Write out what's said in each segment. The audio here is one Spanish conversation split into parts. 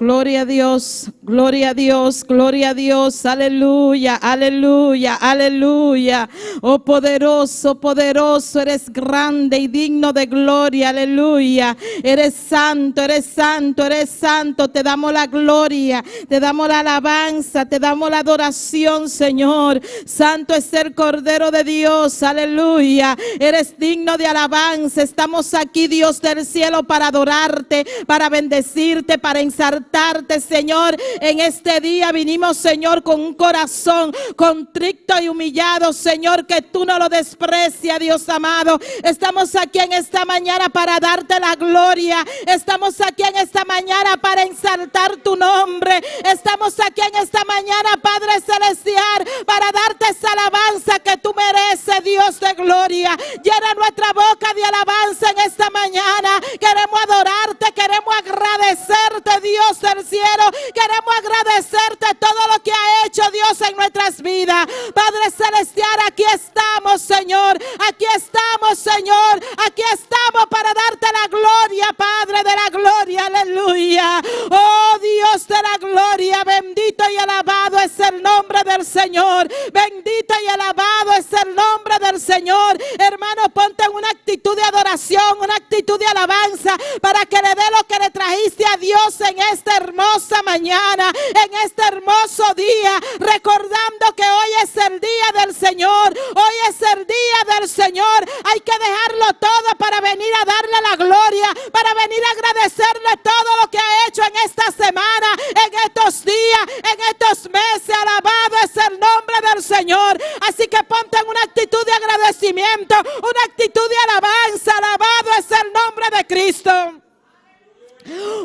Gloria a Dios, gloria a Dios, gloria a Dios, aleluya, aleluya, aleluya. Oh poderoso, poderoso, eres grande y digno de gloria, aleluya. Eres santo, eres santo, eres santo. Te damos la gloria, te damos la alabanza, te damos la adoración, Señor. Santo es el Cordero de Dios, aleluya. Eres digno de alabanza. Estamos aquí, Dios del cielo, para adorarte, para bendecirte, para exaltarte, Señor. En este día vinimos, Señor, con un corazón contrito y humillado, Señor, que tú no lo desprecias, Dios amado. Estamos aquí en esta mañana para darte la gloria. Estamos aquí en esta mañana para exaltar tu nombre. Estamos aquí en esta mañana, Padre Celestial, para darte esa alabanza que tú mereces, Dios de gloria. Llena nuestra boca de alabanza en esta mañana. Queremos adorarte, queremos agradecerte, Dios del cielo. Queremos agradecerte todo lo que ha hecho Dios en nuestras vidas. Padre Celestial, aquí estamos, Señor. Aquí estamos, Señor. Aquí estamos para darte la gloria, Padre de la gloria. Aleluya. Oh Dios de la gloria, bendito y alabado es el nombre del Señor. Bendito y alabado es el nombre del Señor. Hermano, ponte en una actitud de adoración, una actitud de alabanza, para que le dé lo que le trajiste a Dios en esta hermosa mañana, en este hermoso día, recordando que hoy es el día del Señor. Hoy es el día del Señor. Hay que dejarlo todo para venir a darle la gloria, para venir a agradecerle todo lo que ha hecho en esta semana, en estos días, en estos meses. Alabado es el nombre del Señor. Así que ponte en una actitud de agradecimiento, una actitud de alabanza. Alabado es el nombre de Cristo.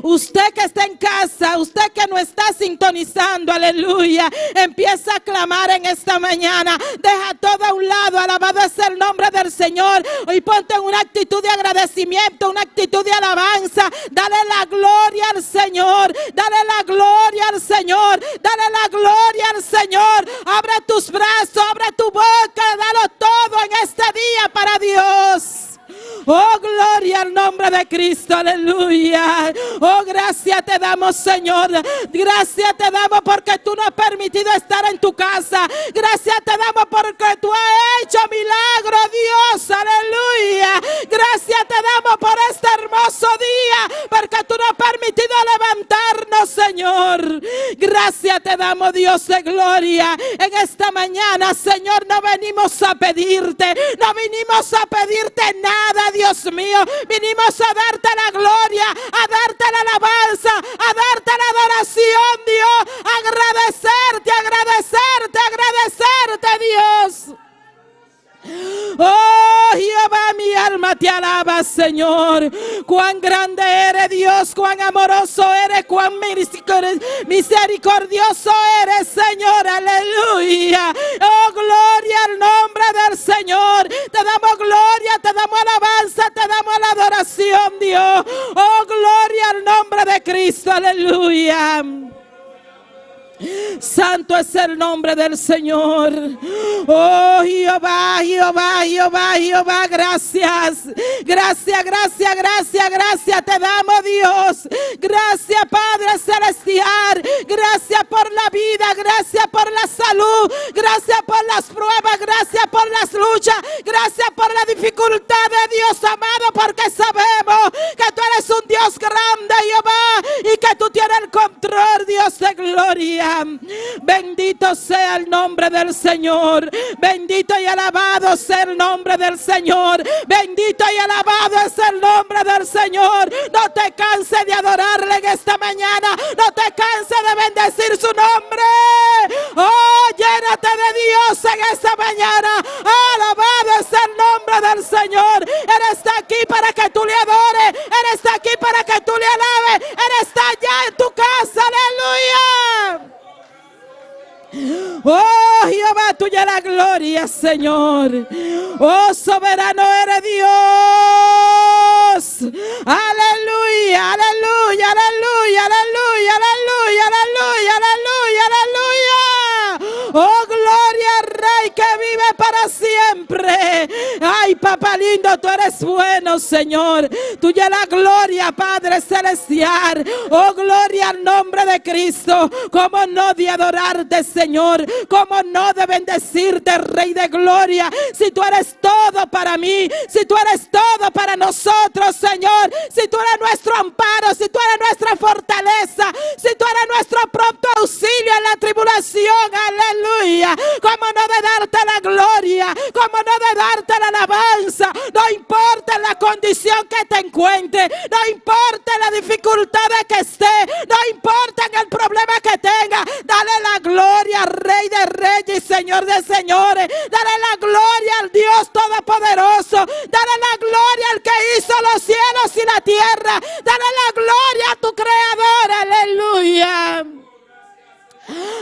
Usted que está en casa, usted que no está sintonizando, aleluya, empieza a clamar en esta mañana. Deja todo a un lado, alabado es el nombre del Señor. Y ponte en una actitud de agradecimiento, una actitud de alabanza. Dale la gloria al Señor, dale la gloria al Señor, dale la gloria al Señor. Abre tus brazos, abre tu boca, dalo todo en este día para Dios. Oh, gloria al nombre de Cristo, aleluya. Oh, gracias te damos, Señor. Gracias te damos porque tú nos has permitido estar en tu casa. Gracias te damos porque tú has hecho milagro, Dios, aleluya. Gracias te damos por este hermoso día, porque tú nos has permitido levantarnos, Señor. Gracias te damos, Dios de gloria. En esta mañana, Señor, no venimos a pedirte, no vinimos a pedirte nada, Dios mío. Vinimos a darte la gloria, a darte la alabanza, a darte la adoración, Dios. Agradecerte, agradecerte, agradecerte, Dios. Oh Jehová, mi alma te alaba, Señor. Cuán grande eres, Dios, cuán amoroso eres, cuán misericordioso eres, Señor, aleluya. Oh, gloria al nombre del Señor. Te damos gloria, te damos alabanza, te damos la adoración, Dios. Oh, gloria al nombre de Cristo, aleluya. Santo es el nombre del Señor. Oh Jehová, Jehová, Jehová, Jehová, gracias. Gracias, gracias, gracias, gracias te damos, Dios. Gracias, Padre Celestial. Gracias por la vida, gracias por la salud, gracias por las pruebas, gracias por las luchas, gracias por la dificultad de Dios amado, porque sabemos que tú eres un Dios grande, Jehová, y que tú tienes el control, Dios de gloria. Bendito sea el nombre del Señor. Bendito y alabado sea el nombre del Señor. Bendito y alabado es el nombre del Señor. No te canses de adorarle en esta mañana. No te canses de bendecir su nombre. Oh, llénate de Dios en esta mañana. Alabado es el nombre del Señor. Él está aquí para que tú le adores. Él está aquí para que tú le alabes. Él está allá en tu casa. Aleluya. Oh Jehová, tuya la gloria, Señor. Oh soberano eres Dios. Aleluya, aleluya, aleluya, aleluya, aleluya, aleluya, aleluya, aleluya. Oh gloria al Rey que vive para siempre. Ay Ay, papá lindo, tú eres bueno, Señor. Tuya la gloria, Padre celestial. Oh, gloria al nombre de Cristo. Cómo no de adorarte, Señor. Cómo no de bendecirte, Rey de gloria. Si tú eres todo para mí, si tú eres todo para nosotros, Señor. Si tú eres nuestro amparo, si tú eres nuestra fortaleza, si tú eres nuestro pronto auxilio en la tribulación, aleluya. Cómo no de darte la gloria, cómo no de darte la alabanza. No importa la condición que te encuentres, no importa la dificultad que esté, no importa el problema que tenga, dale la gloria, Rey de reyes y Señor de señores. Dale la gloria al Dios todopoderoso. Dale la gloria al que hizo los cielos y la tierra. Dale la gloria a tu creador, aleluya.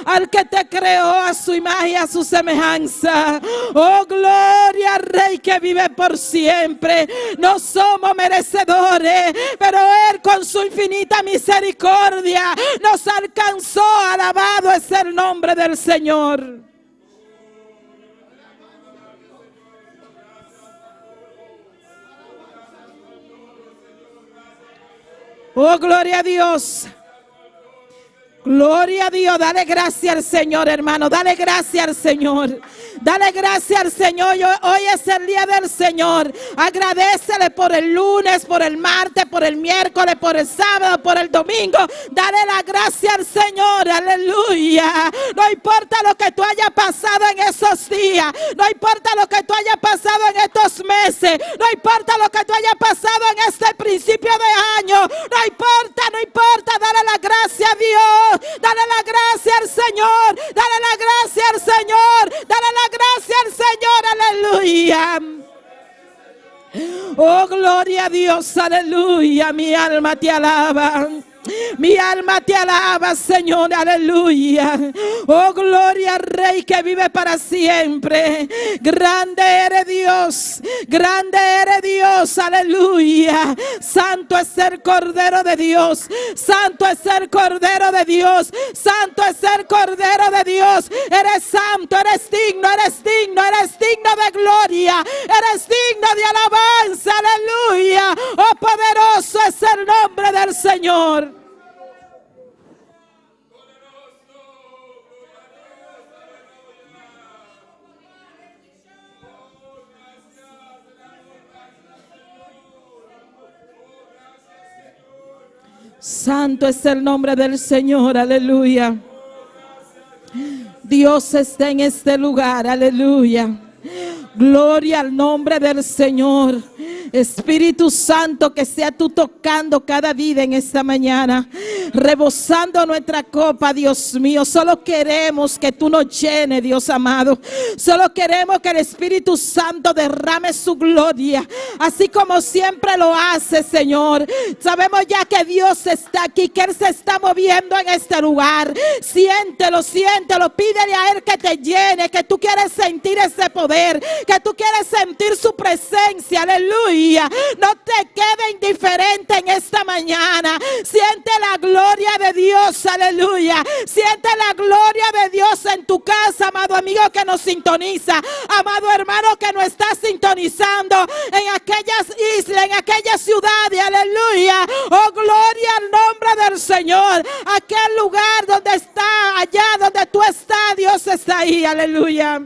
Al que te creó a su imagen y a su semejanza. Oh, gloria al Rey que vive por siempre. No somos merecedores, pero Él con su infinita misericordia nos alcanzó. Alabado es el nombre del Señor. Oh, gloria a Dios. Gloria a Dios, dale gracias al Señor, hermano, dale gracias al Señor. Dale gracias al Señor. Hoy es el día del Señor. Agradécele por el lunes, por el martes, por el miércoles, por el sábado, por el domingo. Dale la gracia al Señor, aleluya. No importa lo que tú hayas pasado en esos días, no importa lo que tú hayas pasado en estos meses, no importa lo que tú hayas pasado en este principio de año, no importa, dale la gracia a Dios, dale la gracia al Señor, dale la gracia al Señor, dale la gracia al Señor, aleluya. Oh, gloria a Dios, aleluya. Mi alma te alaba. Mi alma te alaba, Señor, aleluya. Oh, gloria al Rey que vive para siempre. Grande eres Dios, grande eres Dios, aleluya. Santo es el Cordero de Dios, santo es el Cordero de Dios, santo es el Cordero de Dios. Eres santo, eres digno, eres digno, eres digno de gloria, eres digno de alabanza, aleluya. Oh, poderoso es el nombre del Señor. Santo es el nombre del Señor, aleluya. Dios está en este lugar, aleluya. Gloria al nombre del Señor. Espíritu Santo, que sea tú tocando cada vida en esta mañana, rebosando nuestra copa, Dios mío. Solo queremos que tú nos llenes, Dios amado. Solo queremos que el Espíritu Santo derrame su gloria, así como siempre lo hace, Señor. Sabemos ya que Dios está aquí, que Él se está moviendo en este lugar. Siéntelo, siéntelo, pídele a Él que te llene, que tú quieres sentir ese poder, que tú quieres sentir su presencia, aleluya. No te quede indiferente en esta mañana. Siente la gloria de Dios, aleluya. Siente la gloria de Dios en tu casa, amado amigo que nos sintoniza, amado hermano que nos está sintonizando en aquellas islas, en aquellas ciudades, aleluya. Oh, gloria al nombre del Señor. Aquel lugar donde está, allá donde tú estás, Dios está ahí, aleluya.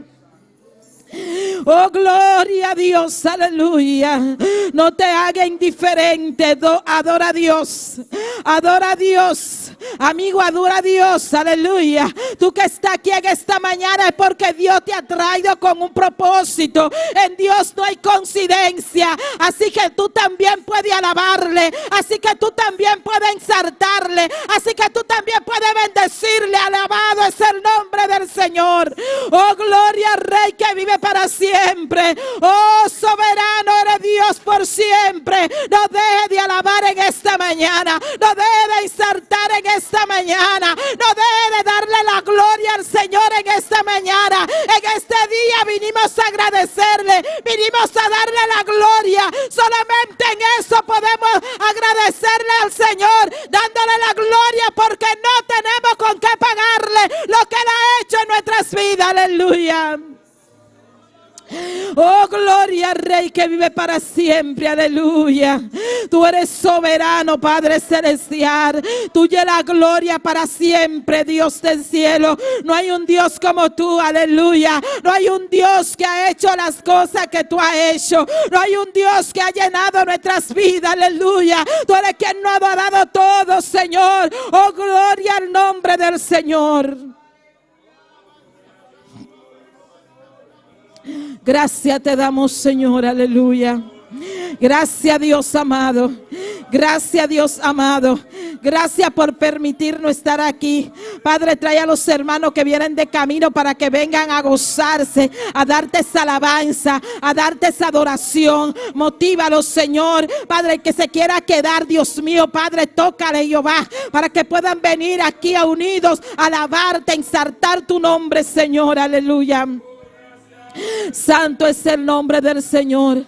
Oh, gloria a Dios, aleluya. No te haga indiferente, adora a Dios, adora a Dios, amigo, adora a Dios, aleluya. Tú que estás aquí en esta mañana es porque Dios te ha traído con un propósito. En Dios no hay coincidencia, así que tú también puedes alabarle, así que tú también puedes exaltarle, así que tú también puedes bendecirle. Alabado es el nombre del Señor. Oh, gloria al Rey que vive para siempre. Oh, soberano eres Dios por siempre. No deje de alabar en esta mañana, no deje de exaltar en esta mañana, no deje de darle la gloria al Señor en esta mañana. En este día vinimos a agradecerle, vinimos a darle la gloria. Solamente en eso podemos agradecerle al Señor, dándole la gloria, porque no tenemos con qué pagarle lo que Él ha hecho en nuestras vidas, aleluya. Oh, gloria al Rey que vive para siempre, aleluya. Tú eres soberano, Padre celestial. Tuya la gloria para siempre, Dios del cielo. No hay un Dios como tú, aleluya. No hay un Dios que ha hecho las cosas que tú has hecho. No hay un Dios que ha llenado nuestras vidas, aleluya. Tú eres quien nos ha dado todo, Señor. Oh, gloria al nombre del Señor. Gracias te damos, Señor, aleluya. Gracias, Dios amado. Gracias, Dios amado. Gracias por permitirnos estar aquí. Padre, trae a los hermanos que vienen de camino para que vengan a gozarse, a darte esa alabanza, a darte esa adoración. Motívalos, Señor. Padre, el que se quiera quedar, Dios mío, Padre, tócale, Jehová, para que puedan venir aquí a unidos a alabarte, a exaltar tu nombre, Señor, aleluya. Santo es el nombre del Señor.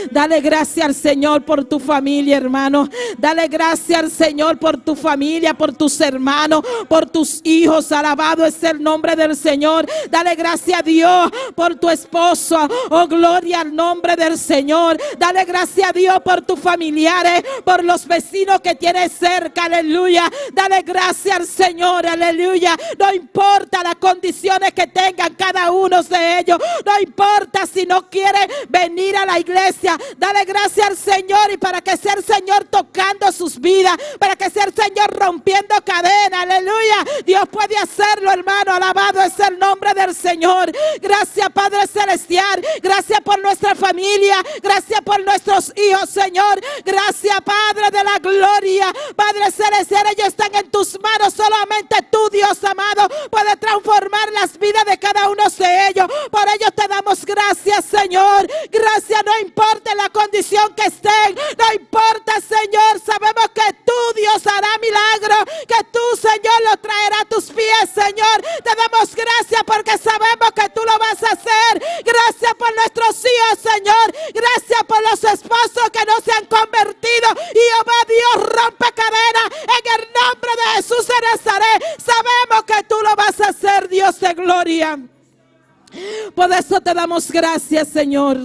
Dale gracias al Señor por tu familia, hermano. Dale gracias al Señor por tu familia, por tus hermanos, por tus hijos. Alabado es el nombre del Señor. Dale gracias a Dios por tu esposo. Oh, gloria al nombre del Señor. Dale gracias a Dios por tus familiares, por los vecinos que tienes cerca. Aleluya. Dale gracias al Señor. Aleluya. No importa las condiciones que tengan cada uno de ellos. No importa si no quiere venir a la iglesia. Dale gracias al Señor, y para que sea el Señor tocando sus vidas, para que sea el Señor rompiendo cadenas. Aleluya. Dios puede hacerlo, hermano. Alabado es el nombre del Señor. Gracias, Padre celestial. Gracias por nuestra familia. Gracias por nuestros hijos, Señor. Gracias, Padre de la gloria. Padre celestial, ellos están en tus manos. Solamente tú, Dios amado, puedes transformar las vidas de cada uno de ellos. Por ello te damos gracias, Señor. Gracias, no importa la condición que estén. No importa, Señor. Sabemos que tú, Dios, hará milagro. Que tú, Señor, lo traerá a tus pies, Señor. Te damos gracias porque sabemos que tú lo vas a hacer. Gracias por nuestros hijos, Señor. Gracias por los esposos que no se han convertido. Y Jehová Dios, rompe cadenas en el nombre de Jesús de Nazaret. Sabemos que tú lo vas a hacer, Dios de gloria. Por eso te damos gracias, Señor.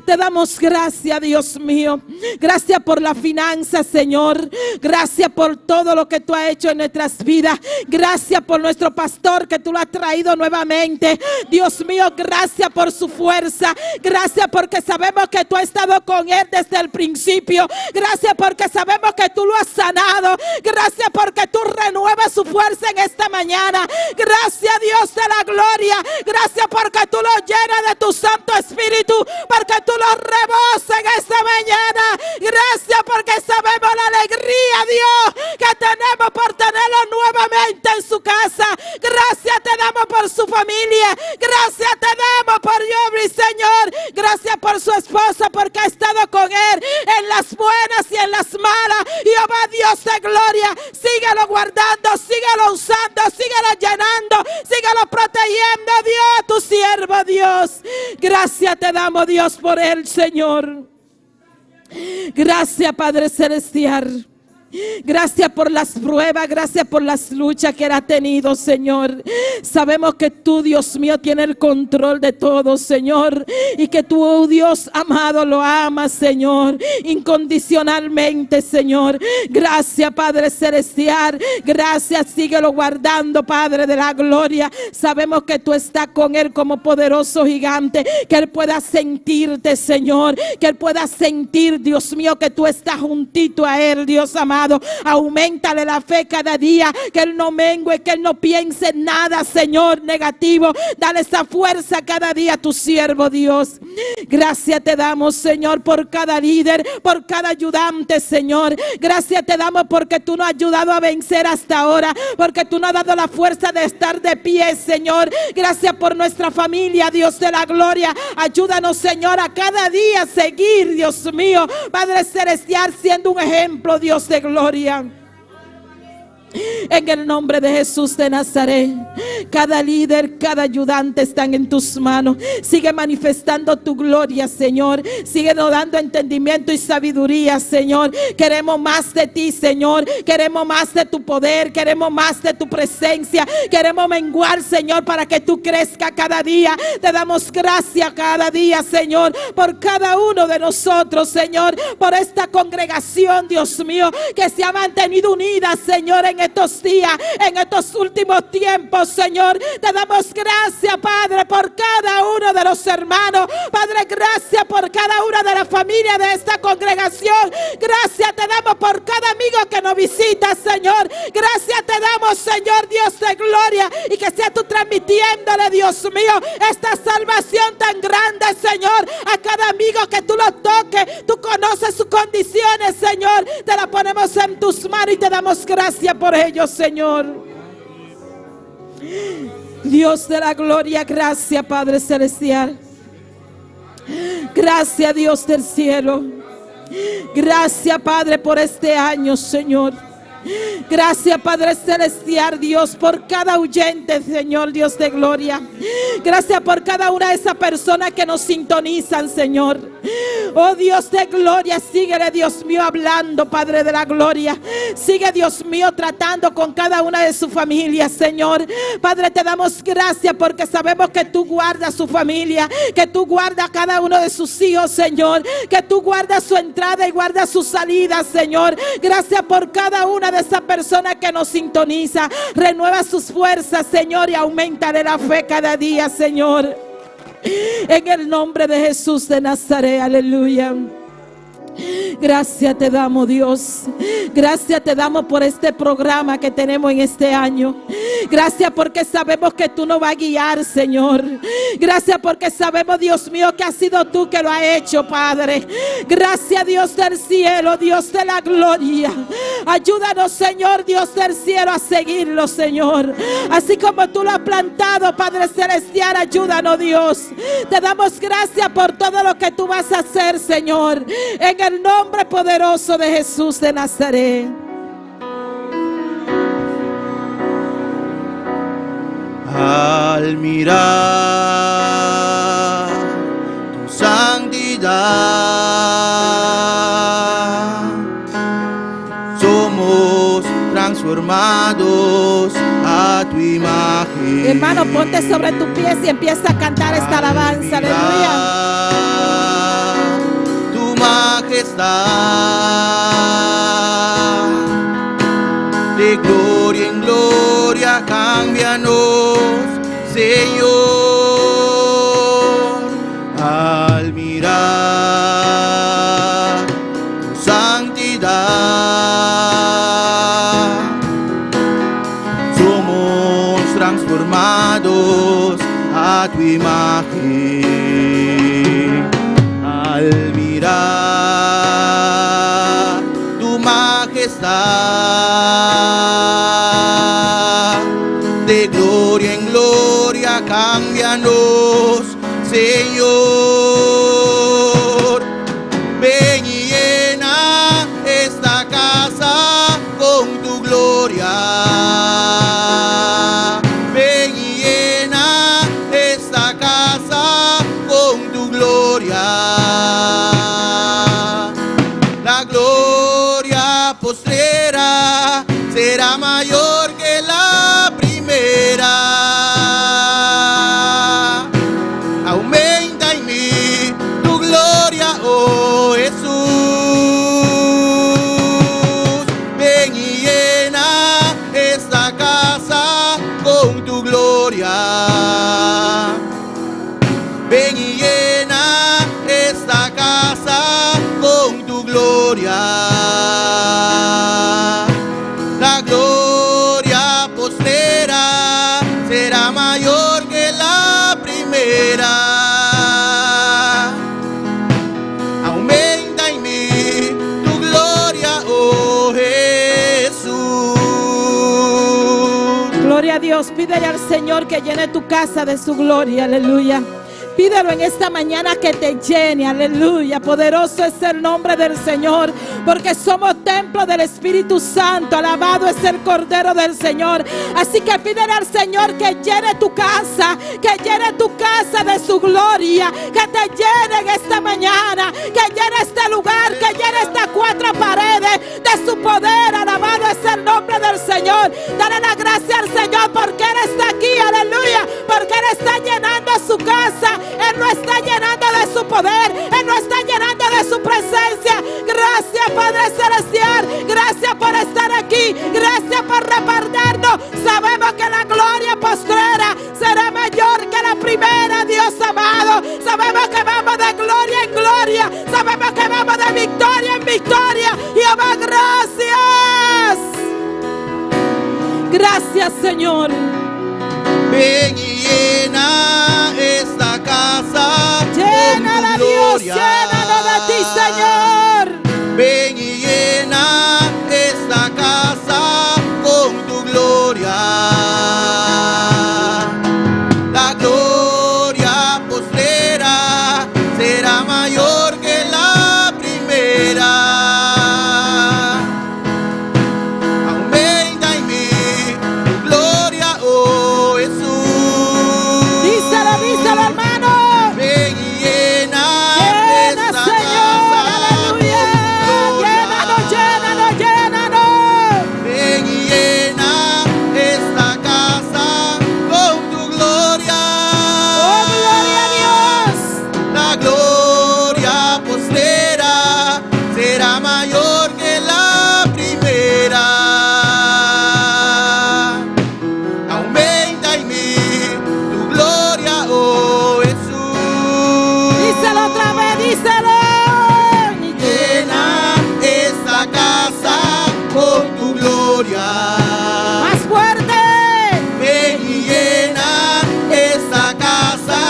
Te damos gracias, Dios mío. Gracias por la finanza, Señor. Gracias por todo lo que tú has hecho en nuestras vidas. Gracias por nuestro pastor que tú lo has traído nuevamente. Dios mío, gracias por su fuerza. Gracias porque sabemos que tú has estado con él desde el principio. Gracias porque sabemos que tú lo has sanado. Gracias porque tú renuevas su fuerza en esta mañana. Gracias, Dios de la gloria. Gracias porque tú lo llenas de tu Santo Espíritu, porque tú lo rebosas en esta mañana. Gracias porque sabemos la alegría, Dios, que tenemos por tenerlo nuevamente en su casa. Gracias te damos por su familia. Gracias te damos por Yobri, Señor. Gracias por su esposa, porque ha estado con él en las buenas y en las malas. Y Jehová Dios de gloria, síguelo guardando, síguelo usando, síguelo llenando, síguelo protegiendo, Dios, tu siervo, Dios. Gracias te damos, Dios, por él, Señor. Gracias, Padre celestial. Gracias por las pruebas, gracias por las luchas que él ha tenido, Señor. Sabemos que tú, Dios mío, tienes el control de todo, Señor, y que tú, oh Dios amado, lo amas, Señor, incondicionalmente, Señor. Gracias, Padre celestial. Gracias, síguelo guardando, Padre de la gloria. Sabemos que tú estás con él como poderoso gigante, que él pueda sentirte, Señor, que él pueda sentir, Dios mío, que tú estás juntito a él, Dios amado. Auméntale la fe cada día, que él no mengue, que él no piense nada, Señor, negativo. Dale esa fuerza cada día a tu siervo, Dios. Gracias te damos, Señor, por cada líder, por cada ayudante, Señor. Gracias te damos porque tú nos has ayudado a vencer hasta ahora, porque tú nos has dado la fuerza de estar de pie, Señor. Gracias por nuestra familia, Dios de la gloria. Ayúdanos, Señor, a cada día seguir, Dios mío, Padre celestial, siendo un ejemplo, Dios de gloria. En el nombre de Jesús de Nazaret, cada líder, cada ayudante están en tus manos. Sigue manifestando tu gloria, Señor. Sigue nos dando entendimiento y sabiduría, Señor. Queremos más de ti, Señor. Queremos más de tu poder. Queremos más de tu presencia. Queremos menguar, Señor, para que tú crezcas cada día. Te damos gracias cada día, Señor, por cada uno de nosotros, Señor, por esta congregación, Dios mío, que se ha mantenido unida, Señor, en estos días, en estos últimos tiempos, Señor. Te damos gracias, Padre, por cada uno de los hermanos. Padre, gracias por cada una de las familias de esta congregación. Gracias te damos por cada amigo que nos visita, Señor. Gracias te damos, Señor Dios de gloria, y que sea tú transmitiéndole, Dios mío, esta salvación tan grande, Señor, a cada amigo, que tú lo toques. Tú conoces sus condiciones, Señor. Te la ponemos en tus manos y te damos gracias por ellos, Señor. Dios de la gloria, gracias, Padre celestial. Gracias, Dios del cielo. Gracias, Padre, por este año, Señor. Gracias, Padre celestial, Dios, por cada oyente, Señor, Dios de gloria. Gracias por cada una de esas personas que nos sintonizan, Señor. Oh Dios de gloria, síguele, Dios mío, hablando, Padre de la gloria. Sigue, Dios mío, tratando con cada una de sus familias, Señor. Padre, te damos gracias porque sabemos que tú guardas su familia, que tú guardas cada uno de sus hijos, Señor, que tú guardas su entrada y guardas su salida, Señor. Gracias por cada una de esas personas que nos sintoniza. Renueva sus fuerzas, Señor, y aumentale la fe cada día, Señor. En el nombre de Jesús de Nazaret, aleluya. Gracias te damos, Dios. Gracias te damos por este programa que tenemos en este año. Gracias porque sabemos que tú nos vas a guiar, Señor. Gracias porque sabemos, Dios mío, que has sido tú que lo has hecho, Padre. Gracias, Dios del cielo, Dios de la gloria. Ayúdanos, Señor, Dios del cielo, a seguirlo, Señor. Así como tú lo has plantado, Padre celestial, ayúdanos, Dios. Te damos gracias por todo lo que tú vas a hacer, Señor. En el nombre poderoso de Jesús de Nazaret. Al mirar tu santidad, somos transformados a tu imagen. Hermano, ponte sobre tus pies y empieza a cantar esta alabanza. Aleluya. Majestad, de gloria en gloria, cámbianos, Señor, al mirar tu santidad. Somos transformados a tu imagen. Al mirar tu majestad, de gloria en gloria, cámbianos, Señor. Ven y llena esta casa con tu gloria. Ven y llena esta casa con tu gloria. La gloria postrera será mayor que la primera. Aumenta en mí tu gloria, oh Jesús. Ven y llena esta casa con tu gloria. Ven y llena esta casa con tu gloria. La gloria postrera será mayor que la primera. Aumenta en mí tu gloria, oh Jesús. Gloria a Dios. Pídele al Señor que llene tu casa de su gloria. Aleluya. Pídelo en esta mañana que te llene, aleluya. Poderoso es el nombre del Señor, porque somos templo del Espíritu Santo. Alabado es el Cordero del Señor. Así que pídele al Señor que llene tu casa, que llene tu casa de su gloria, que te llene en esta mañana, que llene este lugar, que llene estas cuatro paredes de su poder. Alabado es el nombre del Señor. Dale la gracia al Señor porque Él está aquí, aleluya, porque Él está llenando su casa, Él no está llenando de su poder, Él no está llenando de su presencia. Gracias, Padre Celestial, gracias por estar aquí, gracias por repartirnos. Sabemos que la gloria postrera será mayor que la primera, Dios amado. Sabemos que vamos de gloria en gloria, sabemos que vamos de victoria en victoria. Jehová, gracias. Gracias, Señor. Ven y llena esta casa Llénala, con tu Dios, gloria. llénala de ti, Señor. Ven y llena esta casa con tu gloria. La gloria postrera será mayor que la primera. Aumenta en mí tu gloria, oh Jesús. Díselo, hermano. Ven y llena Llena, esta Señor, casa aleluya. con tu gloria. Llénanos, llénanos. Ven y llena esta casa con tu gloria. Oh, gloria a Dios. La gloria postrera será mayor que la primera. Aumenta en mí tu gloria, oh Jesús. Díselo otra vez, díselo. Llena esta casa con tu gloria. Más fuerte. Ven y llena esta casa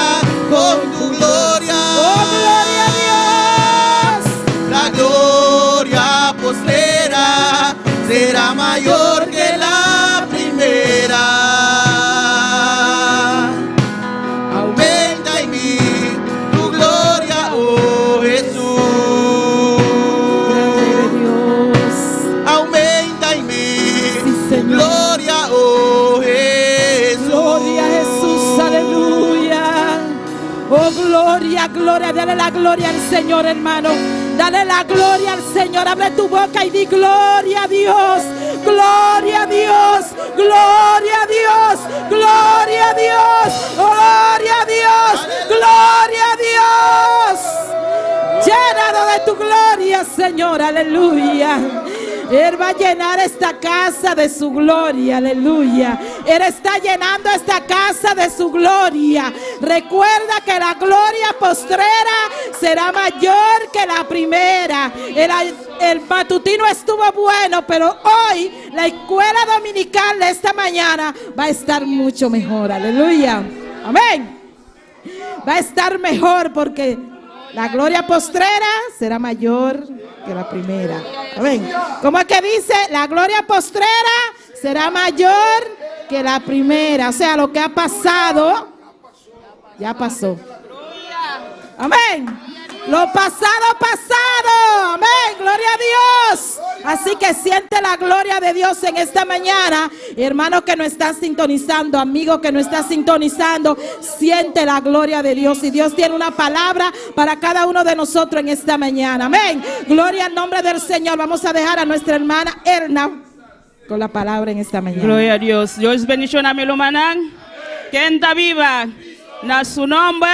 con tu gloria. Oh, gloria a Dios. La gloria postrera será mayor que la primera. Aumenta en mí tu gloria, oh Jesús. Grande Dios. Aumenta en mí Sí, tu Señor. gloria, oh Jesús. Gloria a Jesús, aleluya. Oh, gloria, gloria, dale la gloria al Señor, hermano. Dale la gloria al Señor. Abre tu boca y di gloria a Dios. Gloria a Dios. Gloria a Dios. Gloria a Dios. Gloria a Dios. Gloria a Dios. Llénalo de tu gloria, Señor, aleluya. Él va a llenar esta casa de su gloria, aleluya. Él está llenando esta casa de su gloria. Recuerda que la gloria postrera será mayor que la primera. El matutino estuvo bueno, pero hoy la escuela dominical de esta mañana va a estar mucho mejor, aleluya. Amén. Va a estar mejor porque la gloria postrera será mayor que la primera. Amén. ¿Cómo es que dice? La gloria postrera será mayor que la primera. O sea, lo que ha pasado, ya pasó. Amén. Lo pasado, pasado. Amén. Gloria a Dios. Así que siente la gloria de Dios en esta mañana. Hermano que no está sintonizando, amigo que no está sintonizando, siente la gloria de Dios. Y Dios tiene una palabra para cada uno de nosotros en esta mañana. Amén. Gloria al nombre del Señor. Vamos a dejar a nuestra hermana Erna con la palabra en esta mañana. Gloria a Dios. Dios bendición a mi lumanan. Que está viva. Na su nombre.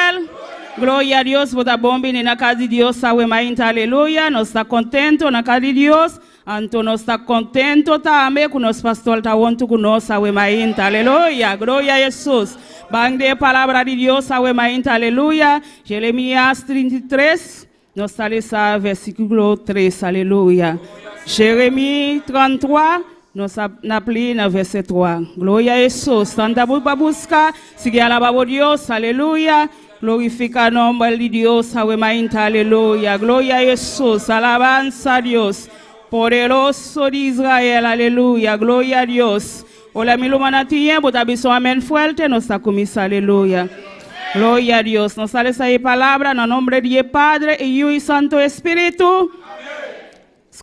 Gloria a Dios, bota bombi ni na casa de Dios, sabe mainta, aleluia. Nós está contento na casa de Deus. Então nós está contento também com nosso pastor tá junto com nós, sabe mainta, aleluia. Glória a Jesus. Bande a palavra de Deus, sabe mainta, aleluia. Jeremias 33, nós está lendo versículo 3, aleluia. Jeremias 33, nós na plena verset 3. Glória a Jesus. Tanta para buscar, seguir a palavra de Deus, aleluia. Glorifica el nombre de Dios, aleluya. Gloria a Jesús, alabanza a Dios, poderoso de Israel, aleluya. Gloria a Dios. Hola, mi lumana tiempo, tabiso amén fuerte, nos está comisa, aleluya. Gloria a Dios. Nos sale esa palabra en el nombre de Padre, Hijo y Santo Espíritu.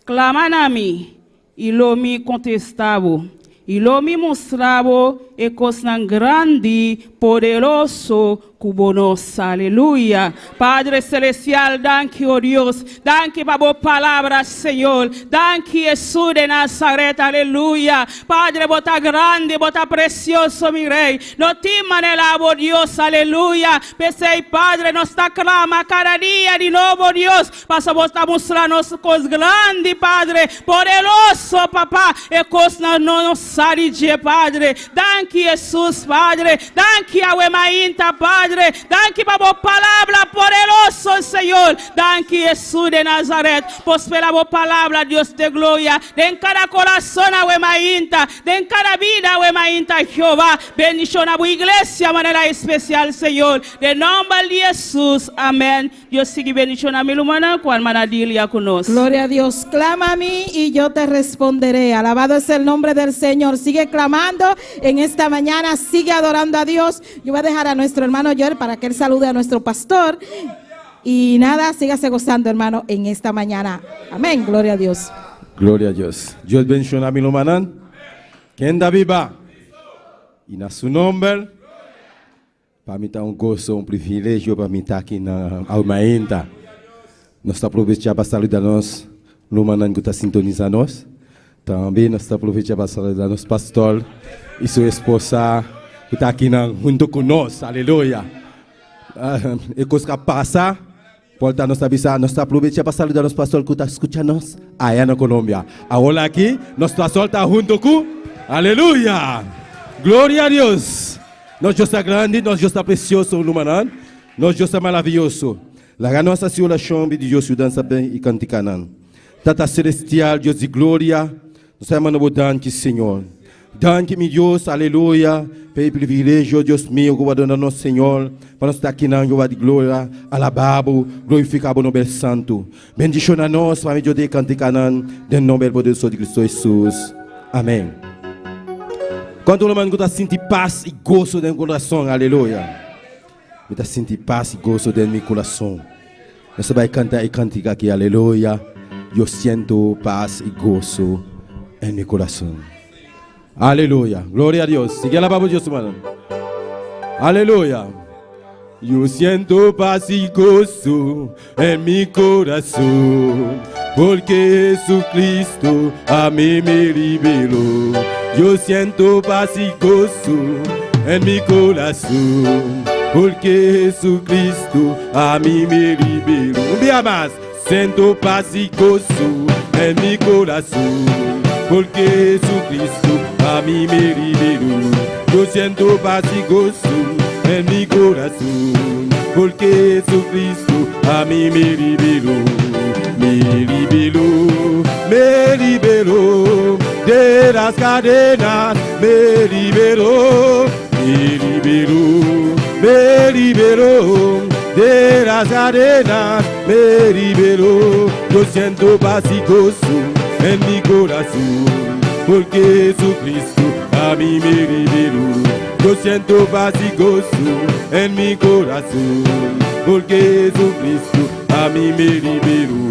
Claman a mí y lo me contestaba. Y lo me mostraba cosas grandes, poderoso, cubonos. Aleluya. Padre Celestial, danke, oh Dios. Danke por tu palabra, Señor. Danke, Jesús de Nazaret. Aleluya. Padre, bota grande, bota precioso, mi Rey. No te manera, oh Dios. Aleluya. Pensei, Padre, nos está clama cada día de nuevo, Dios. Pasa bota mostrarnos cosas grandes, Padre. Poderoso, papá. E cosas no nos sale de Padre. Danke, Jesús, Padre. Danke, a Emainta, Padre. Danke por tu palabra poderoso, Señor. Danke, Jesús de Nazaret. Prospera tu palabra, Dios de gloria. En cada corazón, a Emainta. En cada vida, a Emainta, Jehová. Bendición a tu iglesia de manera especial, Señor. De nombre de Jesús. Amén. Dios sigue bendición a mi hermana, cual manadilia con nosotros. Gloria a Dios. Clama a mí y yo te responderé. Alabado es el nombre del Señor. Sigue clamando en esta mañana. Sigue adorando a Dios. Yo voy a dejar a nuestro hermano Joel para que él salude a nuestro pastor. Y nada, sígase gozando, hermano, en esta mañana. Amén. Gloria a Dios. Gloria a Dios. Dios bendiga a mi hermana. ¿Quién da viva? Y en su nombre. Para mí está un gozo, un privilegio para mí estar aquí en Almainta. Nós aproveitamos para saludar-nos, hermana que está sintonizando-nos. Também nós aproveitamos para saludar nosso pastor e sua esposa que está aqui junto conosco. Aleluia. E coisa que passa, volta nós avisar, nós aproveitamos para saludar nosso pastor que está escutando-nos aí na Colômbia. Agora aqui, nosso pastor está junto com. Aleluia. Glória a Deus. Nós Deus é grande, nós Deus é precioso, irmão. Nós Deus é maravilhoso. La nossa oração de Deus dança bem e canticanan. Tata celestial, Deus de glória. Nós amamos danke, Senhor. Danke, meu Deus, aleluia. Pelo privilégio, Deus meu, guardando nosso Senhor. Para nós estar aqui na glória de glória, alabado, glorificado no nome santo. Bendição a nós, para Deus de canticanan, em nome poderoso de Cristo Jesus. Amém. Quando o irmão está sentindo paz e gozo no coração, aleluia. Está sentindo paz e gozo no meu coração. Nós vamos cantar e cantar aqui, aleluia. Eu sinto paz e gozo em meu coração. Aleluia. Glória a Deus. Sigue a palavra de Deus, mano. Aleluia. Eu sinto paz e gozo em meu coração. Porque Jesucristo a mim me liberou. Eu sinto paz e gozo em meu coração. Porque Jesucristo a mim me liberou. Um dia mais. Sinto paz e gozo em meu coração. Porque Jesucristo a mim me liberou. Eu sinto paz e gozo em meu coração. Porque Jesucristo a mim me liberou. Me liberou, me liberou de las cadenas, me liberou, me liberou, me liberou de las cadenas, me liberou. Eu sinto paz e gozo em meu coração, porque Jesucristo a mim me liberou. Eu sinto paz e gozo em meu coração, porque Jesucristo a mim me liberou.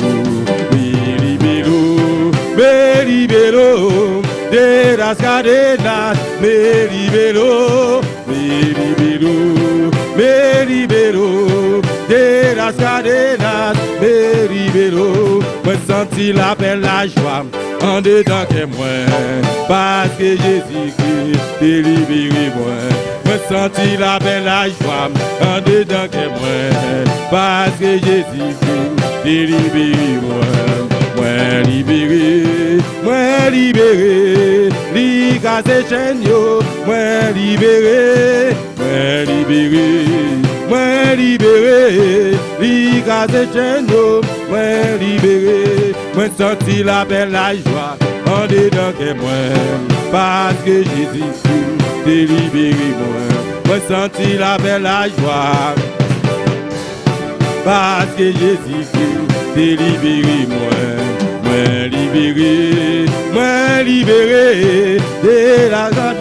Me liberou, me liberou de las cadenas, me liberou, me liberou, me liberou de las cadenas, me liberou. Me senti la belle la joie en dedans que moi, parce que Jésus-Christ te libéré moi. Me senti la belle la joie en dedans que moi, parce que Jésus-Christ te libéré moi. Moi libéré, moi libéré, li casse chaîne yo, moi libéré, moi libéré, moi libéré, li casse chaîne yo, moi libéré. Moi senti la belle la joie en dedans que moi, parce que Jésus-Christ te libéré moi. Moi senti la belle la joie, parce que Jésus-Christ te libéré moi. Moi libéré, moi libéré de la grande.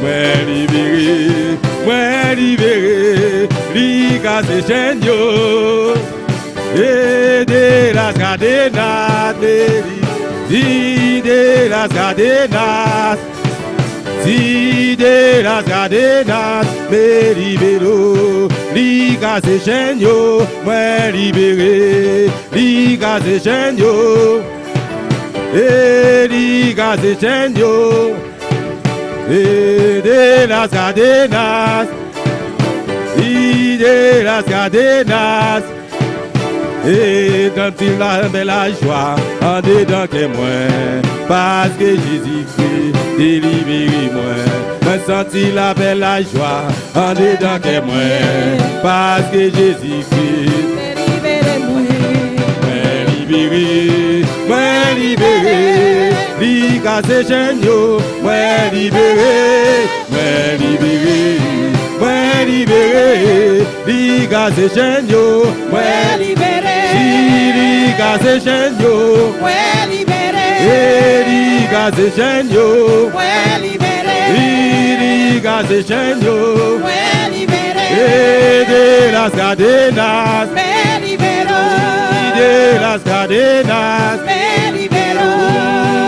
Moi libéré moi libéré, li casse chaîne yo, et de las cadenas, de las cadenas, si de las cadenas, me libéré, li casse chaîne yo, moi libéré, li casse chaîne yo, et li casse chaîne yo. De las cadenas, y de las cadenas, et quand il a de la joie, en dedans que moi, parce que Jésus-Christ délivre moi, me senti la belle la joie, en dedans que moi, parce que Jésus-Christ moi libéré, li casse chaîne yo, moi libéré, li casse chaîne yo, moi libéré, li casse chaîne yo, moi libéré, li casse chaîne yo, moi libéré, li casse chaîne yo, moi libéré, de las cadenas, me libero, de las cadenas, me libero,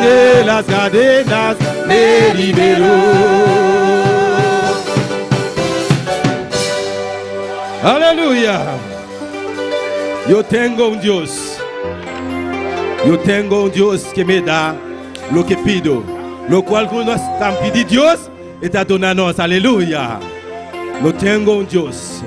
de las cadenas, me libero. Aleluya. Yo tengo un Dios que me da lo que pido, lo cual cuando están pidiendo Dios está donándonos. Aleluya. Yo tengo un Dios.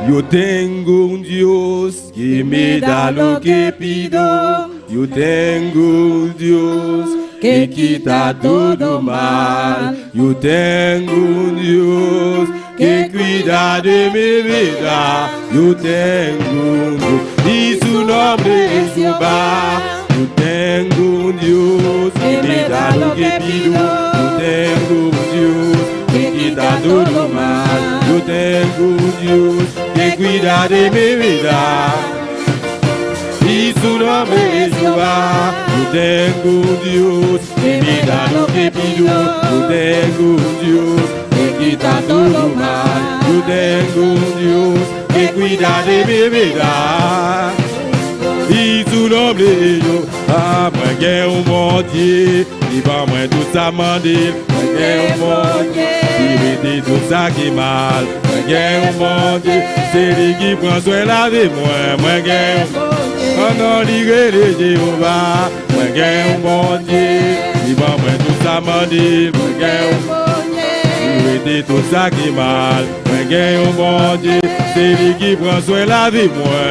Yo tengo un Dios que me da lo que pido. Yo tengo un Dios que quita todo mal. Yo tengo un Dios que cuida de mi vida. Yo tengo un Dios y su nombre es Jehová. Yo tengo un Dios que me da lo que pido. Yo tengo un Dios que quita todo mal. Yo tengo un Dios que cuida de mi vida. Y su nombre es Jehová. Yo tengo un Dios que me da lo que pido. Yo tengo un Dios que quita todo mal. Yo tengo un Dios que cuida de mi vida. Y su nombre es Jehová. Moi j'ai un bon Dieu, il va moi tout ça demander. Moi j'ai un bon Dieu, il me dit tout ça qui est mal. Moi j'ai un bon Dieu, c'est lui qui prend soin de la vie. Moi j'ai un bon Dieu, on a livré de Jéhovah. Moi j'ai un bon Dieu, il va moi tout ça demander. Moi j'ai un bon Dieu, il me dit tout ça qui est mal. Moi j'ai un bon Dieu, c'est lui qui prend soin de la vie. Moi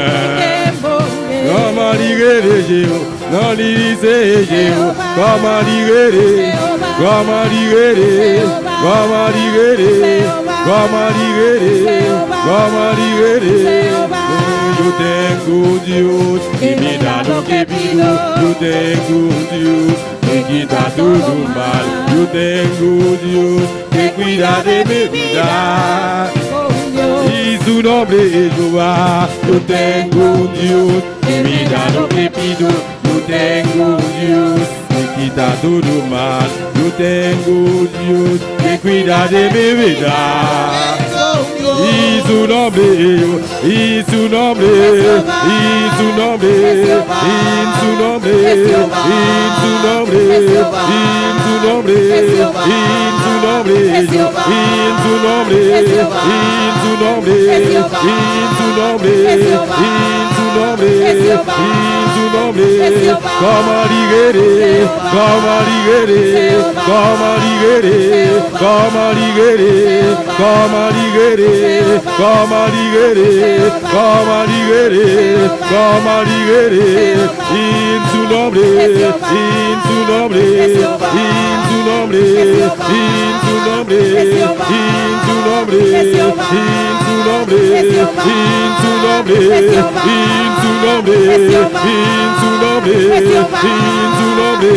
comment libérer Jéhovah, non libérer Jéhovah, comment libérer, comment libérer, comment libérer, comment libérer, comment libérer. Yo tengo Dios que me da lo que pido. Yo tengo Dios que quita todo mal. Yo tengo Dios que cuida de mi vida. Y su nombre es Jehová. Yo tengo un Dios que me da lo que pido. Yo tengo un Dios que quita todo mal. Yo tengo un Dios que cuida de mi vida. Y su nombre, y su nombre, y su nombre, y su nombre, y su nombre, y su nombre, y su nombre, y su nombre, y su nombre, y su nombre, y su nombre, y su nombre. Comment libérer, comment libérer, comment libérer, comment libérer, comment libérer, comment libérer, comment libérer, comment libérer. In su nombre, in su nombre, in su nombre, in su nombre, in su nombre, in su nombre, in su nombre, in su nombre, in su nombre, in su nombre.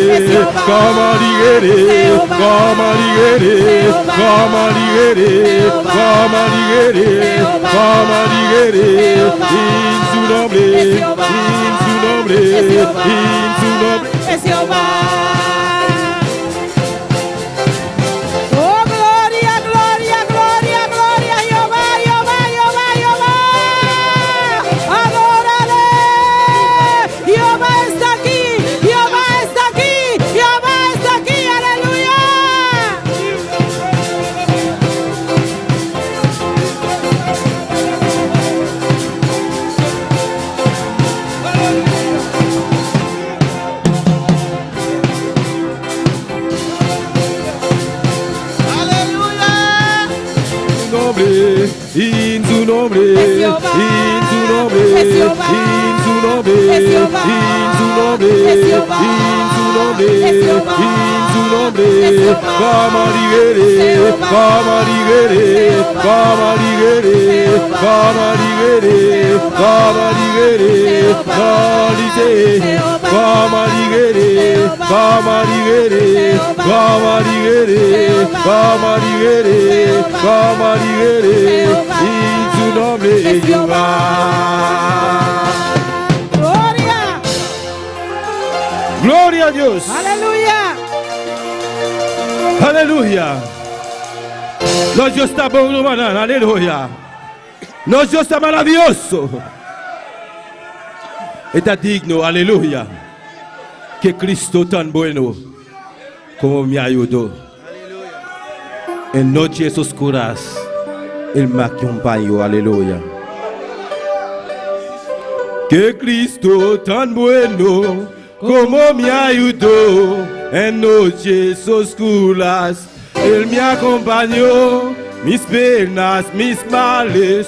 Comment libérer, comment libérer, comment libérer, comment libérer, comment libérer. In su nombre, in su nombre, in su nombre. Es Jehová. Oh, gloria, gloria, gloria, nombre, en su nombre, en su nombre, en su nombre, en su nombre, en su nombre, vamos a ligere, vamos a ligere, vamos a ligere, vamos a ligere, vamos a ligere, vamos a ligere, vamos a ligere, vamos a ligere, vamos a ligere, vamos a ligere, en su nombre Jehová. Gloria. Gloria a Dios. Aleluya. Aleluya. Nuestro Dios está bueno, maná. Aleluya. Nuestro Dios está maravilloso. Está digno. Aleluya. Que Cristo tan bueno como me ayudó. En noches oscuras, Él me acompañó. Aleluya. Que Cristo tan bueno como me ayudó. En noches oscuras, Él me acompañó. Mis penas, mis males,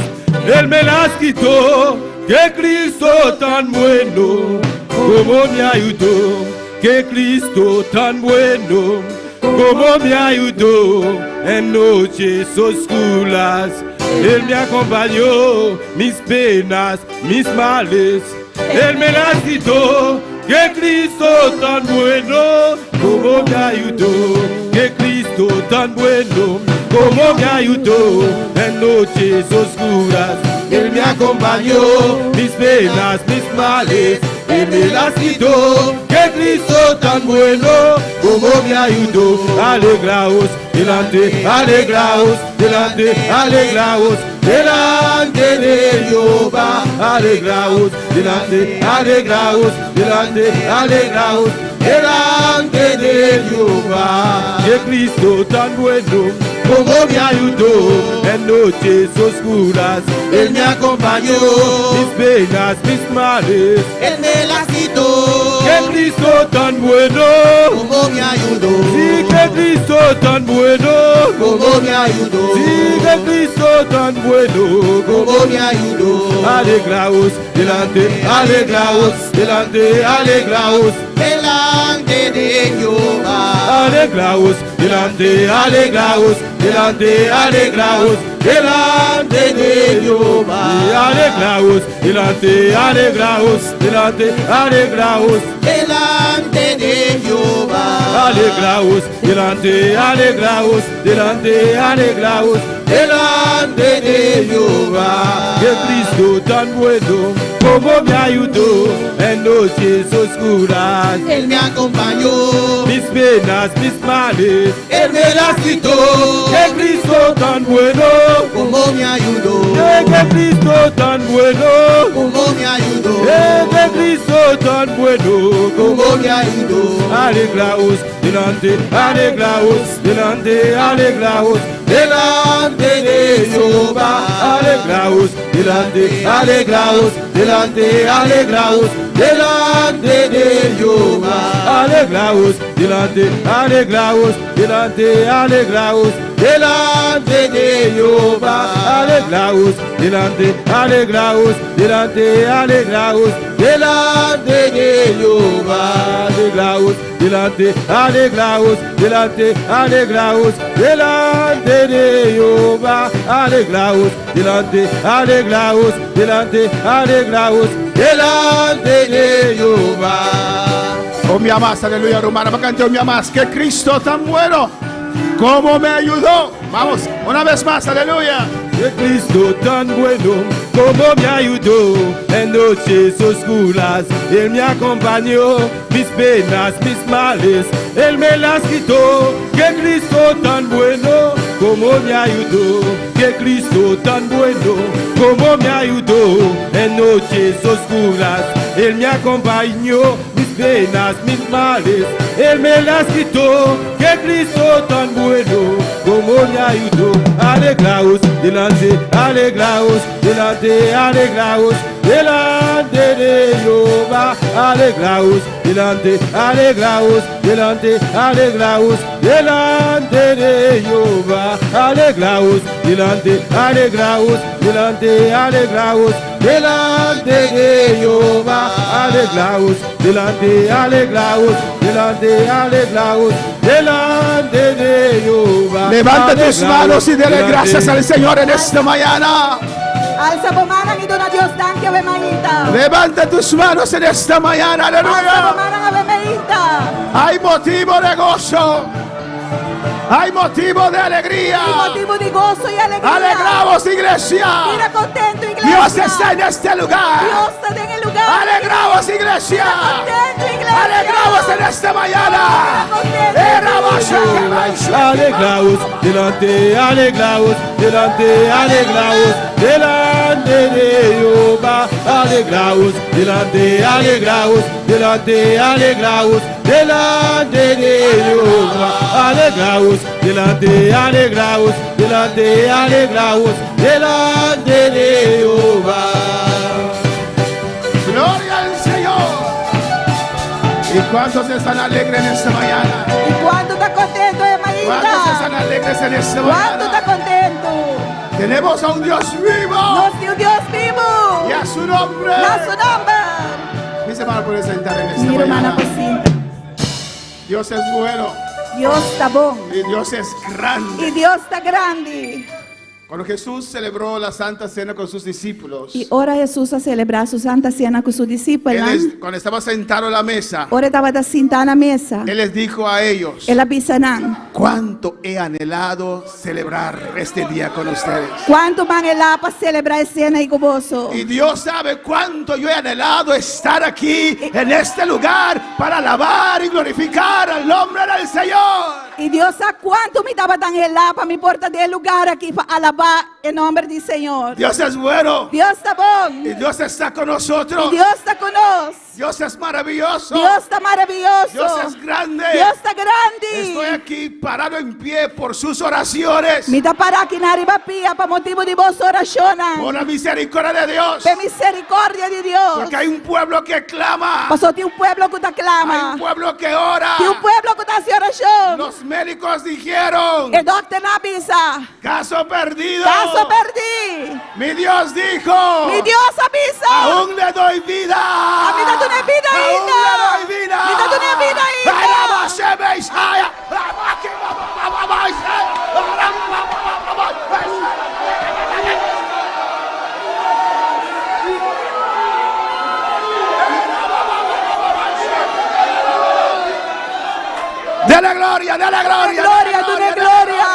Él me las quitó. Que Cristo tan bueno como me ayudó. Que Cristo tan bueno como me ayudó. En noches oscuras, Él me acompañó. Mis penas, mis males, Él me las quitó. Que Cristo tan bueno como me ayudó. Que Cristo tan bueno como me ayudó. En noches oscuras, Él me acompañó. Mis penas, mis males, Él me las quitó. Que Cristo tan bueno como me ayudó. Alegraos delante, alegraos delante, alegraos delante de Jehová. Alegraos delante, alegraos delante, alegraos delante de Jehová. Que Cristo tan bueno como me ayudó. En noches oscuras, Él me acompañó. Mis penas, mis males, Él me las quitó. que Cristo tan bueno Como me ayudó. sí, que Cristo tan bueno Como me ayudó. sí, que Cristo tan bueno Como me ayudó. alegraos delante, alegraos delante, alegraos Delante de Jehová. alegraos delante, alegraos delante, alegraos delante de Jehová. Alegraos delante, alegraos delante, alegraos Delante de Jehová. alegraos delante, alegraos delante, alegraos delante de Jehová. Que Cristo tan bueno como me ayudó. En noches oscuras, Él me acompañó. mis penas, mis males, Él me las quitó. que Cristo tan bueno, Como me ayudó. que Cristo tan bueno, Como me ayudó. que Cristo tan bueno, Como me ayudó. alegraos delante, alegraos delante, alegraos Delante de Jehová. alegraos delante, alegraos delante, alegraos delante de Jehová. Alegraos delante, alegraos delante, alegraos delante de Jehová. Alegraos delante, alegraos delante, alegraos delante de Jehová. Alegraos delante, alegraos delante, alegraos delante de Jehová. Alegraos delante, alegraos delante, alegraos delante de Jehová. Oh, mi amas, aleluya, romana, bacante, oh, mi amas, que Cristo tan bueno, como me ayudó. Vamos, una vez más, aleluya. Que Cristo tan bueno como me ayudó. En noches oscuras, Él me acompañó. Mis penas, mis males, Él me las quitó. Que Cristo tan bueno como me ayudó. Que Cristo tan bueno como me ayudó. En noches oscuras, Él me acompañó. Mis penas, mis males, Él me las quitó. Que Cristo tan bueno como me ayudó. Alegraos delante, alegraos delante, alegraos delante de Jehová, alegraos, delante, alegraos, delante, alegraos, delante de Jehová, alegraos, delante, alegraos, delante, alegraos, delante de Jehová, alegraos, delante, alegraos, delante, alegraos, delante de Jehová. Levanta tus manos y dele delante. gracias al Señor en esta mañana. Alza bumanang ito na Diyos, thank you, Bemaita. Levanta tus manos en esta mañana, Alza aleluya. bumanang Bemaita. Hay motivo de gozo, hay motivo de alegría. Y motivo de gozo y alegría. Alegraos, iglesia. Mira contento, iglesia. Dios está en este lugar. Dios está en el lugar. Alegraos, iglesia. Contento, iglesia. Alegraos en esta mañana. Alegraos, delante, alegraos, delante, alegraos, delante de Jehová, alegraos, delante, alegraos, delante, alegraos, delante de Jehová, alegraos, delante, alegraos, delante, alegraos, delante de Jehová. Gloria al Señor. ¿Y cuántos están alegres en esta mañana? ¿Y cuánto está contento, ¿Cuántos están Bemaita? alegres en esta ¿Cuánto está mañana? contento? Tenemos a un Dios vivo Nos dio Dios vivo. y a su nombre. Na su nombre. Mis hermanos pueden sentar en esta Mira, hermana, mañana. pasinta. Dios es bueno Dios está bom. y Dios es grande. Y Dios está grande. Cuando Jesús celebró la Santa Cena con sus discípulos, E ora Jesus a celebrar sua Santa Cena com seus discípulos. cuando estaba sentado a la mesa, Ora estava sentada na mesa. Él les dijo a ellos: Ela bisanan. cuánto he anhelado celebrar este día con ustedes. Quanto manelá para celebrar essa cena aí com você. Y Dios sabe cuánto yo he anhelado estar aquí en este lugar para alabar y glorificar al nombre del Señor. E Deus sabe quanto me estava dando lá para me portar de lugar aqui para alabar em nome do Senhor. Dios es bueno Deus está bom. y Dios está con E nosotros. Deus está conosco. Dios es maravilloso. Deus está maravilhoso. Dios es grande. Deus está grande. Estoy aquí parado en pie por sus oraciones, Me está parar aqui na ribapia para motivo de vossa oração. por la misericordia de Dios. Por misericórdia de Deus. Porque hay un pueblo que clama, Pastor, tem pueblo que está hay clama. un pueblo que ora. Tem pueblo que está se oração. Los médicos dijeron: El doctor na avisa. caso perdido. Caso perdi. Mi Dios dijo: Mi Deus avisa. aún le doy vida. A vida tu não é vida Aún ainda. le doy vida. Vida tu não é vida ainda. Dele gloria, dele gloria. Glória, tu é glória.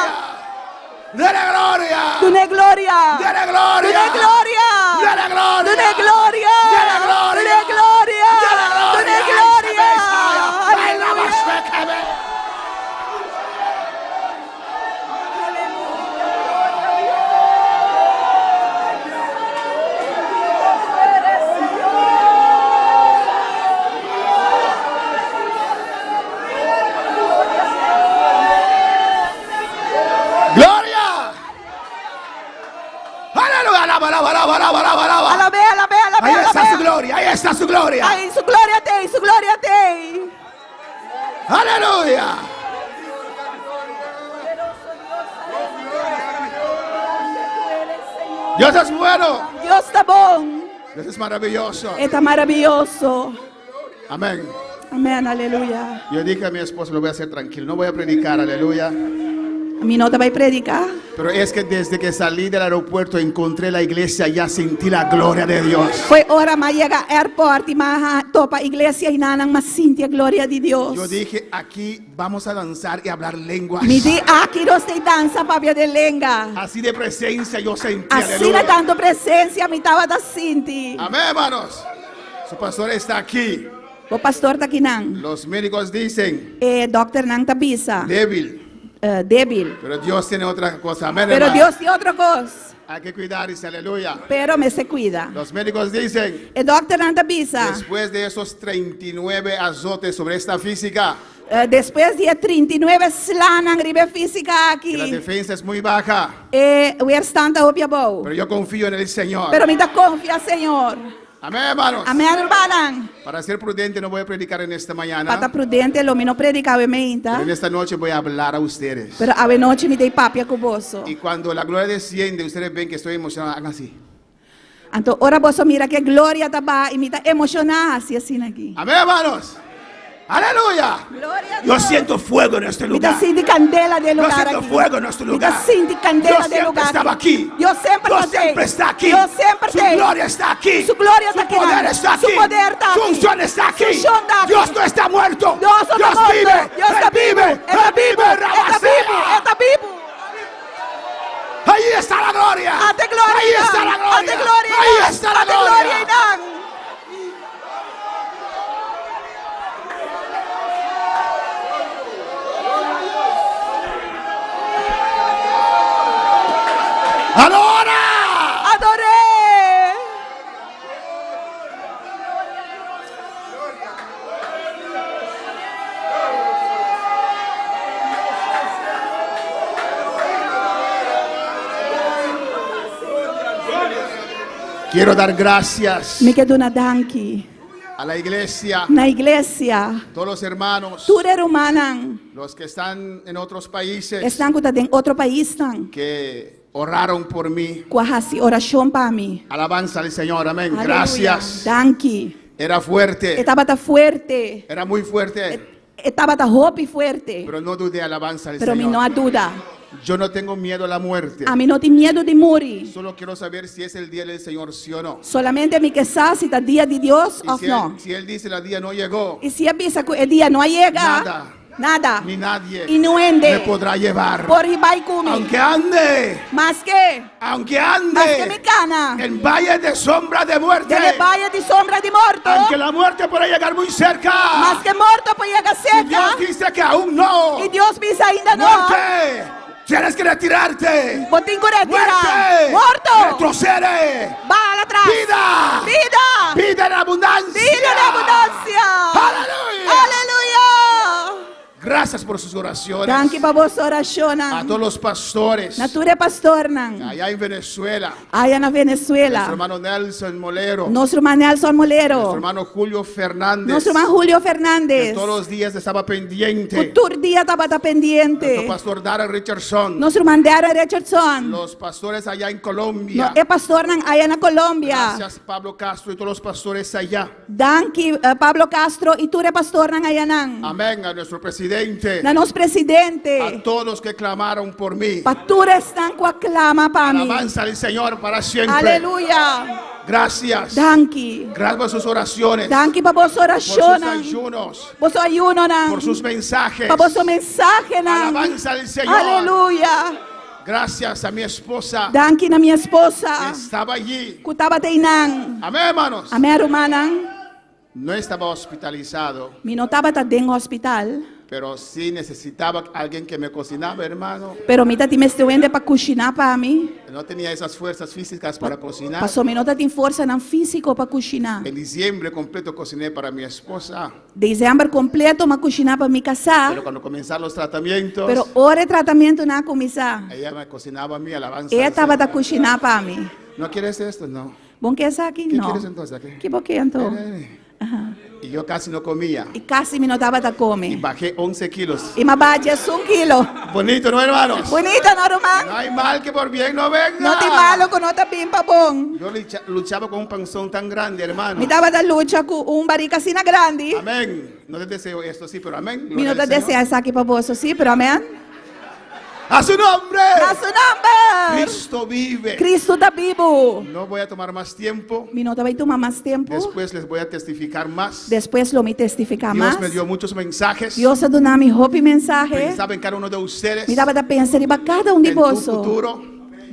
Dele gloria. Tu é glória. Dele Tu gloria. é glória. Dele gloria. Tu é glória. Dele gloria. Tu é glória. Tu Dele é glória. Aleluia. Gloria. Aleluya. Alaba, alaba, alaba, alaba, alaba, alaba. Alabé, alabé, alabé, Ahí está su alabé. gloria, ahí está su gloria. Aí, su glória tem, su glória tem. Aleluya. Dios es bueno. Deus está bom. Dios es maravilloso. Está maravilhoso. Amén. Amém, aleluia. Yo dije a mi esposo: lo voy a hacer tranquilo, no voy a predicar, aleluya. A minha nota vai predicar. Pero es que desde que salí del aeropuerto encontré la iglesia, ya sentí la gloria de Dios. Foi hora mais chegar ao aeroporto e mais topa a igreja e nanang mas sinti a glória de Deus. Yo dije: aquí vamos a danzar y hablar lenguas. Me di aqui nós tem dança para ver de lenga. Así de presencia yo sentí, Assim na aleluya. tanto presença me tava da sinti. Amén, hermanos. Su pastor está aquí. O pastor tá aqui nang. Los médicos dicen: Doctor nang tabisa. débil. Débil. Pero Dios tiene otra cosa. Amén, Pero hermano. Deus tem outra coisa. Hay que cuidarse, aleluya. Pero me se cuida. Los médicos dicen: Doctor nang tabisa. después de esos 39 azotes sobre esta física, Depois de 39 slanang ribe física que la aqui. defensa es muy baja, O weerstand tá op je bouw. pero yo confío en el Señor. Pero me dá confia, Senhor. Amén, hermanos. Amén, hermana. Para ser prudente no voy a predicar en esta mañana. Pata prudente, lo mi no predicava Pero meinta. en esta noche voy a hablar a ustedes. Pero a noche me dei papia cuboso. Y cuando la gloria desciende, ustedes ven que estoy emocionado, hagan así. Então, ora boso mira que glória tá ba e me tá emocionar assim aqui. Amén, hermanos. Aleluya. Glória a Yo Deus. siento fuego en este Me tá lugar. sentindo candela de Yo lugar siento aqui. fuego en este Me lugar. tá sentindo candela Dios de siempre lugar. estaba aquí. Yo sempre Dios passei. siempre está aquí. Yo sempre Su tenho. gloria está aquí. Su gloria está Su aquí. poder está Su aquí. poder está Su aquí. unción está aquí. Su unción está aquí. Dios no está muerto. Dios no está muerto. vive. Dios está Él vivo. vive. Está Él vivo. vive. Está vivo. Rabasea. Está vivo. Ahí está la gloria. Ate glória. Ahí está la gloria. Ate glória. Ahí está la Ate glória. gloria. Adora. Adorei. Quiero dar gracias Me quedo na danki. a la iglesia, Na igreja. todos los hermanos, Tudo é humana. los que están en otros países, Estão em outro país tão. que oraron por mí. Quase oração para mim. Alabanza al Señor, amén. Aleluia. Gracias. Danki. Era fuerte, Estava tá fuerte. era muy fuerte, Estava tá roupa fuerte. pero no dudé, alabanza al Pero me não Señor. há dúvida. Yo no tengo miedo a la muerte. A mim não tem medo de morrer. Solo quiero saber si es el día del Señor, sí o no. Solamente me queixar se está dia de Deus Y ou si não. él dice el día no llegó, E se avisa que o dia não chega, Nada. nada. ni nadie E não me ende. podrá llevar. Por vai comigo. Aunque ande, Mas que aunque me ande cana. en valle de sombra de muerte, Dele valle de sombra de morto. aunque la muerte pueda llegar muy cerca, Mas que morto pode chegar si cerca. Dios dice que aún no, E Deus diz ainda não. muerte, tienes que retirarte. Botinho retira. Muerte, Morto. retrocede. Bala atrás. Vida, Vida. vida en abundancia. Vida de abundância. Aleluya. Aleluia. Gracias por sus oraciones. Danke para você A oração. todos los pastores Natura pastor nan. allá en Venezuela, Aí na nuestro Venezuela. hermano Nelson Molero, Nosso irmão Nelson nuestro Molero. hermano Julio Fernández, Nosso irmão Julio que Fernandes. todos los días estaba pendiente, Futuro dia estava pendiente. nuestro pastor Dara Richardson, Nosso irmão Dara Richardson. los pastores allá en Colombia. É pastor nan aí na Colômbia. Gracias Pablo Castro y todos los pastores allá. Danke Pablo Castro e tu é pastor nan aí nan. Amén. A nuestro presidente, Na nosso presidente. a todos los que clamaron por mí. Patura estão com a clama para mim. Alabanza al Señor para siempre. Aleluia. Gracias. Danke. Gracias por sus oraciones, Danke para você por sus oração nan. ayunos, Você ayuno nan. por sus mensajes. Para você mensagem nan. Alabanza al Señor. Aleluia. Gracias a mi esposa Danke na minha que esposa. estaba allí. Kutaba teinan. Amén, hermanos. A minha irmã nan. No estaba hospitalizado, Me notava tá dentro do hospital. pero sí necesitaba alguien que me cocinaba, hermano. Pero me tá te mestuende para cozinhar para mim. No tenía esas fuerzas físicas para cocinar. Passou me nota tem força não físico para cozinhar. En diciembre completo cociné para mi esposa, Dezembro completo ma cozinhar para me casar. pero cuando comenzaron los tratamientos, Pero hora tratamento não começar. ella me cocinaba a mí, alabanza. Ela al estava Señor. tá cozinhar para mim. ¿No quieres esto? No. Bom que essa aqui ¿Qué não. quieres entonces aquí? Que boquê então? Y yo casi no comía. E casi me notava tá Y come. bajé 11 kilos. E ma badia 1 quilo. Bonito, ¿no, hermanos? Bonita, não, No irmão? hay mal que por bien no venga. Não tem malo com nota bem para bom. Yo luchaba con un panzón tan grande, hermano. Me dava da luta com barriga assim grande. Amén. No te deseo esto, sí, pero amén. Me Gloria nota al Señor. desejar essa aqui para você, sim, pero amém? A su nombre. A seu nome. Cristo vive. Cristo tá vivo. No voy a tomar más tiempo. Me nota vai tomar mais tempo. Después les voy a testificar más. Depois lo me testificar Dios mais. me dio muchos mensajes. Deus a donar me roupa e mensagem. Pensaba en cada uno de ustedes. Me dava da pensar em cada um de En tu vós. futuro.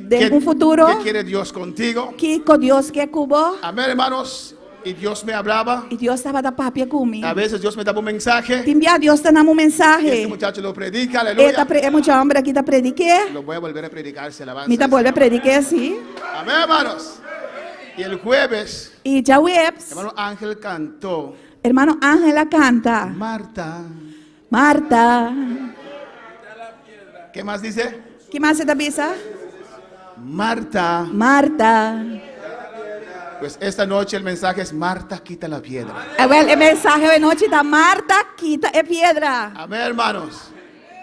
De um futuro ¿Qué quiere Dios contigo? que com Deus quer cubo. Amén, hermanos. Y Dios me hablaba. E Deus estava da papia comigo. A veces Dios me daba un mensaje. Te enviar Deus está namo Y este mensagem. muchacho lo predica, É aleluya. muito homem aqui tá predique. Lo voy a volver a predicar, se alabanza. Me tá volve a predique assim. Amén, hermanos. Y el jueves, E já webs. hermano Ángel cantó. Hermano Ángela canta. Marta. Marta. ¿Qué más dice? Que mais você tá bisa? Marta. Marta. Pues esta noche el mensaje es Marta, quita la piedra. Well, el mensaje de noche da Marta, quita a piedra. Amén, hermanos.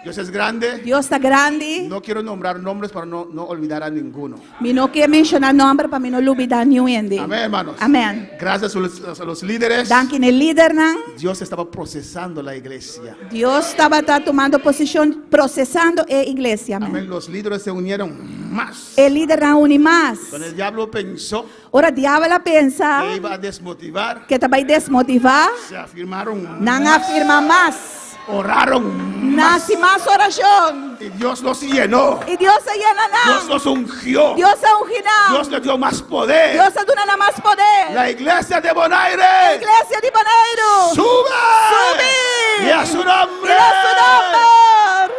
Dios es grande. Dios está grande. No quiero nombrar nombres para no olvidar a ninguno. Mi no quiero mencionar nombre para mí no olvidar ni uno. Amén, hermanos. Amén. Gracias a los líderes. Danke el líder, Dios estaba procesando la iglesia. Dios estaba tomando posición, procesando la iglesia. Amén. Amén. Los líderes se unieron más. El líder no une más. Cuando el diablo pensó Ahora, diablo pensa que iba a desmotivar, que vai desmotivar, se afirmaron não más, afirma más. oraron más. Nasce más oración. Y Dios los llenó. Y Dios se llena Dios não. los ungió. Dios se ungirá. Dios le dio más poder. Dios se dona más poder. La iglesia de Bonaire Iglesia de Bonaire. sube. Y a su nombre. E a su nombre.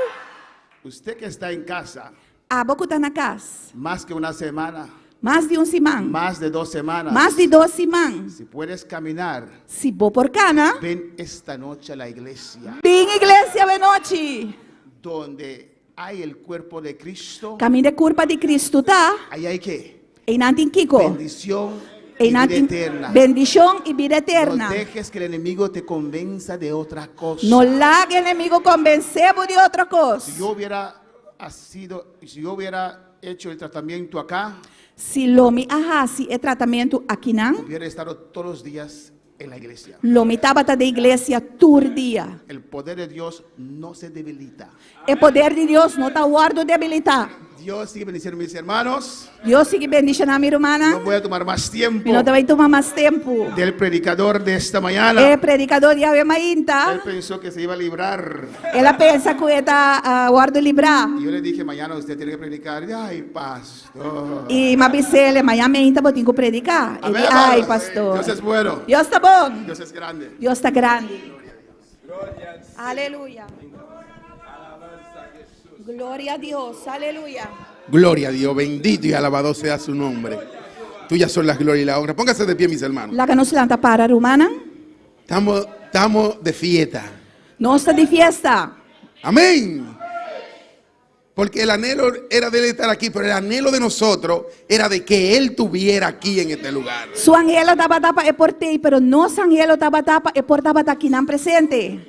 Usted que está en casa A boca está na casa. más que una semana, Mais de semana. más de 2 semanas, Mais de 2 semanas. si puedes caminar, Se vou por cana, ven esta noche a la iglesia vem igreja de noite. donde hay el cuerpo de Cristo. Caminho de culpa de Cristo, tá? Ahí hay que E nantin Kiko. bendición y E vida nantin eterna. bendición e vida No eterna. dejes que el enemigo te convenza de otra cosa. No largue o inimigo convencemos de outra coisa. Si yo hubiera hecho el tratamiento acá, Se lo me arrase o tratamento aqui não, hubiera estado todos los días en la iglesia. lo me tabata da igreja todo dia. El poder de Dios no se debilita. O poder de Deus não está guardo debilitar. Dios sigue bendiciendo a mis hermanos. Deus sigue bendicionando a minha irmã. No voy a tomar más tiempo E não vai tomar mais tempo. del predicador de esta mañana. O predicador de Ave Mainta, Él pensó que se iba a librar. ela pensa que está guardo livrar. Y yo le dije, mañana usted tiene que predicar. Y, ay, pastor. E Mabicele, amanhã Mainta, vou ter que predicar. Amén, Ele, ai, hermanos. pastor. Dios es bueno. Deus está bom. Dios es grande. Deus está grande. Aleluia. Glória a Deus. Aleluia. Gloria a Dios, bendito y alabado sea su nombre. Tuyas son las glorias y la honra. Póngase de pie, mis hermanos. La que nos lanta para Romana. Estamos de fiesta. Não está de fiesta. Amén. Porque el anhelo era de él estar aquí, pero el anhelo de nosotros era de que él estuviera aquí en este lugar. Su angelo estava tapa é por ti, pero nosso angelo estava tapa é por tava aqui não presente.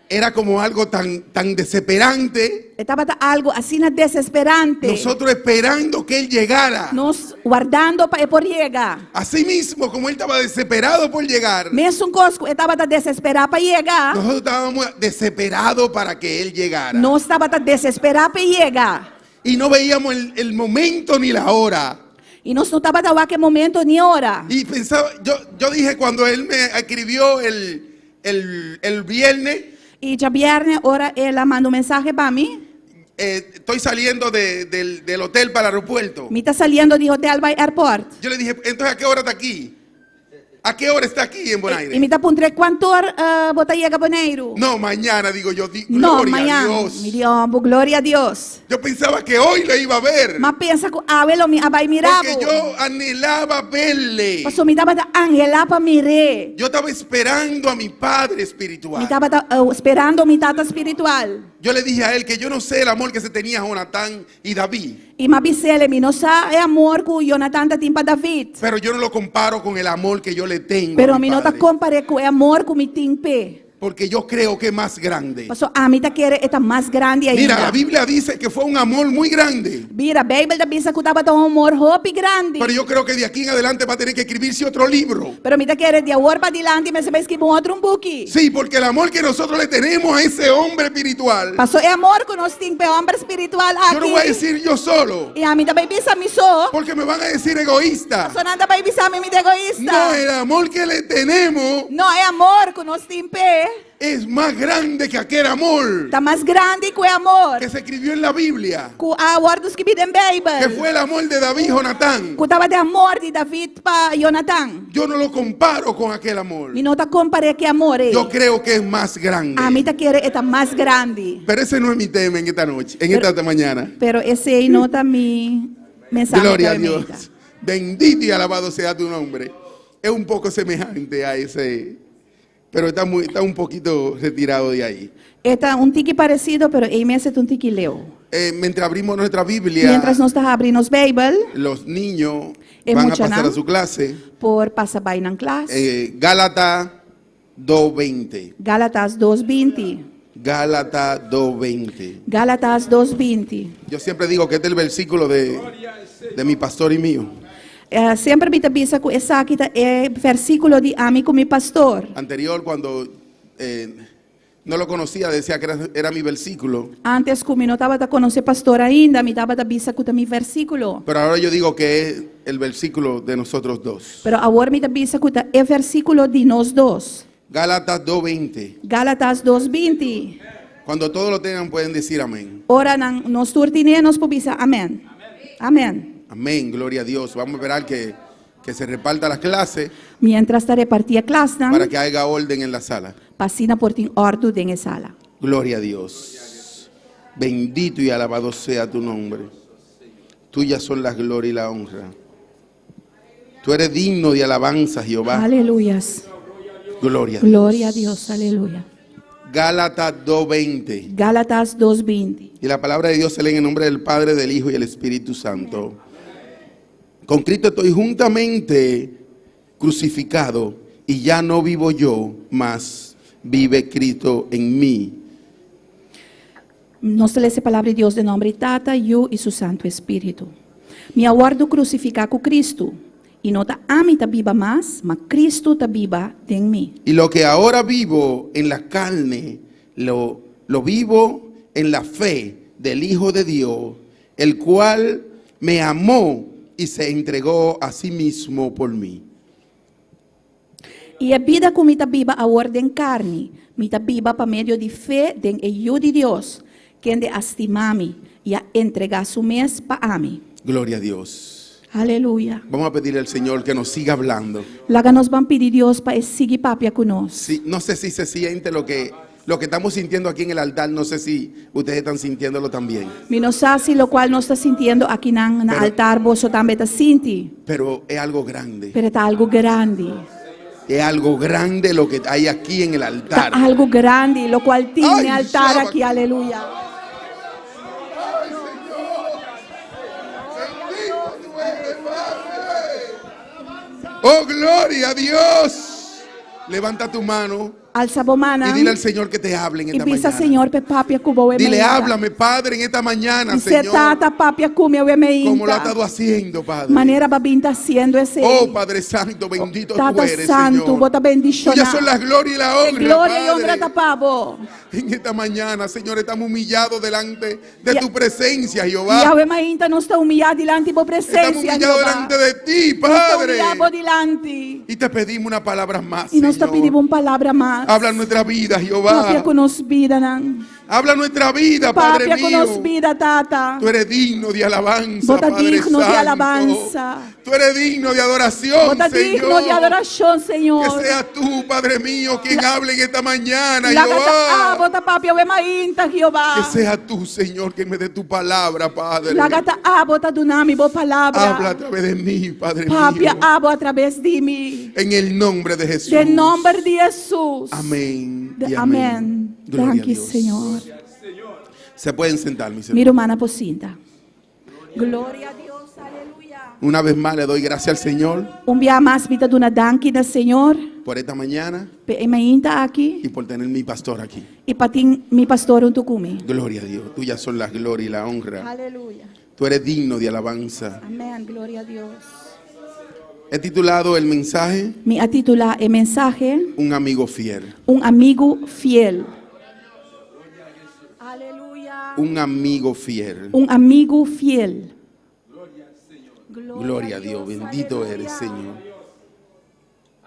Era como algo tan desesperante. Estava algo assim desesperante. Nosotros esperando que él llegara. Nos guardando para por llegar. Así mismo, como él estaba desesperado por llegar, Mesmo Cosco estava desesperado para llegar. nosotros estábamos desesperados para que él llegara. Nós estava desesperado para llegar. Y no veíamos el momento ni la hora. E nós não estava a que momento nem hora. Y pensaba, yo dije cuando él me escribió el viernes, E já viernes, hora ela mandou mensagem para mim. estoy saliendo del hotel para el aeropuerto. Me está saliendo de hotel para airport. Yo le dije, entonces, ¿a qué hora está aquí? ¿A qué hora está aquí en Bonaire? E me está puntre quanto hora bota chega Bonaire. No, mañana, digo yo, No, gloria amanhã. a Dios. Me digo, glória a Deus. Yo pensaba que hoy le iba a ver. Mas pensa que abuelo me vai mirar. Porque yo anhelaba verle. Pastor, me estava angela para mirar. Yo estaba esperando a mi Padre Me espiritual. estava esperando mi tata espiritual. Yo le dije a él que yo no sé el amor que se tenía Jonatán y David, E Mabicele, me não sabe amor com Jonathan tem para David. pero yo no lo comparo con el amor que yo le tengo Pero a a mi mim não está Padre, comparé com o amor que me tem pe. porque yo creo que es más grande. Pastor, a mim tá querer está mais grande ainda. Mira, la Biblia dice que fue un amor muy grande, Mira, a Bíblia diz que estava um amor hope grande. pero yo creo que de aquí en adelante va a tener que escribirse otro libro. Pero me tá querer de agora para adiante, mas você vai escrever outro book. Sí, porque el amor que nosotros le tenemos a ese hombre espiritual, Pastor, é amor que nós temos para homem espiritual yo no voy a aqui. decir yo solo, E a mim também pensa me só. porque me van a decir egoísta. Pastor, nada vai pensar me de egoísta. No, el amor que le tenemos Não é amor que nós temos pe. es más grande que aquel amor Tá mais grande que o amor. que se escribió en la Biblia, Que a word dos que bidem que Bíblia. fue el amor de David y Jonatán. Que estava de amor de David para Jonathan. Yo no lo comparo con aquel amor. Me não tá comparé que amor é. Yo creo que es más grande. A mim tá querer é tá mais grande. Pero ese no es mi tema en esta noche, en esta mañana. Pero esse aí não tá mi mensaje. Gloria a para mim, Dios. tá? Bendito y alabado sea tu nombre. Es un poco semejante a ese, pero está un poquito retirado de ahí. Está tique parecido, pero aí me hace tique leu. mientras abrimos nuestra Biblia, Mientras nós está abrindo os Bible, los niños É van a mucha, pasar ¿no? a su clase. por passa bem na classe. Gálatas 2:20. Gálatas 2:20. Gálatas 2:20. Gálatas 2:20. Yo siempre digo que este es el versículo de mi pastor y mío. Sempre me bisa com essa aqui é versículo de amigo meu pastor. Anterior, cuando no lo conocía, decía que era mi versículo. Antes, como não estava a conhecer pastor ainda, me dava a bisa com meu versículo. Pero ahora yo digo que es el versículo de nosotros dos. Pero agora me bisa com é versículo de nós dois. Gálatas 2:20. Gálatas 2:20. Cuando todos lo tengan pueden decir amén. Ora, nos turtinemos por bisa amém. Amém. Amén, gloria a Dios. Vamos a esperar que se reparta las clases Mientras está repartida a classe, para que haya orden en la sala. passina por tem ordem em sala. Gloria a Dios. Bendito y alabado sea tu nombre. Tuyas son la gloria y la honra. Tú eres digno de alabanza, Jehová. Aleluias. Gloria a Dios. Glória a Deus. Aleluia. Gálatas 2:20. Gálatas 2:20. Y la palabra de Dios se lee en el nombre del Padre, del Hijo y del Espíritu Santo. Con Cristo estoy juntamente crucificado y ya no vivo yo, mas vive Cristo en mí. Nós lemos a palavra de Deus de nome Tata, Eu e seu Santo Espírito. Me aguardo crucificar com Cristo. E não está a mim está viva mais, mas Cristo está viva em mim. Y lo que ahora vivo en la carne, lo vivo en la fe del Hijo de Dios, el cual me amó y se entregó a sí mismo por mí. E a vida como está viva agora em carne, me está viva para meio de fé em eu de Deus, que de estimar-me e a entregar su mês para mim. Gloria a Dios. Aleluia. Vamos a pedirle al Señor que nos siga hablando. Laga nós vamos pedir Deus para seguir papia conosco. Sí, no sé si se siente lo que estamos sintiendo aquí en el altar, no sé si ustedes están sintiéndolo también. Me não sabe se o qual nós está sentindo aqui na altar, você também está sentindo. Pero es algo grande. Pero está algo grande. Es algo grande lo que hay aquí en el altar. Está algo grande, lo cual tiene Ay, altar Shabbat. aquí, aleluya. Oh, gloria a Dios. Levanta tu mano Alza bomana. y dile al Señor que te hable en E esta bisa mañana. Senhor pe papia kubo e Dile, meita. háblame, Padre, en esta mañana, Dice Señor, tata papia kume e meita. como lo ha estado haciendo, Padre. Maneira babinta haciendo ese. Oh, Padre Santo, bendito tú Tata eres, santo, Señor. bota bendición. Tuyas son la gloria y la honra, Gloria y honra Padre. tapabo. En esta mañana, Señor, estamos humillados delante de Ya- tu presencia, E Jehová. Yahweh mainta não está humilhado delante por Estamos presencia, humillados Jehová. delante de ti, Não está Padre. humilhado delante. Y te pedimos una palabra más, E nós está pedindo Señor. uma palavra mais. Habla nuestra vida, Papia Jehová. conosco vida, não. Habla nuestra vida, Padre Papia conosco mío. vida, tata. Tú eres digno de alabanza, Bota Padre digno de Santo. alabanza. Tú eres digno de adoración, Bota digno de Señor. adoração, Senhor. Que seas tú, Padre mío, quien hable en esta mañana, Lagata, Jehová. bota papia we mainta, Jehová. Que seas tú, Señor, quien me dé tu palabra, Padre. Lagata, bota do nome, boa palavra. Habla a través de mí, Padre Papia, mío. abo através de mim. En el nombre de Jesús. De nome de Jesus. Amén. y Amém. Gloria a Thank you, Dios. Senhor. Se pueden sentar, mis hermanos. Mira, humana pocinta. Glória a Deus, aleluia. Una vez más le doy gracias al Señor Dia mais, vida do danke da Senhor. por esta mañana Pe mainta aqui. y por tener mi pastor aquí. E patin, mi pastor unto kumi. Gloria a Dios. Tuyas son las gloria y la honra. Aleluia. Tú eres digno de alabanza. Amém. Glória a Deus. He titulado el mensaje Me atitula e mensagem Un amigo fiel. amigo fiel. Aleluia. Un amigo fiel. Amigo fiel. Gloria a Dios. Bendito eres, Señor.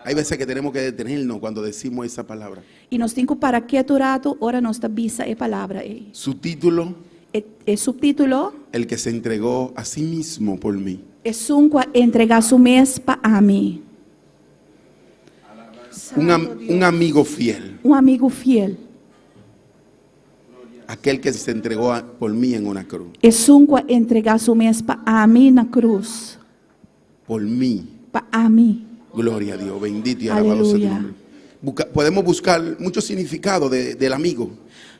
Hay veces que tenemos que detenernos cuando decimos esa palabra. E nós temos para que aturado, ora nós bisa e palavra e. Su título, E subtítulo el que se entregó a sí mismo por mí. é qua entregar su mês para mim. Un amigo fiel. Amigo fiel. Aquel que se entregó por mí en una cruz. É qua entregar su mês para mim na cruz. Por mí. Para mim. Gloria a Dios. Bendito y alabado sea tu Aleluya. nombre. podemos buscar mucho significado del amigo.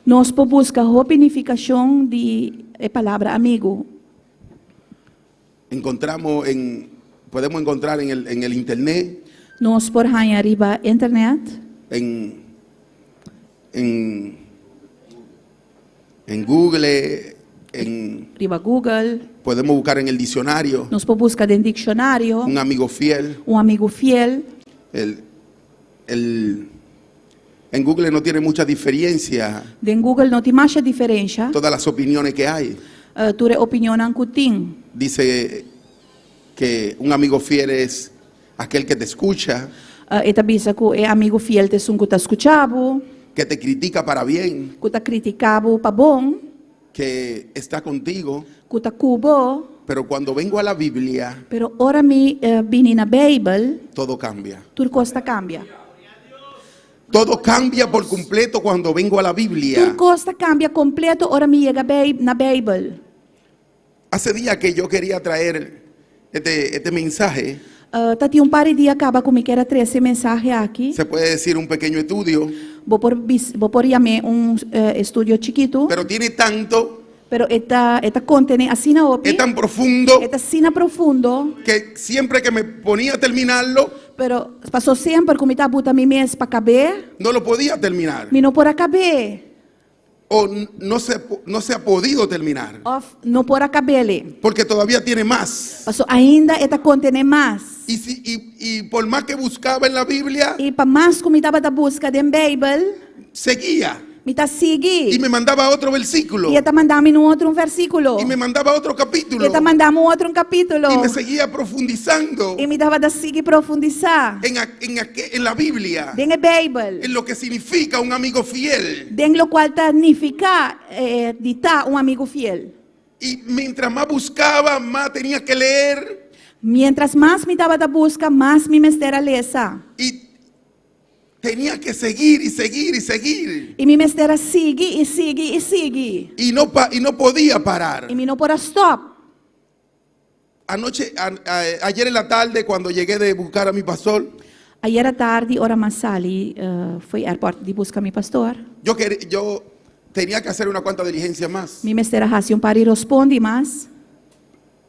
Nós podemos buscar a significação de palavra amigo. Podemos encontrar en el internet, Nós podemos arriba internet, en Google, arriba Google. podemos buscar en el diccionario. Nós podemos buscar no dicionário Un amigo fiel. amigo fiel. En Google no tiene mucha diferencia En Google não tem mais diferença. todas las opiniones que hay. Tua opinião não tem. Dice que un amigo fiel es aquel que te escucha, Eta bisa que é amigo fiel te sun que tá escuchado, que te critica para bien, que tá criticado para bom, que está contigo. que tá cubo. Pero cuando vengo a la Biblia, Pero ora mi vini na Bible, todo cambia. tudo costa cambia. Todo cambia por completo cuando vengo a la Biblia. Tudo costa cambia completo ora mi chega na Bible. Hace días que yo quería traer este mensaje, Tati par de dias acaba comigo que era 13 mensajes aqui. se puede decir un pequeño estudio, Vou por llamar estudio chiquito, pero tiene tanto, pero esta contém assim na opi, es tan profundo, esta sina profundo, que siempre que me ponía a terminarlo, pero passou sempre como tá buta mi mês para caber, no lo podía terminar. mi não por caber, O no se ha podido terminar, of não por cabele. porque todavía tiene más. Passou ainda esta contém mais. Y por más que buscaba en la Biblia, E para mais como estava da busca da Bible, seguía. me tá Y seguir. me mandaba otro versículo. E está mandando no outro versículo. Y me mandaba otro E capítulo. está mandando outro capítulo. Y me seguía profundizando E me dava da seguir profundizar. en la Biblia, Den a Bible. en lo que significa un amigo fiel. Den lo qual significa de tá amigo fiel. Y mientras más buscaba, más tenía que leer. Mientras mais me dava da busca, mais me mestera lesa. Y tenía que seguir y seguir y seguir. E me mestera sigue e sigue e sigue. Y no podía parar. E me não pora stop. Ayer en la tarde, cuando llegué de buscar a mi pastor, Ayer à tarde, hora mais sali, foi airport de buscar mi pastor. yo tenía que hacer una cuanta diligencia más. Me mestera hasi par e responde mais.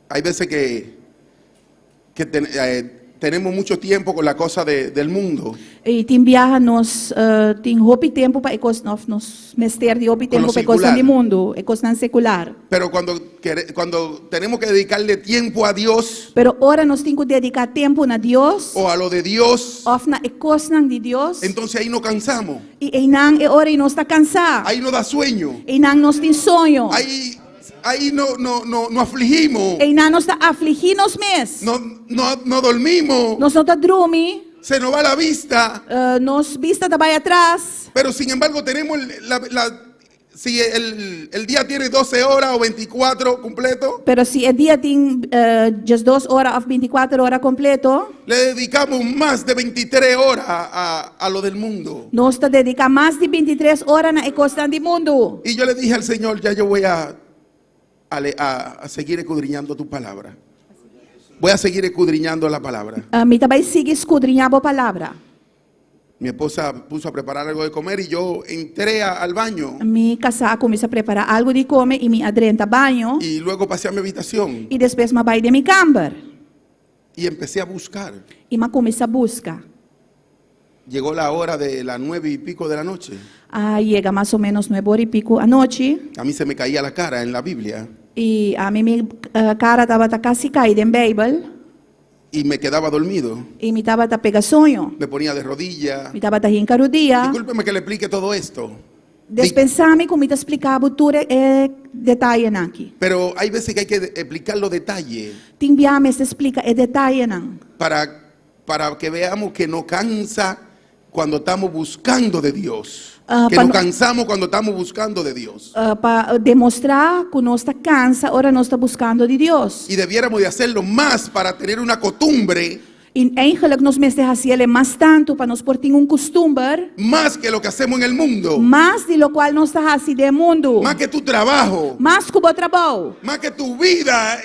Hay veces que tenemos mucho tiempo con la cosa del mundo, E tem viaja nos tem hopi tempo para nos mester de hopi Con lo tempo para coisa secular. do mundo, e coisa secular. pero cuando tenemos que dedicarle tiempo a Dios Pero ora nós temos que dedicar tempo na Deus, o a lo de Dios, of na coisa de Deus. entonces ahí nos cansamos, E não é hora e nós está cansado. ahí nos da sueño, E não nós tem sonho. ahí no afligimos, E não nós está afligir nos mes. no dormimos, Nós não está dormir. se nos va la vista, Nos vista também atrás. pero sin embargo tenemos si el día tiene 12 horas o 24 completo, Pero se o dia tem just 2 horas ou 24 horas completo, le dedicamos más de 23 horas a lo del mundo. nós está dedicar mais de 23 horas na coisa do mundo. Y yo le dije al Señor, ya yo voy a seguir escudriñando tu palabra. Voy a seguir escudriñando la palabra. Me também sigue escudrinhar a palavra. Mi esposa puso a preparar algo de comer y yo entré al baño Me casar, começa a preparar algo de comer e me adrenta banho. y luego pasé a mi habitación E depois me vai de minha câmara. y empecé a buscar. E me começa a buscar. Llegó la hora de las 9 y pico de la noche. Chega mais ou menos 9 horas e pico à noite. A mí se me caía la cara en la Biblia E a minha cara estava quase caída em Bible. y me quedaba dormido. E me estava a pegar sonho. Me ponía de rodillas. Me estava a rincar o dia. Discúlpeme que le explique todo esto. Despensar-me como te explicava tudo detalhe aqui. Pero hay veces que hay que explicar los detalles Te enviar-me se explica detalhe não. para que veamos que no cansa cuando estamos buscando de Dios. Que para no no- cansamos cuando estamos buscando de Dios. Para demonstrar que nós está cansa, ora nós está buscando de Deus. Y debiéramos de hacerlo más para tener una costumbre En eigenlijk nos meeste haciele más tanto para nos porting un costumbre, más que lo que hacemos en el mundo, más de lo cual nos está haciendo el mundo, más que tu trabajo, más como trabajo, más que tu vida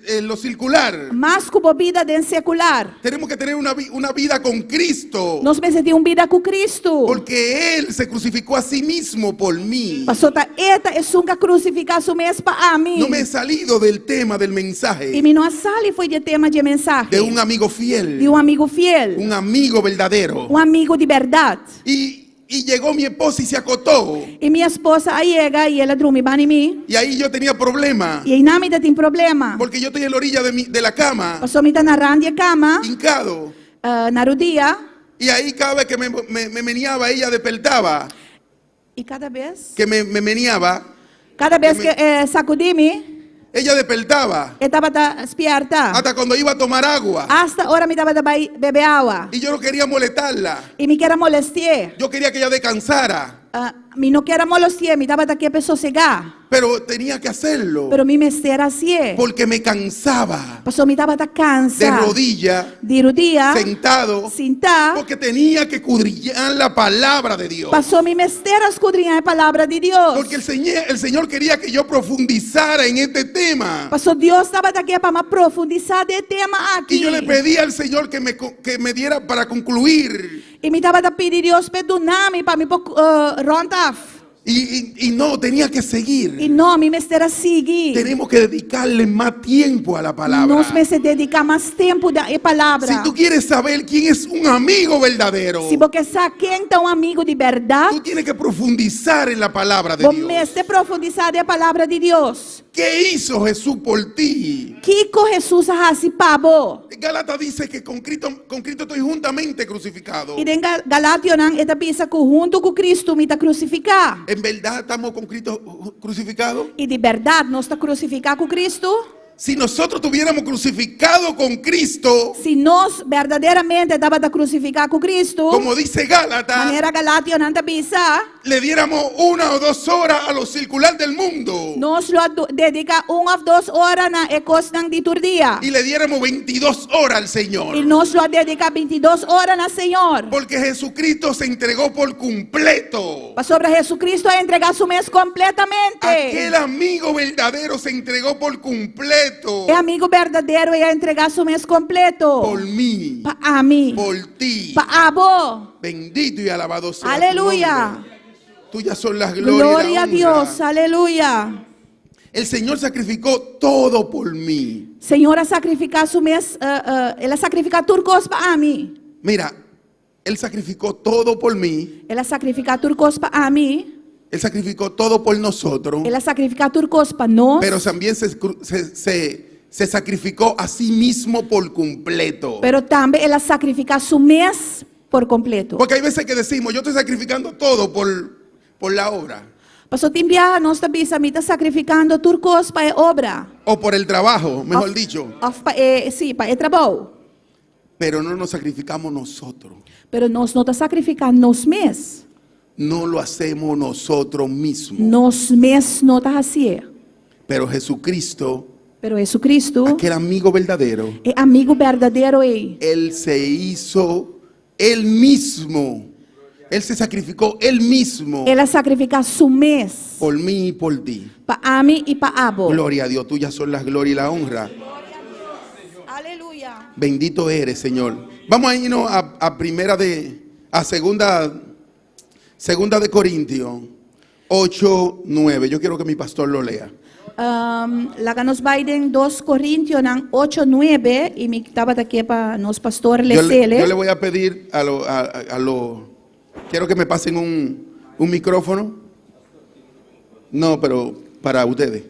en lo circular. más como vida den secular. Tenemos que tener una vida con Cristo, Nos meeste de una vida con Cristo. porque Él se crucificó a sí mismo por mí. Pasota eta es un crucificação mes para mim. No me he salido del tema del mensaje E me não sale foi de tema de mensagem. de un amigo fiel, De um amigo fiel, un amigo verdadero. um amigo de verdade. Y llegó mi esposa y se acotó. E minha esposa aí chega e ela dorme bem em mim. Y ahí yo tenía problema, E aí na vida tem problema. porque yo estoy en la orilla de la cama, Passou me tá na rande cama, hincado. na rodilha, Y ahí cada vez que me meneaba, ella despertaba. e cada vez Meneaba, que sacudi-me, ella despertaba. eu estava despierta. Hasta cuando iba a tomar agua. Hasta hora me estava beber água. Y yo no quería molestarla. E me queira molestar. Yo quería que ella descansara. Me não queira molestar, me estava aqui para sossegar. Pero tenía que hacerlo. Pero me estera assim. Porque me cansaba. Passou me estava De cansa. rodilla, De rodilha. sentado. Sentar. Porque tenía que escudriñar la palabra de Dios. Passou me estera escudrinhar a palavra de Deus. Porque el Señor quería que yo profundizara en este tema. Passou Deus estava aqui para me profundizar de tema aqui. Y yo le pedí al Señor que me diera para concluir. E me estava pedindo Deus perdonar-me para me rontar. Y no, tenía que seguir. E não, me estera seguir. Tenemos que dedicarle más tiempo a la palabra. Nós me se dedicar mais tempo da palavra. Si tú quieres saber quién es un amigo verdadero, Se você sabe quem é um amigo de verdade, tú tienes que profundizar en la palabra de você me Dios. se profundizar a palavra de Deus. ¿Qué hizo Jesús por ti? Que com Jesus assim pabo. Gálatas dice que con Cristo estoy juntamente crucificado. E em Galatio não eta pensa que junto com Cristo me está crucificar. ¿En verdad estamos con Cristo crucificado? E de verdade nós está crucificar com Cristo. Si nosotros tuviéramos crucificado con Cristo, Se nós verdadeiramente estava a crucificar com Cristo, como dice Gálatas, maneira Galatio não está pensa, le diéramos 1 o 2 horas a lo circular del mundo nós lo dedica 1 ou 2 horas na ecosnan de turdia. y le diéramos 22 horas al Señor. E nós lo dedica 22 horas na Senhor. Porque Jesucristo se entregó por completo. Para sobre Jesucristo a entregar su mes completamente. Aquel amigo verdadero se entregó por completo. É amigo verdadeiro e a entregar su mes completo. Por mí, Para mim. por ti. Para abo. Bendito y alabado sea tu Aleluya. nombre. Tuyas son las glorias y la Gloria a honra. Dios. Aleluya. El Señor sacrificó todo por mí. Senhor, a sacrificar su mes, ela sacrificar turcos para mim. Mira, Él sacrificó todo por mí. Ela sacrificar turcos para mim. Él sacrificó todo por nosotros. Ela sacrificar turcos para nós. Pero también se sacrificó a sí mismo por completo. Pero também ela sacrificar su mes por completo. Porque hay veces que decimos, yo estoy sacrificando todo por la obra. Pastor Timbia, nós também estamos sacrificando turcos para a obra. O por el trabajo, mejor dicho. Sim, para o trabalho. Pero no nos sacrificamos nosotros. Pero nós não estamos sacrificando nós mesmos. No lo hacemos nosotros mismos. Nós mesmos não estamos assim. Pero Jesucristo, Pero Jesucristo aquel amigo verdadero, é amigo verdadeiro. Él se hizo Él mismo. Él se sacrificó Él mismo Ela sacrifica su mes por mí y por ti. para mim e para abo. Gloria a Dios, tuyas son las glorias y la honra. Aleluya. Bendito eres, Señor. Vamos a irnos a segunda de Corintios 8:9. Yo quiero que mi pastor lo lea. Lá nos vai em 2 Coríntios 8:9 e me estava aqui para nos pastor Yo ler. le voy a pedir quiero que me pasen un micrófono. No, pero para ustedes,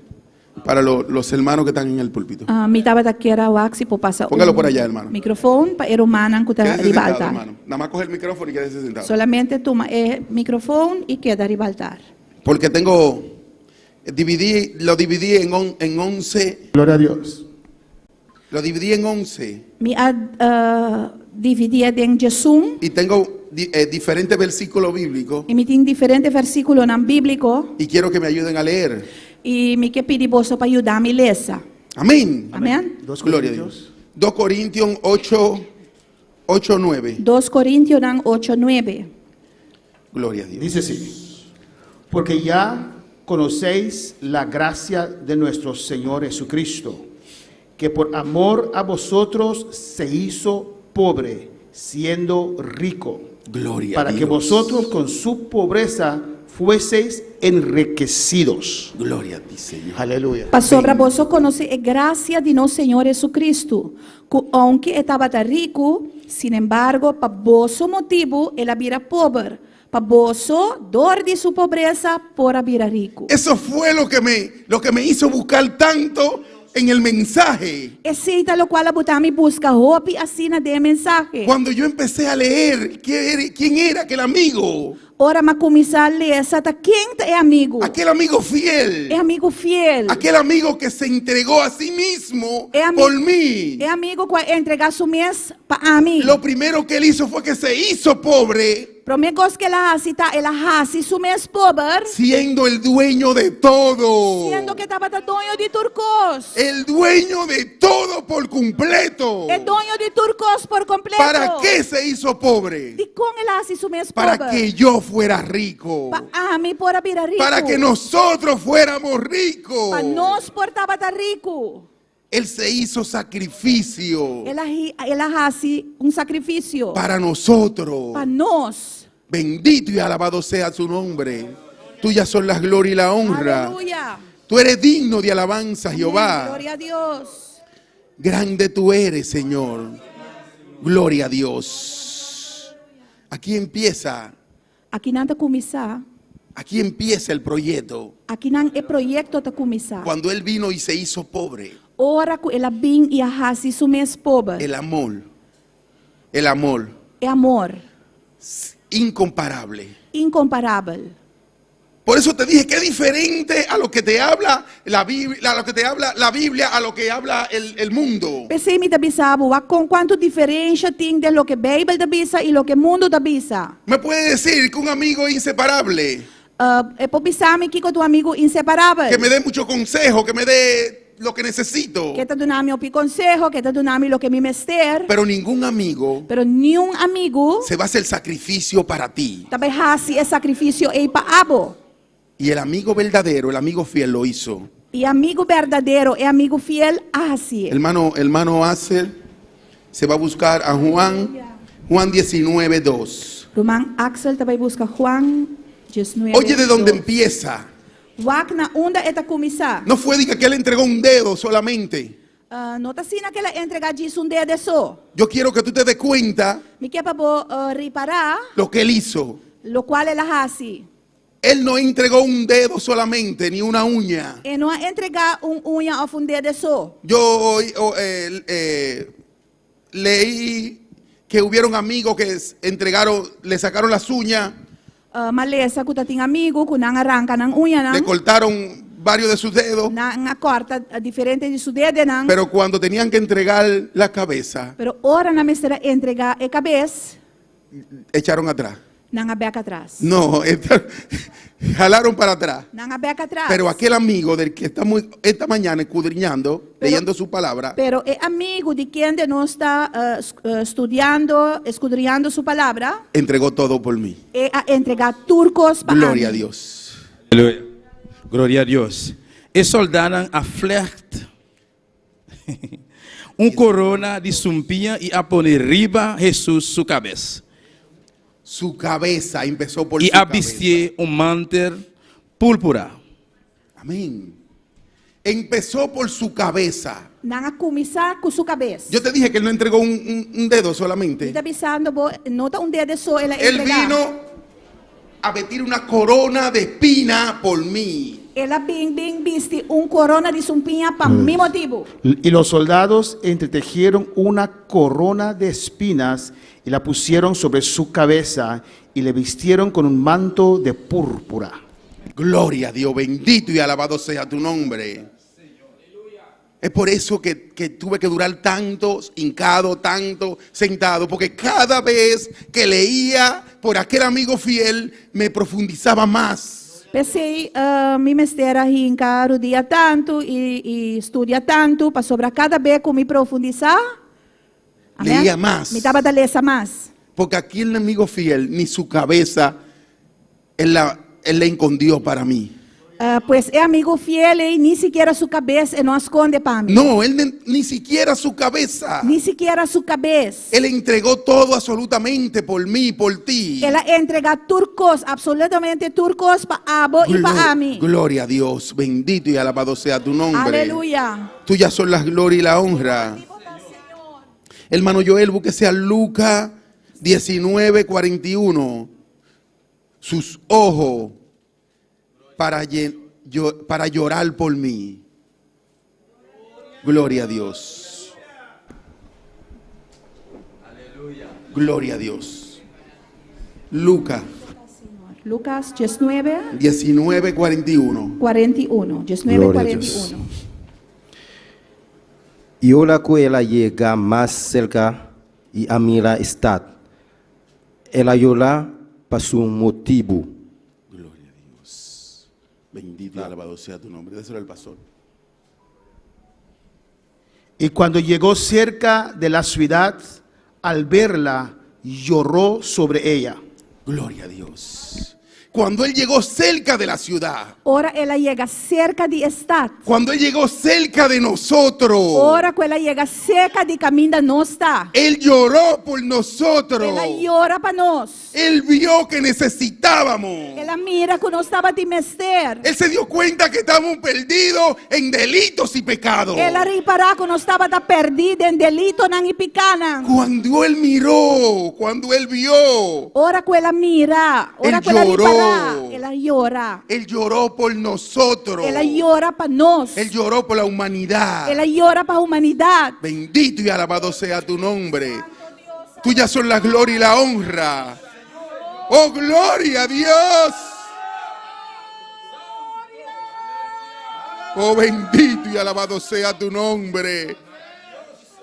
para los hermanos que están en el púlpito. Me estava aqui era o axi para passar. Póngalo por allá, hermano. Microfone para o manan que está Quédese sentado, ribaltar. hermano. Nada más coge el micrófono y quédese sentado. Solamente toma o microfone e queda ribaltar. Porque lo dividí en 11. Gloria a Dios. Lo dividí en 11. Me dividia em Jesum Y tengo diferentes versículos bíblicos. e me tem diferentes versículos na bíblico Y quiero que me ayuden a leer. e me que pedir você para ajudar me lesa. Amén. Amém? 2 Gloria a Corintios. Dios. 2 Corintios 8, 8:9. 2 Corintios 8:9. Gloria a Dios. Dice así: porque ya conocéis la gracia de nuestro Señor Jesucristo, que por amor a vosotros se hizo pobre, siendo rico, Gloria para a que Dios. vosotros con su pobreza fueseis enriquecidos. Gloria a ti, Señor. Aleluya. Para sobre vosotros conocer a gracia de nuestro Señor Jesucristo, que aunque estaba tan rico, sin embargo, para vosso motivo, él había pobre. Para vosso, dor de su pobreza, por había rico. Eso fue lo que me hizo buscar tanto en el mensaje. Esse é lo qual a me busca hope assina de mensaje. Cuando yo empecé a leer quién era aquel amigo, Ora, mas começar a ler, quem é amigo? aquel amigo fiel, É amigo fiel. aquel amigo que se entregó a sí mismo É amigo, por mí. é amigo que entregar su mês para mim. Lo primero que él hizo fue que se hizo pobre, Primeiro coisa que ela hace su mês pobre, siendo el dueño de todo. sendo que estava dono de turcos. El dueño de todo por completo. É dono de turcos por completo. ¿Para qué se hizo pobre? De como ela hace su mês Para pobre? que yo fuera rico. Para mim, por abrir rico. Para que nosotros fuéramos ricos. Para nós portava tá rico. Él se hizo sacrificio Ela hace sacrifício. para nosotros. Para nós. Bendito y alabado sea su nombre. Tuyas son las gloria y la honra. Aleluya. Tú eres digno de alabanza, Amén. Jehová. Gloria a Dios. Grande tú eres, Señor. Gloria a Dios. Aquí empieza Aqui não está começar. Aquí empieza el proyecto. Aqui não é projeto está começar. Cuando Él vino y se hizo pobre. Ora que ela vem e hace su mês pobre. El amor. El amor. É amor. Incomparable. Incomparável. Por eso te dije que es diferente a lo que te habla la Biblia, a lo que te habla la Biblia, a lo que habla el mundo. Pensei me da bisabo, com quanto diferença tem de lo que a Bíblia da bisa e lo que o mundo da bisa. Me puede decir que un amigo es inseparable, É por bisame que com tu amigo inseparável. que me dé mucho consejo, que me dé lo que necesito. Que te donami o consejo, que te donami lo que me mester. Pero ningún amigo Pero nenhum amigo se va a hacer sacrificio para ti. também hace esse sacrifício aí para abo. Y el amigo verdadero, el amigo fiel lo hizo. E amigo verdadeiro é amigo fiel hace. Hermano Axel se va a buscar a Juan 19:2. Roman Axel também busca Juan 19. Oye, ¿de dónde empieza? Wagna onda eta começar. No fue de que él entregó un dedo solamente. Não está sendo que ela entrega disso dedo só. Yo quiero que tú te des cuenta Me quer para reparar lo que él hizo. lo qual ela hace. Él no entregó un dedo solamente, ni una uña. E não entregar unha ou dedo só. Yo leí que hubieron amigos que le sacaron las uñas, Malesa que tem amigo que não arranca não unha le não. cortaron varios de sus dedos, Não corta diferente de su dedo não. pero cuando tenían que entregar la cabeza, Pero ora na mestra entregar a cabeça, echaron atrás. não a beca atrás. No, jalaron para atrás. Não a beca atrás. Pero aquel amigo del que estamos esta mañana escudriñando, leyendo su palabra, Pero é amigo de quem de nós está estudando, escudriñando su palabra, entregó todo por mí. é a entregar turcos para Gloria a Dios. Aleluia. Glória a Deus. E soldaram a flecht corona de sumpia e a poner riba Jesus sua cabeça. Su cabeza empezó por E su a cabeza. vestir manter púrpura. Amén. Empezó por su cabeza. Não a começar com sua cabeça. Yo te dije que él no entregó un dedo solamente. Está pensando, não está dedo só ela Él entregar. vino a vestir una corona de espina por mí. Ela bem viste corona de sumpinha para mi motivo. Y los soldados entretejieron una corona de espinas y la pusieron sobre su cabeza y le vistieron con un manto de púrpura. Gloria a Dios, bendito y alabado sea tu nombre. Es por eso que tuve que durar tanto hincado, tanto sentado, porque cada vez que leía por aquel amigo fiel, me profundizaba más. Pensei, me mestera rincar o dia tanto e estudia tanto para sobre cada vez me profundizar. Leía más. Me estaba dando esa más. Porque aquí el enemigo fiel, ni su cabeza, él la escondió para mí. Pues es amigo fiel y ni siquiera su cabeza no esconde para mí. No, él ni siquiera su cabeza. Ni siquiera su cabeza. Él entregó todo absolutamente por mí, por ti. Él entrega turcos, absolutamente turcos para Abo y para mí. Gloria a Dios, bendito y alabado sea tu nombre. Aleluya. Tuyas son las gloria y la honra. Hermano Joel, búsquese a Lucas 19:41. Sus ojos para llorar por mí. Gloria a Dios. Gloria a Dios. Lucas Lucas 19, 19:41. 41. 19, Gloria a 41. Y ahora que ella llega más cerca y a mí la está, ella llora por su motivo. Gloria a Dios. Bendito y alabado sea tu nombre. Déselo al pastor. Y cuando llegó cerca de la ciudad, al verla, lloró sobre ella. Gloria a Dios. Cuando él llegó cerca de la ciudad, Ora ela llega cerca de estar. cuando él llegó cerca de nosotros, Ora que ela llega cerca de caminho não está. él lloró por nosotros. Ela llora para nós. Él vio que necesitábamos. Ela mira que nós estava de mester. Él se dio cuenta que estábamos perdidos en delitos y pecados. Ela reparar que nós estava perdida em delito não e picana. Cuando él miró, cuando él vio, Ora que ela mira, ora Ele que ela llorou. reparar, ela llora. él lloró por nosotros. Ela llora para nós. Él lloró por la humanidad. Ela llora para a humanidade. Bendito y alabado sea tu nombre. Tuyas son la gloria y la honra. Oh, gloria a Dios. Oh, bendito y alabado sea tu nombre.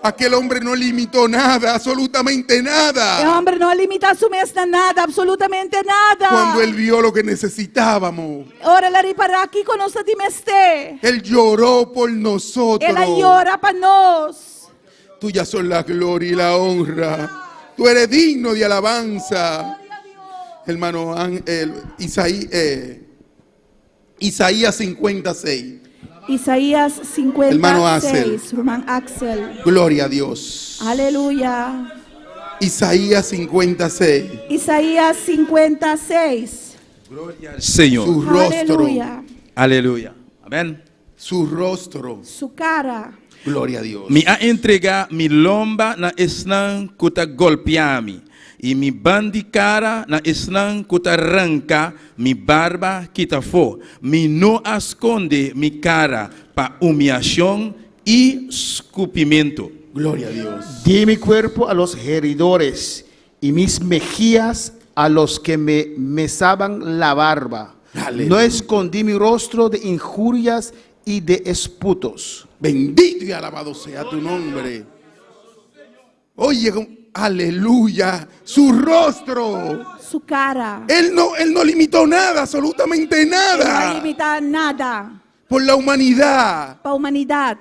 Aquel hombre no limitó nada, absolutamente O nada. homem não limita su mesma nada, absolutamente nada. Cuando él vio lo que necesitábamos, Ora ela reparar aqui que nós de mester. él lloró por nosotros. Ela llora para nós. Tuyas son la gloria y la honra. Tú eres digno de alabanza. Hermano Isaías 56. Isaías 56. Hermano Axel. Irmão Axel. Gloria a Dios. Aleluya. Isaías 56. Isaías 56. Señor. Su rostro. Aleluya. Aleluya. Amén. Su rostro. Su cara. Gloria a Dios. Mi a entrega mi lomba na isnang kuta golpeami. Y mi bandicara na isnang kuta arranca mi barba kita fo. Mi no esconde mi cara pa humillación y escupimiento. Gloria a Dios. Di mi cuerpo a los heridores y mis mejillas a los que me mesaban la barba. Aleluya. No escondí mi rostro de injurias y de esputos. Bendito y alabado sea tu nombre. Oye, aleluya. Su rostro. Su cara. Él no limitó nada, absolutamente Não nada. limita nada Por la humanidad. para a humanidade.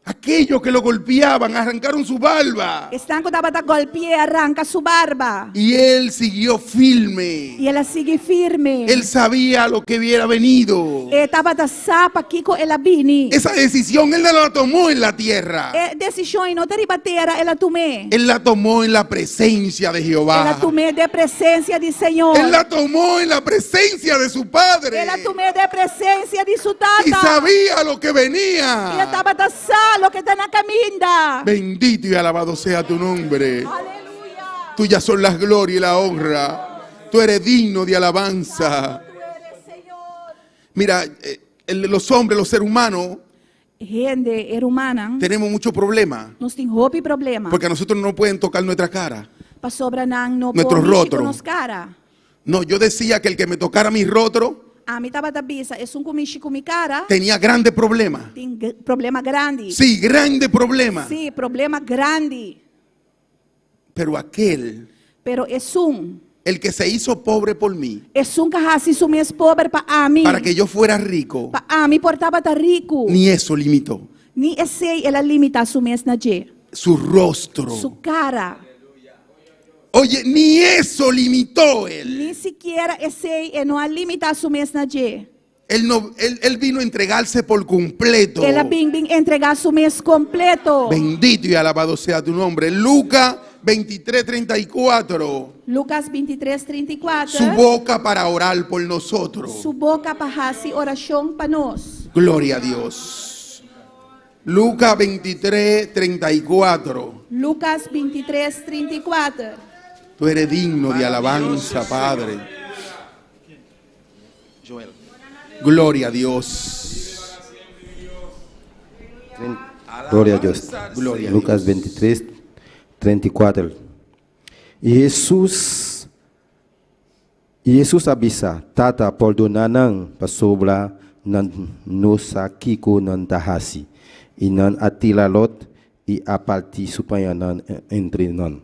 Aquellos que lo golpeaban arrancaron su barba. Estão que estava a golpear, arranca su barba. Y él siguió firme. E ela sigue firme. Él sabía lo que hubiera venido. E estava a sapa aqui com ela bini. Esa decisión él no la tomó en la tierra. E decisão não te ribatera, ela tomé. Él la tomó en la presencia de Ela Jehová. tomé de presença de Senhor. Él la tomó en la presencia de su padre. Ela tomé de presença de su tata. Y sabía lo que E venía. estava a sala lo que está na caminda. Bendito y alabado sea tu nombre. Aleluya. Tuyas son las glorias y la honra. Tú eres digno de alabanza. Tú eres Señor. Mira, los hombres, los seres humanos, Gente, era humana. tenemos muchos problemas. Nós tem roupa e problema. Porque a nosotros no pueden tocar nuestra cara. Pa sobra não Nuestro pode rostro. nos cara. No, yo decía que el que me tocara mi rostro A mim estava da bisa, é um comichi com mi cara. tenía grandes problemas. Tem problema grande. Sí, grandes problemas. Sim, problema grande. Pero aquel, Pero é el que se hizo pobre por mí, que hasi su mes pobre pa mim. para que yo fuera rico, Pa mim portava tá rico. ni eso limitó. Ni esse ela limita su mes na je. su rostro. su cara. Oye, ni eso limitó él. Ni siquiera esse não há limita su mês na dia. Él vino a entregarse por completo. Ela bem entregar su mês completo. Bendito y alabado sea tu nombre. Lucas 23:34. Lucas 23:34. Su boca para orar por nosotros. Su boca para fazer oração para nós. Gloria a Dios. Lucas 23:34. Lucas 23:34. Tú eres digno de alabanza, Padre. Gloria a Dios. Gloria a Dios. Gloria a Lucas 23, 34. E Jesus avisa, tata perdonanan pasobra nan nosakiko nan tahasi. E nan atilalot e apalti supaya nan entre nan.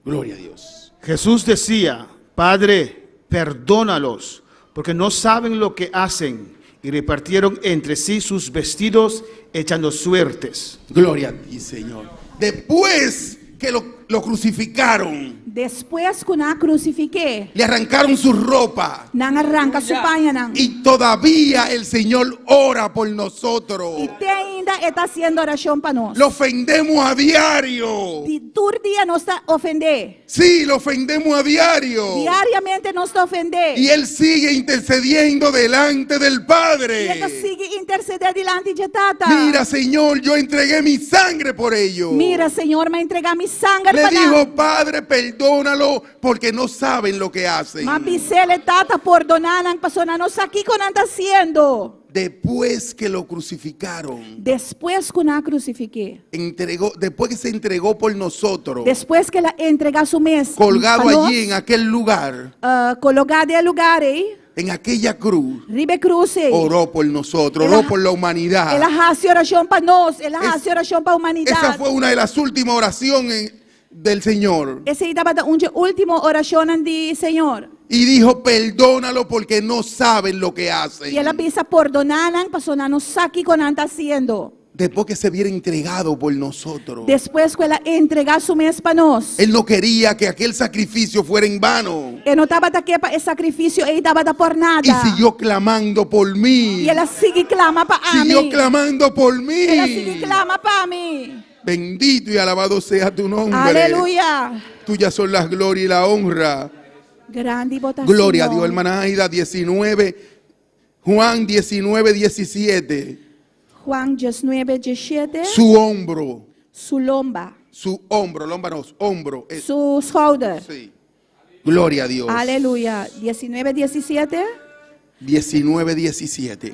Gloria a Dios. Jesús decía, Padre, perdónalos, porque no saben lo que hacen. Y repartieron entre sí sus vestidos, echando suertes. Gloria a ti, Señor. Después que lo crucificaron, Depois que na crucifiquei, le arrancaron su ropa. não arranca su panha não. Y todavía el Señor ora por nosotros. E ainda está haciendo oração para nós. Lo ofendemos a diario. Todo dia nos está ofender. Sí, lo ofendemos a diario. Diariamente nos está ofender. Y Él sigue intercediendo delante del E ele Padre. sigue interceder delante de Tata. Mira, Señor, yo entregué mi sangre por ellos. Mira, Senhor, me entregar mi sangre Le para dijo, Padre, perdónalo porque no saben lo que hacen. Mas pisele Tata perdonaram, passou na nossa aqui que não está haciendo. Después que lo crucificaron, Depois que na crucifiquei. después que se entregó por nosotros, Depois que ela entregar su mês. colgado allí en aquel lugar, Colocado em lugar aí. en aquella cruz, Ribe cruz aí. oró por nosotros, Ela- oró por la humanidad. Ela hace oração para nós. Ela hace oração para a Esa humanidade. fue una de las últimas oraciones del Señor. Esse aí estava onde último oração de Senhor. Y dijo, perdónalo porque no saben lo que hacen. E ela pensa perdonaram, passou na nossa aqui que não está haciendo. Después que se viera entregado por nosotros. Depois que ela entregar su mês para nós. Él no quería que aquel sacrificio fuera en vano. Eu não estava aqui para esse sacrifício, ele estava por nada. Y siguió clamando por mí. E ela sigue clama para Siguió mim. clamando por mí. Ela sigue clama para mim. Bendito y alabado sea tu nombre. Aleluya. Tuyas son las glorias y la honra. Grande votação. Gloria a Dios, hermana Aida, 19, Juan 19, 17. Juan 19:17. Su hombro, Su lomba. hombro. Su shoulder. Sí. Gloria a Dios. Aleluya. 19:17. 19, 17.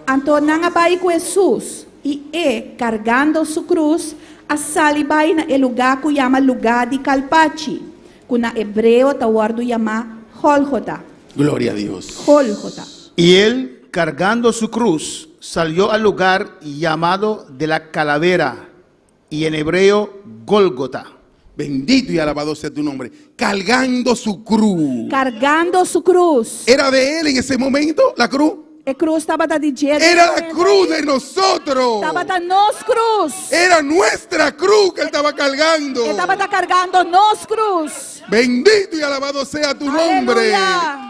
Então vai com Jesus e carregando sua cruz, a sali vai na lugar que chama lugar de Calpachi, que na hebreu tá guardo chama Golgota. Gloria a Dios. Golgota. Y él, cargando su cruz, salió al lugar llamado de la calavera, y en hebreo Gólgota. Bendito y alabado sea tu nombre. Cargando su cruz. Cargando su cruz. ¿Era de él en ese momento la cruz? A cruz estava da DJ. Era la cruz de nosotros. Estava da nos cruz. Era nuestra cruz que él estaba cargando. Estava da cargando nos cruz. Bendito y alabado sea tu nombre. Aleluya.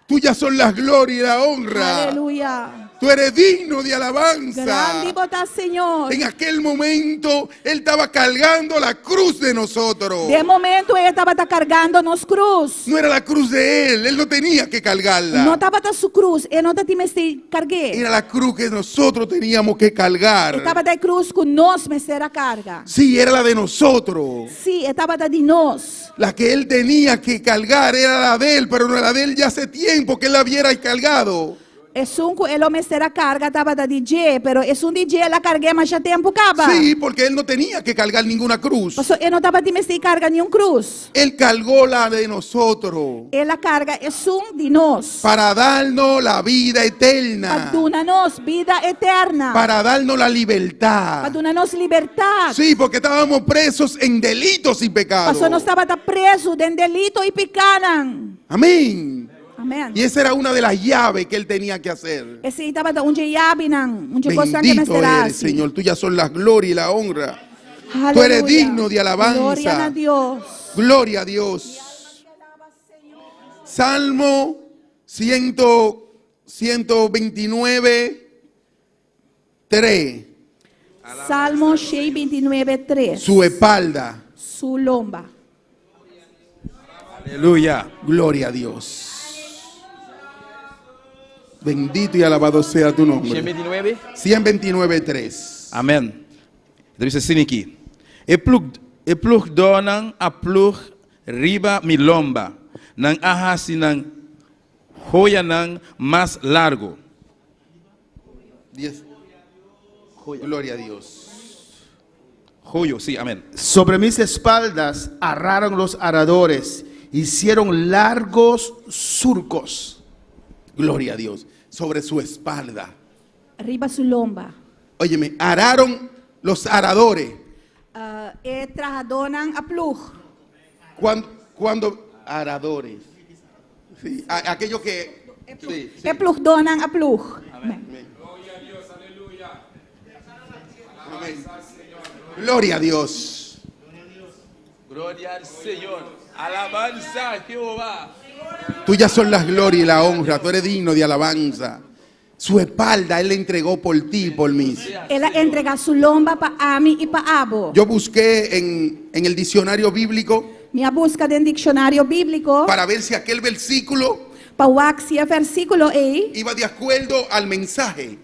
Tuyas son las glorias y la honra. Aleluya. Tú eres digno de alabanza. Grande botar, Senhor. En aquel momento él estaba cargando la cruz de nosotros. De momento ele estava cargando nos cruz. No era la cruz de él no tenía que cargarla. Não estava da sua cruz, ele não tinha que carregar. Era la cruz que nosotros teníamos que cargar. Estava da cruz que nós merecemos a carga. Sí, era la de nosotros. Sim, estava da de nós. La que él tenía que cargar era la de él, pero no la de él ya hace tiempo que él la hubiera cargado. Es un que ele mereceu a carga, estava da DJ, pero es un DJ ela carguei, mas já tempo acaba. Sí, porque él no tenía que cargar ninguna cruz. Pastor, ele não estava de carga nenhum cruz. Él cargó la de nosotros Ela carga es un de nós. para darnos la vida eterna, Para vida eterna. para darnos la Para libertad. dar-nos liberdade. Sí, porque estábamos presos en delitos y pecados. Pastor, nós estava preso de delito e pecaram. Amén. Amém. Y esa era una de las llaves que él tenía que hacer. Esse estava da onde yabe não, onde gostam que Bendito merecerá. eres, Señor. Tuyas son las glorias y la honra. Tú eres Aleluya. digno de alabanza. Gloria a Dios. Gloria a Dios. Salmo 129, 3. Salmo 129:3. Su espalda. Su lomba. Aleluya. Gloria a Dios. Bendito y alabado sea tu nombre. 129. 129:3. Amen. Er is een zinnetje. E plug donan a plug riba mi lomba. Nang ahasi nang hoya nang más largo. 10. Gloria a Dios. Joyo, sí, amén. Sobre mis espaldas araron los aradores, hicieron largos surcos. Gloria a Dios. Sobre su espalda. Arriba su lomba. Óyeme, araron los aradores. Trajadonan a plug. Cuando aradores. Sí, aquello que. Sí, sí. Plug donan a plug. Amén. Gloria a Dios. Gloria al Señor. Alabanza a Jehová. Tuyas son las glorias y la honra. Tú eres digno de alabanza. Su espalda Él le entregó por ti y por mí. Él entrega su lomba para Ami y para Abo. Yo busqué en el diccionario bíblico Me busca en el diccionario bíblico para ver si aquel versículo para ver si el versículo ahí iba de acuerdo al mensaje.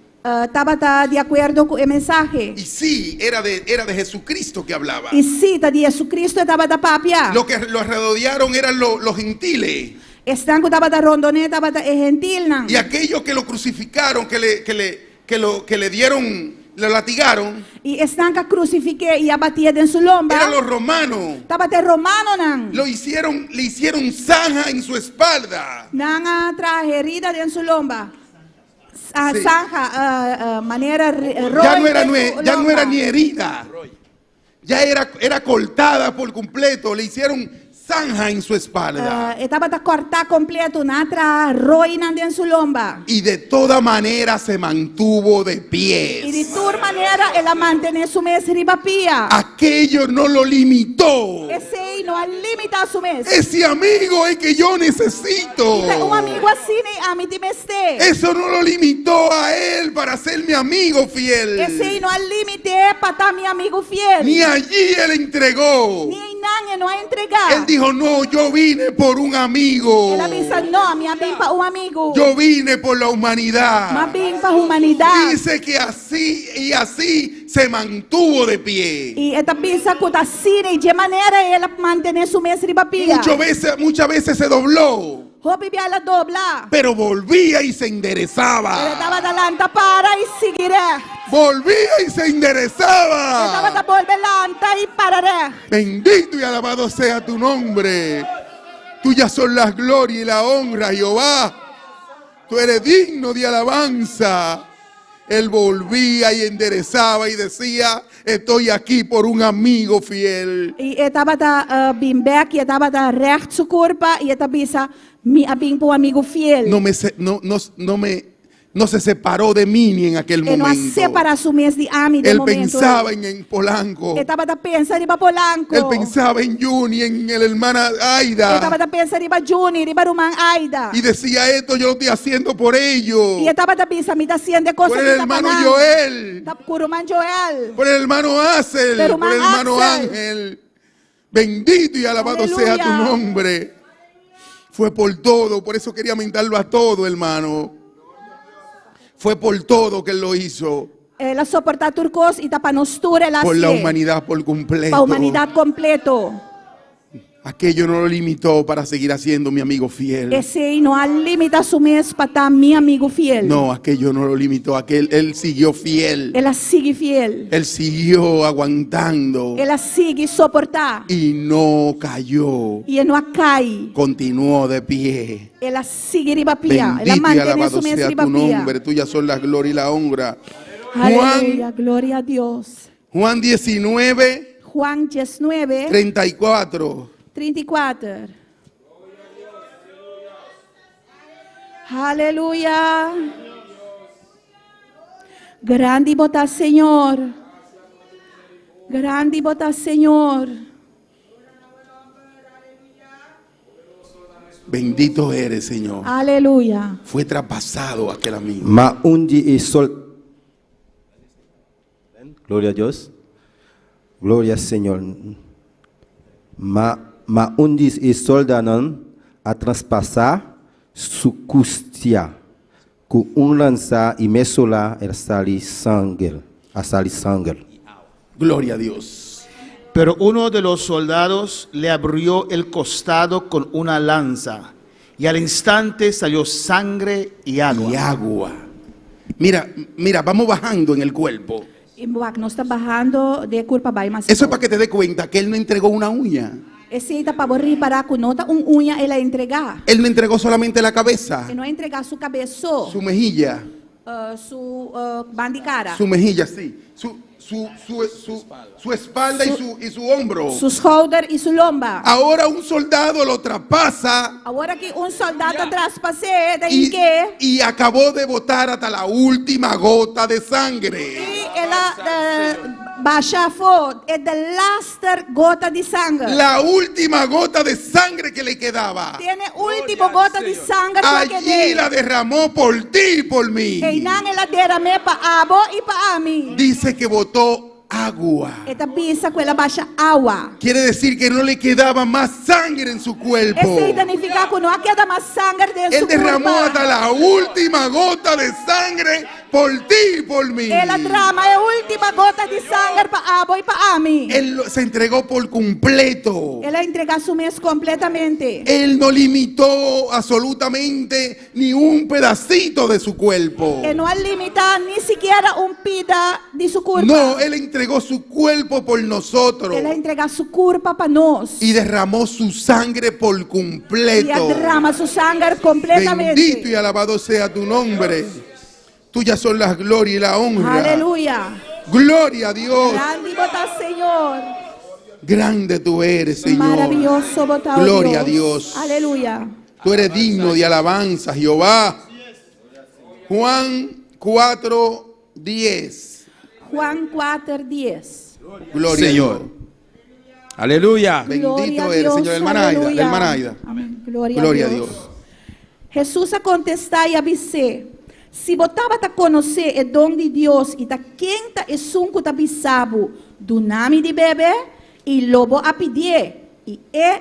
estaba de acuerdo con el mensaje. Y sí, era de Jesucristo que hablaba. Y sí, de Jesucristo estaba da papia. Lo que lo rodearon eran los gentiles. Están estaba da rondoneta, estaba da gentil nan. Y aquellos que lo crucificaron, que le dieron, lo latigaron, Y están que crucifiqué y abatía en su lomba. eran los romanos. Estaba de romano nan. Le hicieron zanja en su espalda. Nan traje herida en su lomba. Sí. Zanja, manera Ya no era ni herida. Ya era cortada por completo. Le hicieron zanja en su espalda. estaba da cortar completo, natra roina en su lomba. Y de toda manera se mantuvo de Y de pies. toda manera ella mantiene su mes ribapía. Aquello no lo limitó. Ese no limita su mes. Ese amigo es que yo necesito. Un amigo así ni a mí te meste. Eso no lo limitó a él para ser mi amigo fiel. Ese no al límite para estar mi amigo fiel. Ni allí él entregó. Ni nadie no ha entregado. Él dijo, no, yo vine por un amigo. Él avisa, no, mi amigo para un amigo. Yo vine por la humanidad. Más bien para humanidad. Dice que así se mantuvo de pie. Y esta piensa que así y de manera él mantiene su mes ribapía. Muchas veces se dobló, Hopi via la dobla. pero volvía y se Él enderezaba. estaba adelante para y seguiré. Volvía y se Él estaba enderezaba. de volver adelante y pararé. Bendito y alabado sea tu nombre. Tuyas son las glorias y la honra, Jehová. Tú eres digno de alabanza. Él volvía y enderezaba y decía, estoy aquí por un amigo fiel. Y estaba da bimbek, y estaba da recht su curpa, y estaba bisa mi amigo fiel. No se separó de mí ni en aquel E não momento. separa su mes de ami de Él momento. pensaba en Polanco. Estaba da pensa riba Polanco. Él pensaba en Juni, en la hermana Estaba Aida. da pensa riba Juni, riba Rumán Aida. Y decía, esto yo lo estoy haciendo por ellos. Y estaba da pensa mi da haciendo cosas Por el hermano Joel. Da Curumán Joel. Por el hermano Axel. Pero Por el hermano hermano Axel. Ángel. Bendito y alabado sea tu Aleluya. nombre. Fue por todo. Por eso quería mentarlo a todo, hermano. Fue por todo que él lo hizo. La soportar turcos y tapa nostura la Por la humanidad por completo. La humanidad completo. Aquello no lo limitó para seguir haciendo mi amigo fiel. Ese no limita su mes para mi amigo fiel. No, aquello no lo limitó. Él siguió fiel. Ela sigue fiel. Él siguió aguantando. Ela sigue soportar. Y no cayó. Y no cai. Continuó de pie. Ela sigue ribapia. Ela Bendito y mantiene alabado su mes sea tu ribapia. nombre. Tuyas son las glorias y la honra. Aleluya, gloria a Dios. Juan 19, Juan 19, 34. 34. Aleluya. Grande botar Senhor. Grande bota Señor. Bendito eres, Señor. Aleluya. Fue traspasado aquel amigo. Maundi y sol. Gloria a Dios. Gloria al Señor. Maundi y soldanon a traspasar su custia. Con un lanza y mesola a salir sangre. Gloria a Dios. Pero uno de los soldados le abrió el costado con una lanza, y al instante salió sangre y agua. Y agua. Mira, vamos bajando en el cuerpo. E no está bajando de culpa vai mais. Eso es para que te dé cuenta que él no entregó una uña. Esse aí tá para reparar que nota unha ela entregar. Él no entregó solamente la cabeza, E não entregar su cabeça, su mejilla, su bandicara, su mejilla, sí, su espalda y su hombro. su shoulder e su lomba. Ahora un soldado lo traspasa Agora que soldado traspasser daí y acabou de botar hasta la última gota de sangre. e ela baixa fogo é the last gota de sangue. La última gota de sangre que le quedaba. Tiene último gota de sangue para que Allí la derramó por ti y por mí. e não ela derramou para abo e para mim. Dice que botó agua. Esta pisa com ela baixa água. Quiere decir que no le quedaba más sangre en su cuerpo. Esse significa que não queda mais sangue dentro Él do derramó corpo. hasta la última gota de sangre por ti y por mí. Ela derrama a última gota de sangue para abo e para mim. Él se entregó por completo. Ela entrega su mês completamente. Él no limitó absolutamente ni un pedacito de su cuerpo. E não limita ni siquiera pida de su corpo. No, Él entregó su cuerpo por nosotros Ela entrega su corpo para nós. y derramó su sangre por E completo. derrama su sangue completamente. Bendito y alabado sea tu nombre. Tuyas son las glorias y la honra. Aleluya. Gloria a Dios. Grande bota Señor. Grande tú eres, Señor. Maravilloso bota Gloria a Dios. Aleluya. Tú eres digno de alabanza, Jehová. Juan 4:10. Juan 4:10. Gloria Señor. a Dios. Aleluya. Bendito Gloria a eres, Dios, Señor. Hermana Aida, aleluya. hermana Aida. Amém. Glória, Gloria a a Deus. Dios. Jesus a contestar e a dizer: se botava a conhecer o dom de Deus e da quem tá e sunco tá bisabo do nome de bebê e lobo a pedir e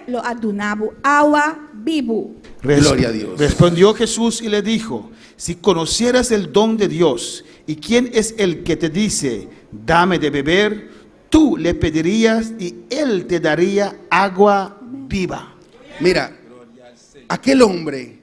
lo adunabo agua vivo. Gloria a Dios. Respondió Jesús y le dijo: si conocieras el don de Dios y quién es el que te dice, dame de beber, tú le pedirías y él te daría agua viva. Mira, aquel hombre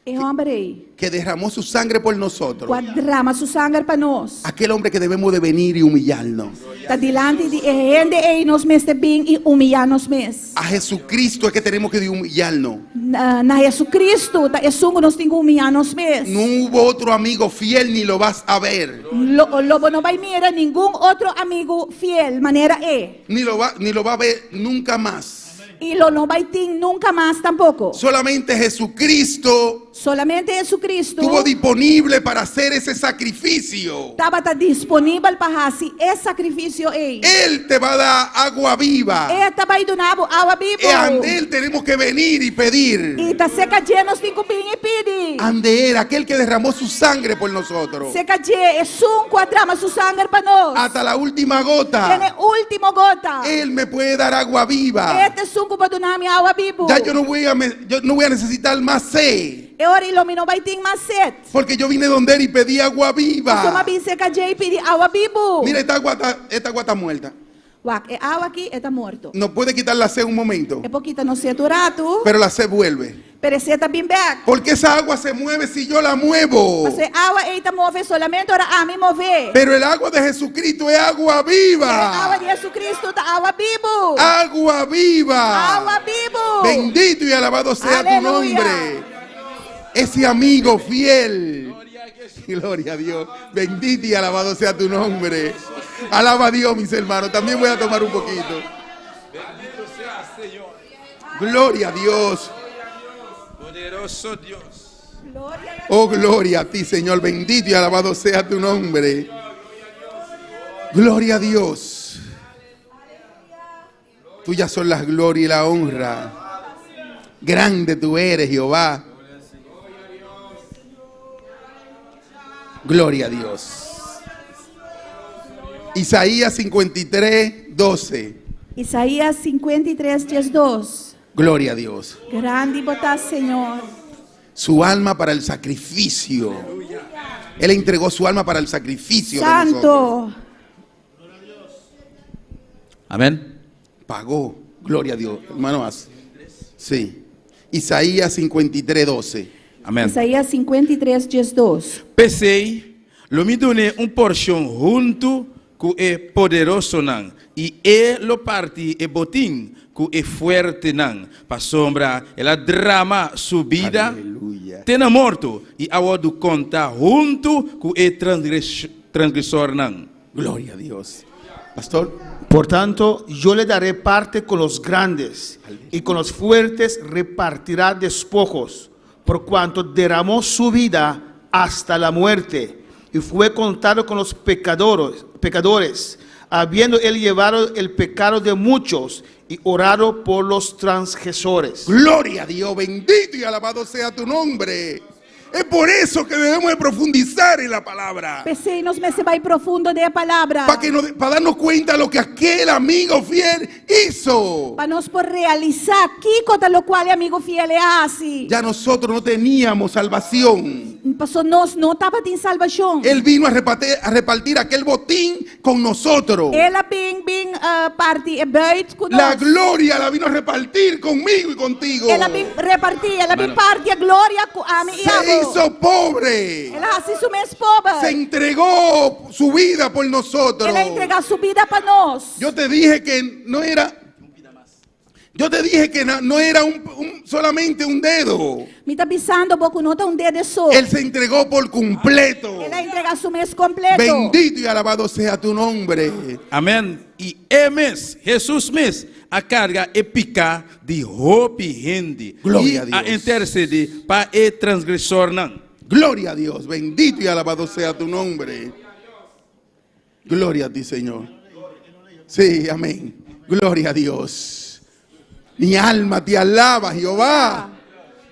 E homem que derramó su sangre por nosotros, derrama su sangue para nós. aquel hombre que debemos de venir y humillarnos. Está delante de gente e nos mete bem e humilhar-nos mesmos. A Jesucristo es que tenemos que humillarnos. Na Jesus Cristo, da sungo nos tem que humilhar-nos mesmos. No hubo otro amigo fiel ni lo vas a ver. Lobo não vai mirar nenhum outro amigo fiel, maneira Ni lo va a ver nunca más. E lo não vai ter nunca mais tampouco. Solamente Jesucristo Solamente Jesucristo estuvo disponible para hacer ese sacrificio. estava disponível para fazer esse sacrifício aí. Él te va a dar agua viva. Estava aí donando água viva. Y ante Él tenemos que venir y pedir. E tá seca de nos tem que vir e pedir. Ante Él, aquel que derramó su sangre por nosotros. Seca de é quadrama su sangue para nós. Hasta la última gota. Tiene último gota. Él me puede dar agua viva. Este sunco para donar minha água viva. Ya yo no voy a necesitar más sed. E ora ele não vai ter mais sede. Porque yo vine donde Él y pedí agua Só uma viva. vez seca de e pedir água viva. Mira, esta agua está muerta. É água aqui, está morto. Nos puede quitar la sed un momento. É pouquinho no ser durato. Pero la sed vuelve. Pero você está bem back. Porque esa agua se mueve si yo la muevo. Você água eita move solamente ora a me mover. Pero el agua de Jesucristo es agua Água viva. de Jesus Cristo da água vivo. Agua viva. Água vivo. Bendito y alabado sea tu Aleluya. nombre. Ese amigo fiel. Gloria a Dios. Bendito y alabado sea tu nombre. Alaba a Dios, mis hermanos. También voy a tomar un poquito. Gloria a Dios. Poderoso Dios. Oh, gloria a ti, Señor. Bendito y alabado sea tu nombre. Gloria a Dios. Tuyas son las gloria y la honra. Grande tú eres, Jehová. Gloria a Dios. Isaías 53, 12. Isaías 53, 2. Gloria a Dios. Grande botás, Senhor. Su alma para el sacrificio. Él entregó su alma para el sacrificio de nosotros. Santo. Amén. Pagó. Gloria a Dios. Hermano, sí. Isaías 53, 12. Amén. Isaías 53, 2. Pensei, lo me done porção junto com o poderoso nan, e lo parti e botim com o fuerte nan, para sombra ela drama subida, Aleluia. tena morto, e a do conta junto com o transgressor nan. Gloria a Dios. Pastor. Por tanto, yo le daré parte con los grandes, y con los fuertes repartirá despojos, por cuanto derramó su vida hasta la muerte, y fue contado con los pecadores, habiendo él llevado el pecado de muchos, y orado por los transgresores. Gloria a Dios, bendito y alabado sea tu nombre. Es por eso que debemos de profundizar en la palabra. Pensei nos me se vai profundo de palavra. Para darnos cuenta de lo que aquel amigo fiel hizo. Para nós por realizar aqui contra lo qual amigo fiel hace. Ya nosotros no teníamos salvación. Passou nós não estava em salvação. Él vino a repartir aquel botín con nosotros. Ela bem parte buit com La nós. gloria la vino a repartir conmigo y contigo. Ela bem repartir, ela bem parte a glória a mim e Se a hizo pobre. ela hace su mes pobre. Se entregó su vida por nosotros. Ela entrega su vida para nós. Yo te dije que no era. Yo te dije que no era solamente un dedo. Me está pisando pouco não tá dedo só. Él se entregó por completo. Ela entrega su mes completo. Bendito y alabado sea tu nombre. Amém. E é mês, Jesus mês, a carga é picar de roupa e rende. Glória e a a Deus. interceder para o transgressor não. Gloria a Dios. Bendito y alabado sea tu nombre. Gloria a ti, Señor. Sí, amén. Gloria a Dios. Mi alma te alaba, Jehová.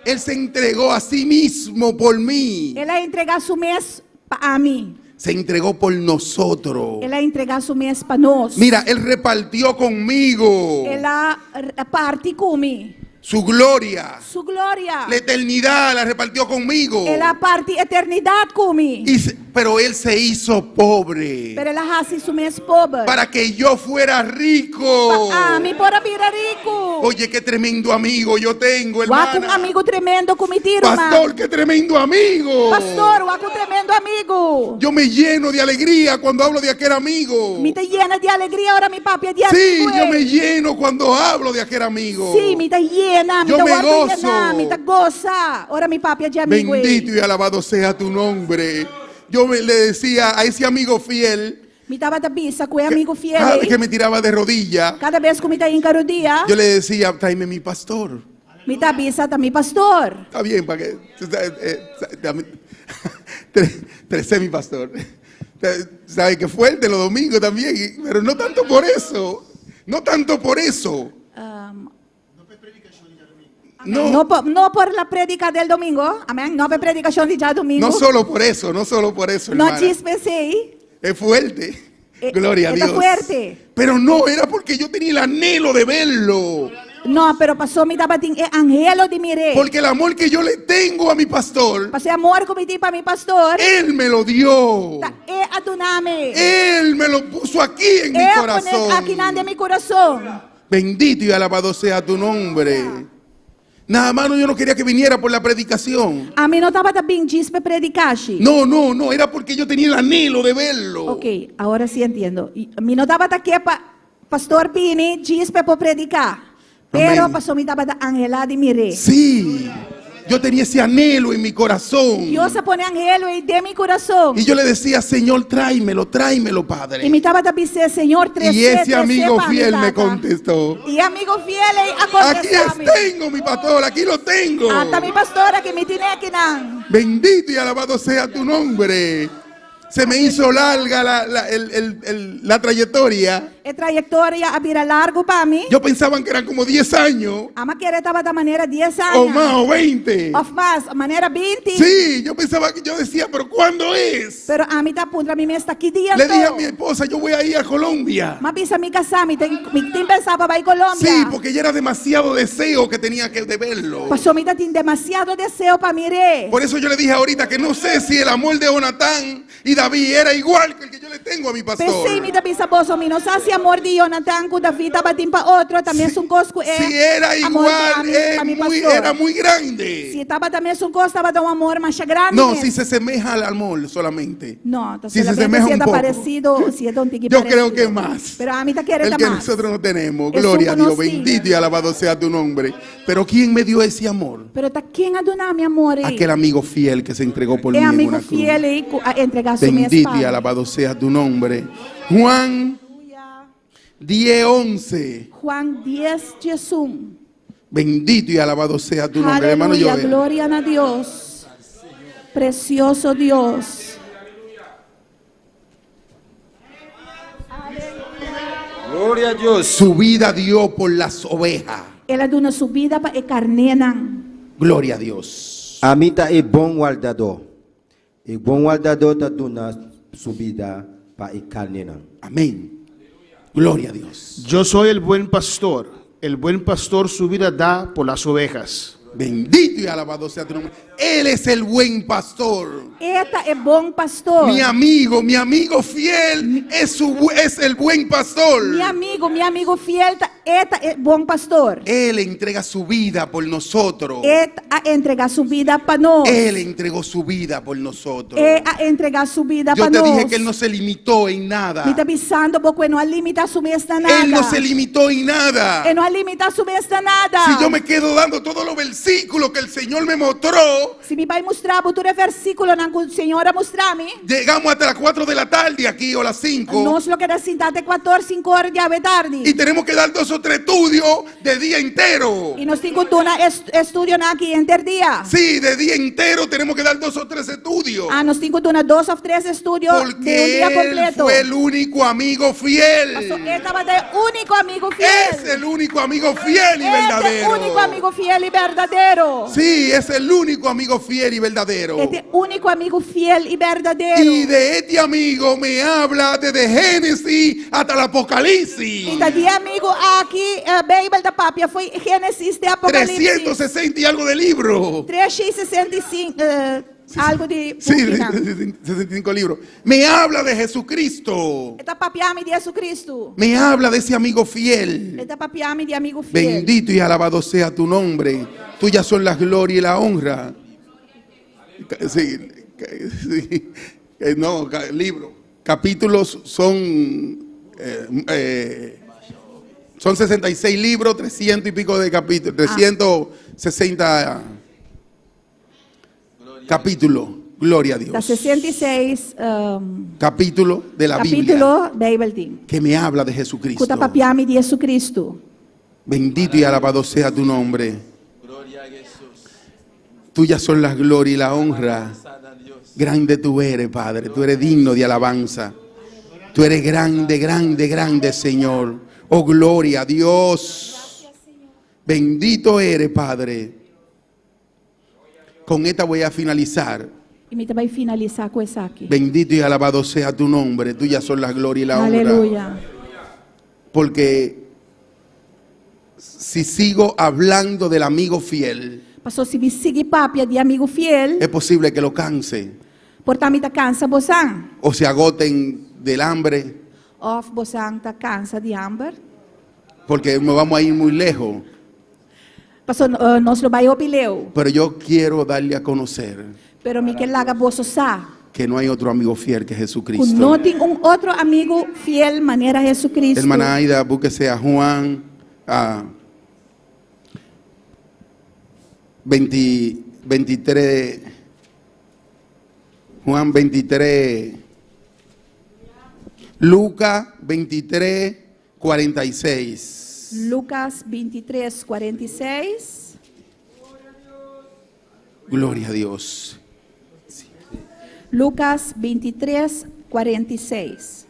Él se entregó a sí mismo por mí. Ela entrega su mes para mim. Se entregó por nosotros. Ela entrega su mes para nós. Mira, Él repartió conmigo Ela parte comigo. su gloria. Su glória. La eternidad la repartió conmigo. Ela parte eternidade comigo. Pero Él se hizo pobre Pero ela hace su mes pobre. para que yo fuera rico. Me para virar rico. Oye, qué tremendo amigo yo tengo, Waku hermana. amigo tremendo comigo, Pastor, qué tremendo amigo. Pastor, waku tremendo amigo. Yo me lleno de alegría cuando hablo de aquel amigo. Me te llena de alegría ahora mi papi de Sí, amigo. yo me lleno cuando hablo de aquel amigo. Sí, me te llena, me Yo te me guardo gozo. llena, me te goza. Ahora mi papi de amigo. Bendito y alabado sea tu nombre. Yo le decía a ese amigo fiel, Me estaba de bisa con amigo fiel. cada vez que me tiraba de rodilla, Cada vez que me está en carodía, yo le decía, tráeme mi pastor. me está bisa también pastor. Está bien, para que... Trecé mi pastor. ¿Sabe que fuerte los domingos también? Pero no tanto por eso. No tanto por eso. No, No por la prédica del domingo, amén. No por predicación de ya domingo. no solo por eso, no solo por eso, No hermana. dispensei. Es fuerte. Gloria a Está Dios. fuerte. Pero no, era porque yo tenía el anhelo de verlo. No, pero pasó mi tabatín angelo de mire. Porque el amor que yo le tengo a mi pastor, Pasé amor comiti para mi pastor. Él me lo dio. Aduname. Él me lo puso aquí en mi corazón. Aquí de mi corazón. Bendito y alabado sea tu nombre. Nada más yo no quería que viniera por la predicación. A mí no estaba también chispe predicashi. No, era porque yo tenía el anhelo de verlo. Ok, ahora sí entiendo. A mí no estaba aquí pastor Pini chispe por predicar. Pero Amén. pasó mi estaba angela de mire. Sí, yo tenía ese anhelo en mi corazón. Dios se pone angelo y de mi corazón. Y yo le decía, Señor, tráemelo, Padre. Y mi estaba también Señor, Y ese amigo fiel me contestó. Y amigo fiel Aquí tengo mi pastor, aquí lo tengo. Hasta mi pastora que me tiene aquí nan. Bendito y alabado sea tu nombre. Se me hizo larga la trayectoria. A trajetória a vira largo para mim. Yo pensaba que eran como 10 años, Ama querer estava da maneira 10 o anos. más, o 20. Of mais, maneira 20. Sí, yo pensaba que yo decía, pero ¿cuándo es? Pero a mim tá punta, mim está aqui dia. Le dije a mi esposa, yo voy a ir a Colombia. Mas bisa mi casar, mi tem pensava para ir Colômbia. Sí, porque ya era demasiado deseo que tenía que de verlo. Pastor, mi tem demasiado deseo para mirar. Por eso yo le dije ahorita que no sé si el amor de Jonatán y David era igual que el que yo le tengo a mi pastor. Pensei, mi da bisa boso, mi não sabe se amor de Jonathan com David estava para outro, também é um cosco Si era amor igual, de mi era muy grande. Se estava também um gosto, estava de um amor mais grande. No, si se asemeja al amor solamente. No, Si se asemeja si un está poco. parecido, si es un tiqui Yo parecido. creo que más. Pero a mí te quiere El que más. nosotros no tenemos. Es Gloria a un Dios. conocido. Bendito y alabado sea tu nombre. Pero ¿quién me dio ese amor? Pero está quem adonar, mi amor. Aquel amigo fiel que se entregó por mí en amigo una cruz. fiel y a entregar su mi Bendito y espada. alabado sea tu nombre. Juan 10:11. Juan 10:11. Bendito y alabado sea tu nombre, hermano Aleluya, Joel. gloria a Dios. Precioso Dios. Gloria a Dios. Su vida dio por las ovejas. Ela dona sua vida para carnenan. Gloria a Dios. Amita é bom guardador. E bom guardador tá dando sua vida para a carne. Amén. Gloria a Dios. Yo soy el buen pastor. El buen pastor su vida da por las ovejas. Bendito y alabado sea tu nombre. Él es el buen pastor. Eta é bom pastor. Mi amigo fiel es el buen pastor. Mi amigo fiel, eta é bom pastor. Él entrega su vida por nosotros. Eta a entregar sua vida para nós. Él entregó su vida por nosotros. É a entregar sua vida Yo para te nós. dije que Él no se limitó en nada. Me está pensando porque não limita sua mesta nada. Él no se limitó en nada. Ele não limita sua mesta nada. Si yo me quedo dando todos los versículos que el Señor me mostró, Se me vai mostrar todo versículo que o Senhor mostrar-me, llegamos hasta las 4 de la tarde aquí o las 5. nós lo queda sentar até 4, 5 horas de tarde. Y tenemos que dar 2 o 3 estudios de día entero. E nós temos que estudio aqui entre dia. Sí, de día entero tenemos que dar 2 o 3 estudios. Nós temos que 2 ou 3 estudios de Porque dia Él completo. fue el único amigo fiel. Ele estava de único amigo fiel. Es el único amigo fiel y Este verdadero. único amigo fiel e verdadeiro. Sí, es el único amigo fiel y verdadero. Este único amigo fiel e verdadeiro. Y de este amigo me habla desde Génesis hasta el Apocalipsis. E de amigo aqui, a Bíblia da Papia foi Gênesis de Apocalipse. 360 y algo de libros. 365, algo de Sí, página. 65 libros. Me habla de Jesucristo. Está papiame de Jesucristo. Me habla de ese amigo fiel. Está papiame de amigo fiel. Bendito y alabado sea tu nombre. Tuyas son la gloria y la honra. Sí, sí. No, libro. Capítulos son 66 libros, 300 y pico de capítulos, 360 capítulos. Gloria a Está Dios. 66 Capítulo de la Biblia capítulo Bíblia. que me habla de Jesucristo. Está papiame de Jesucristo. Bendito y alabado sea tu nombre. Tuyas son las gloria y la honra. Grande tú eres, Padre. Tú eres digno de alabanza. Tú eres grande, grande, grande, Señor. Oh, gloria a Dios. Bendito eres, Padre. Con esta voy a finalizar. E me vai finalizar com essa aqui. Bendito y alabado sea tu nombre. Tuyas son las gloria y la honra. Aleluia. Porque si sigo hablando del amigo fiel, Pastor, se me seguir papia de amigo fiel, es posible que lo canse portar me tá cansa bosan. o se agoten del hambre, Of bosan tá cansa de hambre. porque nos vamos a ir muy lejos. Pastor, nós lo vai opileu. Pero yo quiero darle a conocer Pero me que laga boso sa. que no hay otro amigo fiel que Não Jesucristo. tem outro amigo fiel maneira Jesucristo. Hermana Aida, búsquese a Juan 23, Juan 23, Lucas 23, 46. Lucas 23, 46. Gloria a Dios. Lucas 23, 46.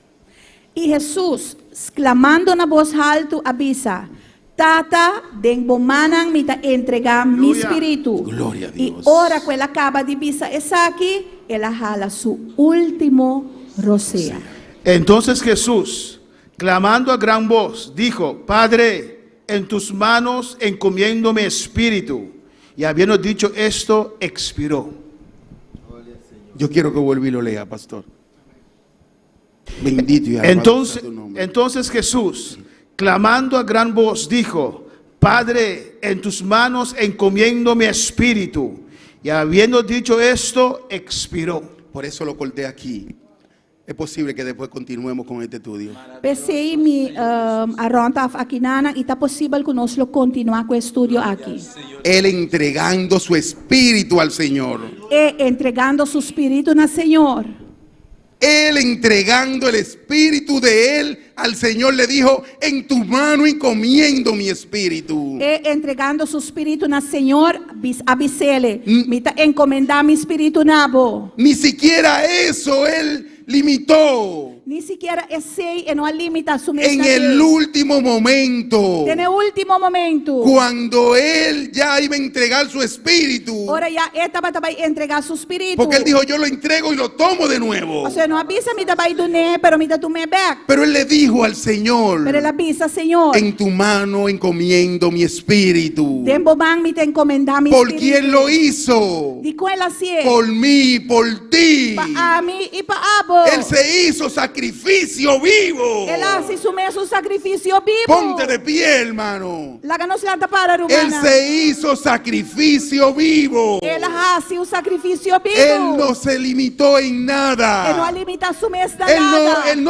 Y Jesús, clamando en voz alta, avisa: Tata, den bomanan mita entregar mi Aleluya. espíritu. Gloria a Y Dios. ahora que él acaba de visa esa aquí, él jala su último rocea. Entonces Jesús, clamando a gran voz, dijo: Padre, en tus manos encomiendo mi espíritu. Y habiendo dicho esto, expiró. Yo quiero que vuelva y lo lea, pastor. Bendito y alabado sea tu nombre. Entonces Jesús, clamando a gran voz, dijo: Padre, en tus manos encomiendo mi espíritu. Y habiendo dicho esto, expiró. Por eso lo corté aquí. Es posible que después continuemos con este estudio. Pensei me aronta aqui nana e tá possível que nós continuar com o estudo aqui. Él entregando su espíritu al Señor. E entregando su espírito na Senhor. Él entregando el espíritu de él al Señor le dijo: en tu mano encomiendo mi espíritu. E entregando su espírito na Senhor, avisele, me tá encomendar mi espírito nabo. Ni siquiera eso él limitó. Ni siquiera esse não limita su En el último momento, En el último momento. cuando él ya iba a entregar su espíritu, Ora já estava também entregar su espírito. porque él dijo: yo lo entrego y lo tomo de nuevo. O sea, não avisa me também do né, pero me dá tu me back. Pero él le dijo al Señor: Pero ele avisa, Senhor, en tu mano encomiendo mi espíritu. tempo bang me te encomendar mi ¿Por espírito. quién lo hizo? Di com ela se. Por mí, por ti. Pa mim e pa abo. Él se hizo sacrificio vivo. Ele hace su mesmo sacrifício vivo. Ponte de pie, hermano. Laga nos lanta para Él rumana. se hizo sacrificio vivo. Ele hace un sacrificio vivo. Él no se limitó en Ele não nada. limita su mesmo Él nada. él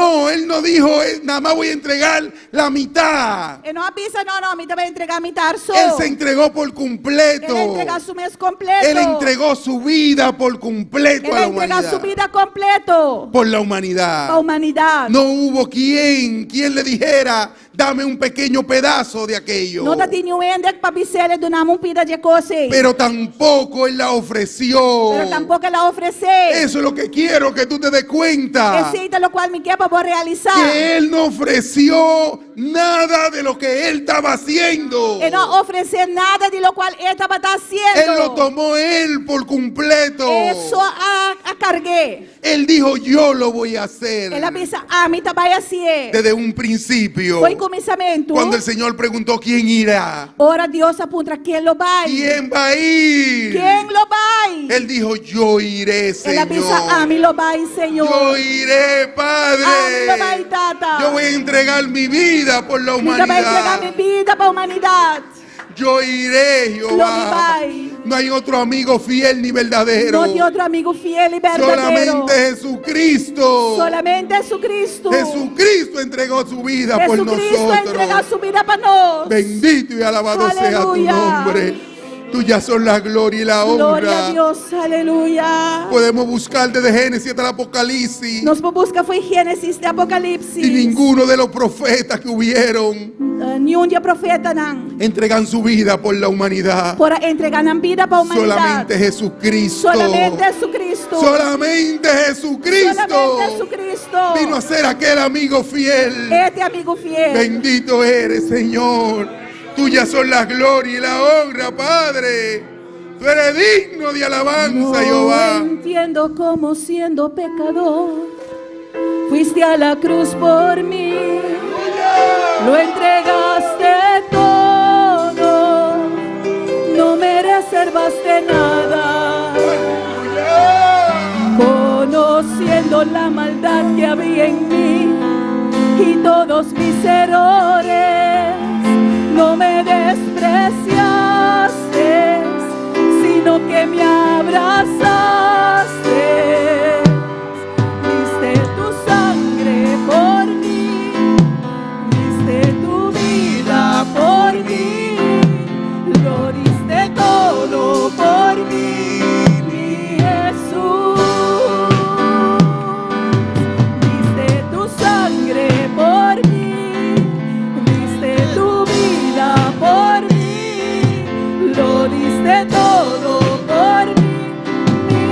no dijo: nada más voy a entregar la mitad. Ele não avisa, não, me também entregar mi tarso. Él se entregó por Ele completo. entrega su mes completo. Él entregó su vida por completo a Ele la entrega su humanidad. vida completo. Por la A humanidad. humanidade. No hubo quien le dijera: dame un pequeño pedazo de aquello. Não tá tinha endek pa bisele do namun pida de cose. Pero tampoco él la ofreció. Pero tampoco ela oferece. Eso es lo que quiero que tú te des cuenta. Esse é lo qual me quer para realizar. Que él no ofreció nada de lo que él estaba haciendo. Ele não oferece nada de lo qual ele estava haciendo. Él lo tomó él por completo. Eso a cargué. Él dijo: yo lo voy a hacer. Ele avisa, mim também assim. Desde un principio. Foi começamento. Cuando el Señor preguntó: ¿quién irá? Ora Deus apunta quem lo vai. ¿Quién va a ir? Quem lo vai? Él dijo: yo iré, Ele Señor. avisa, mim lo vai, Senhor. Yo iré, Padre. Mim lo vai, Tata. Yo voy a entregar mi vida por la Me também entregar humanidad. minha vida para a humanidade. Yo iré, Jehová. vai. No hay otro amigo fiel ni verdadero. Não tem outro amigo fiel e verdadeiro. Solamente Jesucristo. Solamente Jesucristo. Jesucristo entregó su vida por Jesucristo entrega nosotros. su vida para nós. Bendito y alabado sea tu Aleluya. nombre. Tuya son la gloria y la Glória a honra. Deus, aleluia. Podemos buscar desde Génesis hasta el Apocalipsis. Nossa busca foi Gênesis de Apocalipse. Y ninguno de los profetas que hubieron Nenhum dia profeta não. entregan su vida por la humanidad. Por entregar na vida para a humanidade. Solamente Jesucristo. Solamente Jesucristo. Solamente Jesucristo. Solamente Jesucristo. Vino a ser aquel amigo fiel. Este amigo fiel. Bendito eres, Señor. Tuya son la gloria y la honra, Padre. Tú eres digno de alabanza, Jehová. No entiendo cómo siendo pecador fuiste a la cruz por mí. Lo entregaste todo. No me reservaste nada. Conociendo la maldad que había en mí y todos mis errores, no me despreciaste, sino que me abrazaste. Diste tu sangre por mí, diste tu vida por mí, lo diste todo por mí, mi Jesús. Diste tu sangre por mí, diste tu vida por mí, lo diste todo por mí, mi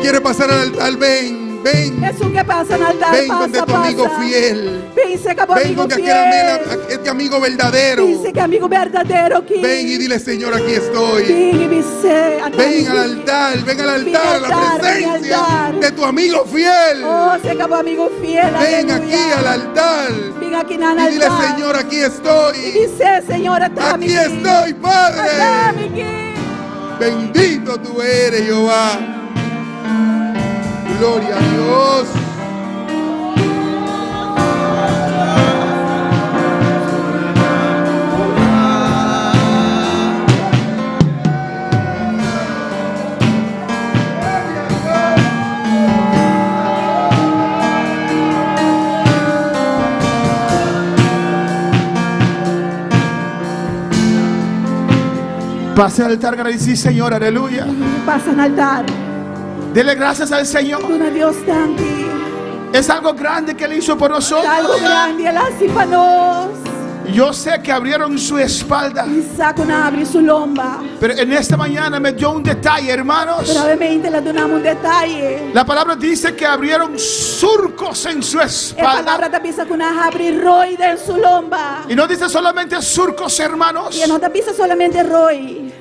quiere pasar al altar, ven, ven. Jesús que pasa en altar, Ven pasa, donde tu amigo pasa. fiel. Ven, se acabó Ven amigo donde fiel. aquel amigo verdadero. Dice que amigo verdadero aquí. Ven y dile, Señor, aquí estoy. Ven y dice, Ven al altar, a la presencia de tu amigo fiel. Oh, se acabó amigo fiel. Ven aleluya. aquí al altar. Ven aquí en el Y dile, altar. Señor, aquí Y estoy. dice, Señor, Aquí estoy, Padre. Bendito tú eres, Jehová. Gloria a Dios. Pase al altar, agradecí, Señor, aleluya. Pasa en altar. Dele gracias al Señor. Una Dios tanti. Es algo grande que Él hizo por nosotros. Algo grande, Él hace para nos. Yo sé que abrieron su espalda, Y saca una abre su lomba. pero en esta mañana me dio un detalle, hermanos. Brevemente le donamos un detalle. La palabra dice que abrieron surcos en su La espalda. palabra te pisa que una abre roide en su lomba. Y no dice solamente surcos, hermanos. Y no te pisa solamente roy.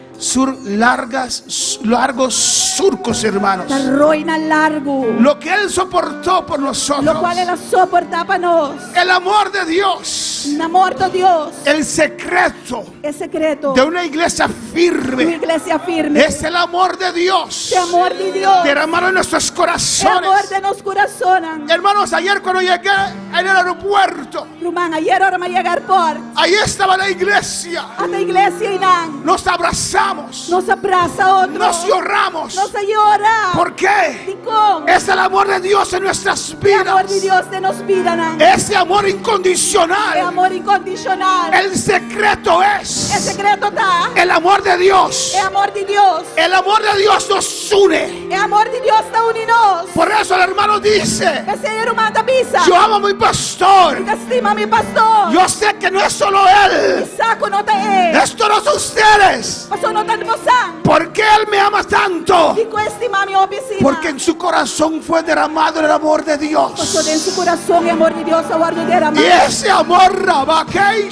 Largos surcos, hermanos. La roina largo. Lo que Él soportó por Lo nosotros. cual Él soporta para nos. El amor de Dios. Un amor de Dios. El secreto Es secreto. de una iglesia Una firme iglesia firme. es el amor de Dios. El amor de Dios. Derramado en nuestros El amor corazones. de nos corazones. Hermanos, ayer cuando llegué en el aeropuerto, Rumán, ayer ahora me llegar por. ahí estaba la iglesia. A la iglesia y nan. Nos abrazamos, Nos abraza otro. nos lloramos. Nos llora. ¿Por qué? Ticón. Es el amor de Dios en nuestras El amor de vidas. Dios de nos vida nan. Ese amor El incondicional. amor incondicional. El secreto El es secreto está. el amor de Dios. El amor de Dios. El amor de Dios nos une. El amor de Dios está unidos. Por eso el hermano dice, Que Señor manda pisa. yo amo a mi pastor. Que estima a mi pastor. Yo sé que no es solo Y él. saco no te es. Esto no son ustedes. Pastor no te almozan. ¿Por qué él me ama tanto? Digo estima a mi oficina. Porque en su corazón fue derramado el amor de Pastor en Dios. su corazón el amor de Dios a guardo de la Y ese amor, Rabakai,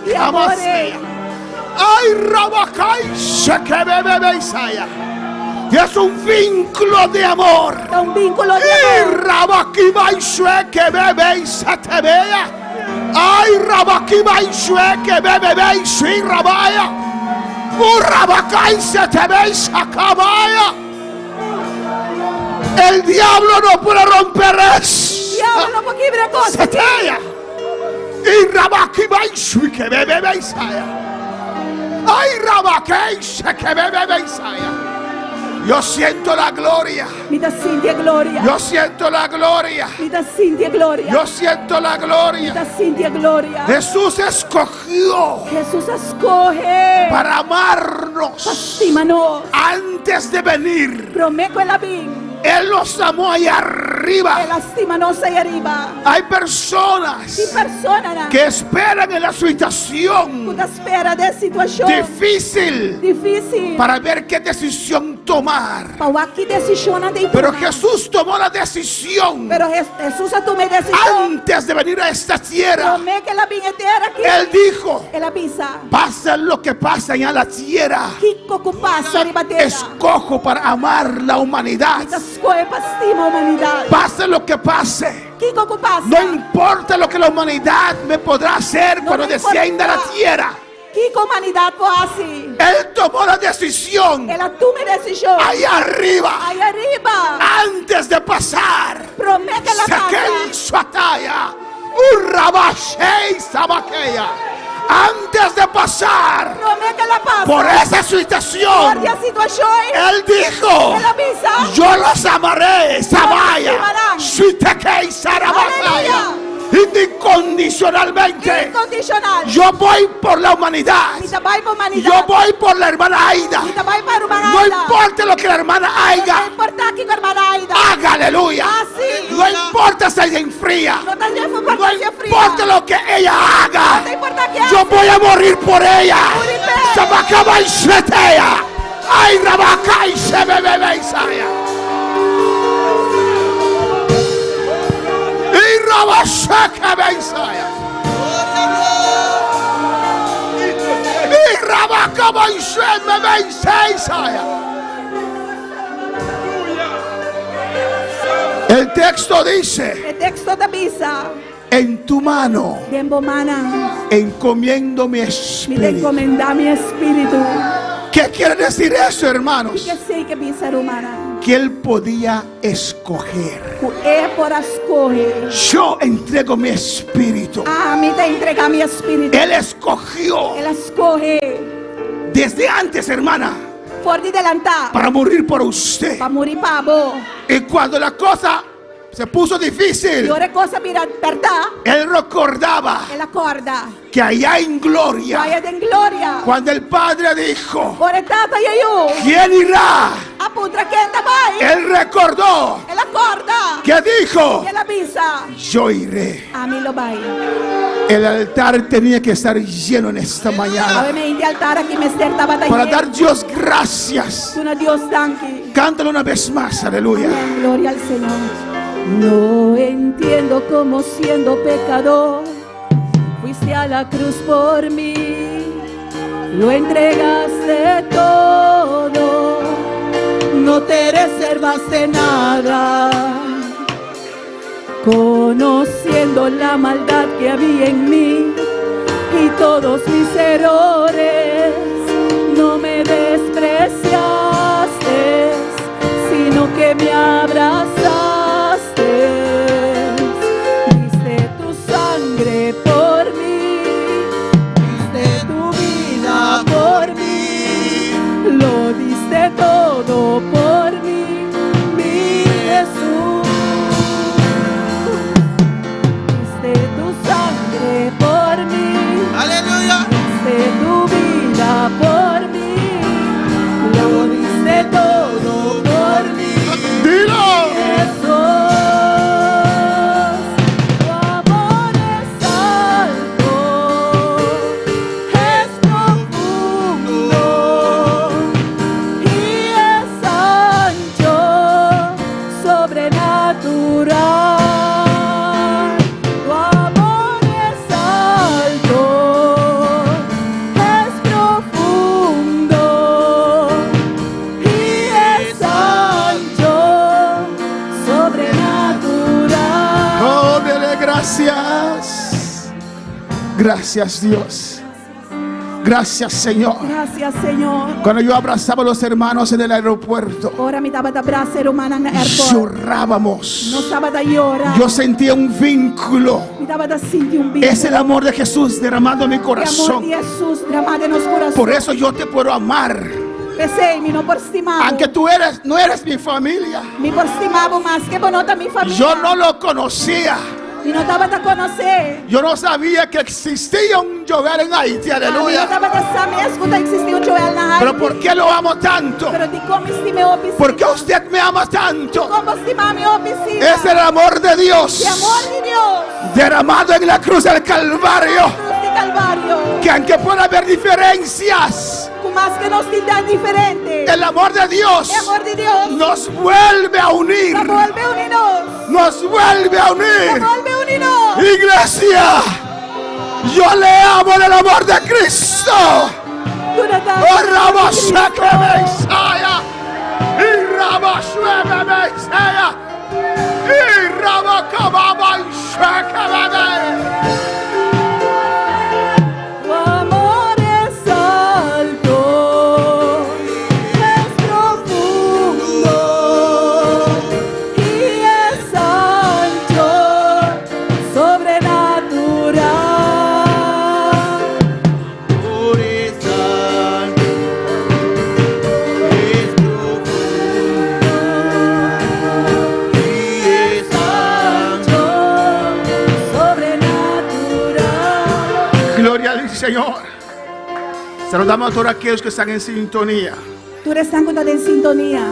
Y amor ay, Rabakai, Shekebebe Isaya. Y es un vínculo de amor. da un vínculo de Y amor. Rabakibai Shekebebe Isatebea. Ay, Rabakibai Shekebebe Isui Rabaya. Rabakai Setebe Isakabaya. El diablo no puede romper eso. Diablo no puede quebrar cosas. Setea. Y Rabakibai Shekebebe Isaya. Ay, Rabakai Shekebebe Isaya. Yo siento la gloria. Mita Cintia gloria. Yo siento la gloria. Mita Cintia gloria. Yo siento la gloria. Mita Cintia gloria. Jesús escogió Jesús escoge. para amarnos Pastímanos. antes de venir. Promeco el abín. Él nos amó allá arriba. El astímanos ahí arriba. Hay Y personas persona que esperan en la situación puta espera de situación difícil difícil. para ver qué decisión tomar. Pauaki decisión de Pero Jesús tomó la decisión Pero Jesús a tu me decisión. antes de venir a esta tierra. Promé que la billetera aquí. Él dijo, El avisa. pasa lo que pasa en la tierra. Kiko kupasa ribatera. Escojo para amar la humanidad. Escoge pastima humanidad. Pase lo que pase. Kiko kupasa. No importa lo que la humanidad me podrá hacer cuando me descienda a la importa. tierra. Kiko humanidad po así. Él tomó la decisión El a tu me decisión. allá arriba Ahí arriba. antes de pasar. Promete la Saquei pasa. Suataya, Urrabashei Sabakeya. Antes de pasar Promete la pasa. por esa situación, Por la situación. Él dijo, El avisa. yo los amaré, Sabaya, lastimarán. Shitekei Sarabakaya, Aleluya. incondicionalmente. Incondicional. Yo voy por la humanidad. Mita vai por humanidad. Yo voy por la hermana Aida. Mita vai para humanidad. No importa lo que la hermana No Aida importa que hermana Aida. haga, aleluya. Ah, sí. No importa si ella enfría. No te llevo por No fría. importa lo que ella haga. No te importa que Yo voy a morir por ella. Moriré. Sabacaba y Shetea. Ay, Rabaca y Shebebe Isaya. Rabashaka Messiah. Rabaka Messiah. El texto dice, El texto avisa, en tu mano Dembo mana, encomiendo mi mi espíritu. encomenda mi espíritu. ¿Qué quiere decir eso, hermanos? Que sei que bisa romana. Que él podía escoger. Ku é por escolher. Yo entrego mi espíritu. Ah, me te entrega mi espíritu. Él escogió Ela escorre. desde antes, hermana, For de delantar. para morir por usted. Para morir para vos. Y cuando la cosa se puso E difícil, ora cosa mira verdad. él recordaba Ela acorda. que allá en gloria, Vai em glória. cuando el Padre dijo, Ora tata eu. ¿quién irá? A putra quenta vai. Él recordó Ela acorda. que dijo, E ela avisa. yo iré. A mim lo vai. El altar tenía que estar lleno en esta mañana Ave me indi altar aqui me estava daí. para dar Dios gracias. Una Dios tanque. Cántalo una vez más, aleluya. Amén, gloria al Señor. No entiendo cómo siendo pecador fuiste a la cruz por mí, lo entregaste todo, no te reservaste nada, conociendo la maldad que había en mí y todos mis errores, no me despreciaste, sino que me abrazaste. Diste tu sangre por mí, diste tu vida por mí, lo diste todo por mí, mi Jesús. Diste tu sangre por mí, Aleluya. diste tu vida por mí, lo diste todo por mí. Dilo. Jesús, tu amor es alto, es profundo y es ancho, sobrenatural. Tu amor es alto, es profundo y es ancho, sobrenatural. Oh, dele gracias. Gracias, Dios. Gracias, Señor. Gracias, Señor. Cuando yo abrazaba a los hermanos en el aeropuerto, Ora mi dapat abrazo romana na airport. No llorábamos. sabat a llorar. Yo sentía un vínculo. Mi dapat a sentir un vínculo. Es el amor de Jesús derramado en mi El amor corazón. de Jesús derramado en los corazones. Por eso yo te puedo amar. Pesei-me, no por estimado. Aunque tú no eres mi familia. Me por estimado más que bonota mi familia. Yo no lo conocía. Mi no dapat a conocer. Yo no sabía que existía un Joel en Haití. Mi no Aleluya. dapat a saber escuta existia un Joel na Pero Haiti. ¿por qué lo amo tanto? Pero di como estime o piscina. ¿Por qué usted me ama tanto? Como estimame o piscina. Es el amor de Dios El amor de Dios. derramado en la cruz del Calvario. Cruz de Calvario. Que aunque pueda haber diferencias, Con más que nos tintan diferente. el amor de Dios El amor de Dios. nos vuelve a unir. Nos vuelve unidos. Nos vuelve a Nos unir. vuelve unidos. Iglesia, yo le amo en el amor de Cristo. Tú no estás- Oh, Ramasake Messiah. Y Ramashweme Messiah. Y Ramakababa Shake Tu amor es alto, es profundo y es ancho, sobrenatural. Ancho, sobrenatural. Gloria al Señor. Saludamos a todos aquellos que están en sintonía. Tú eres tan en sintonía.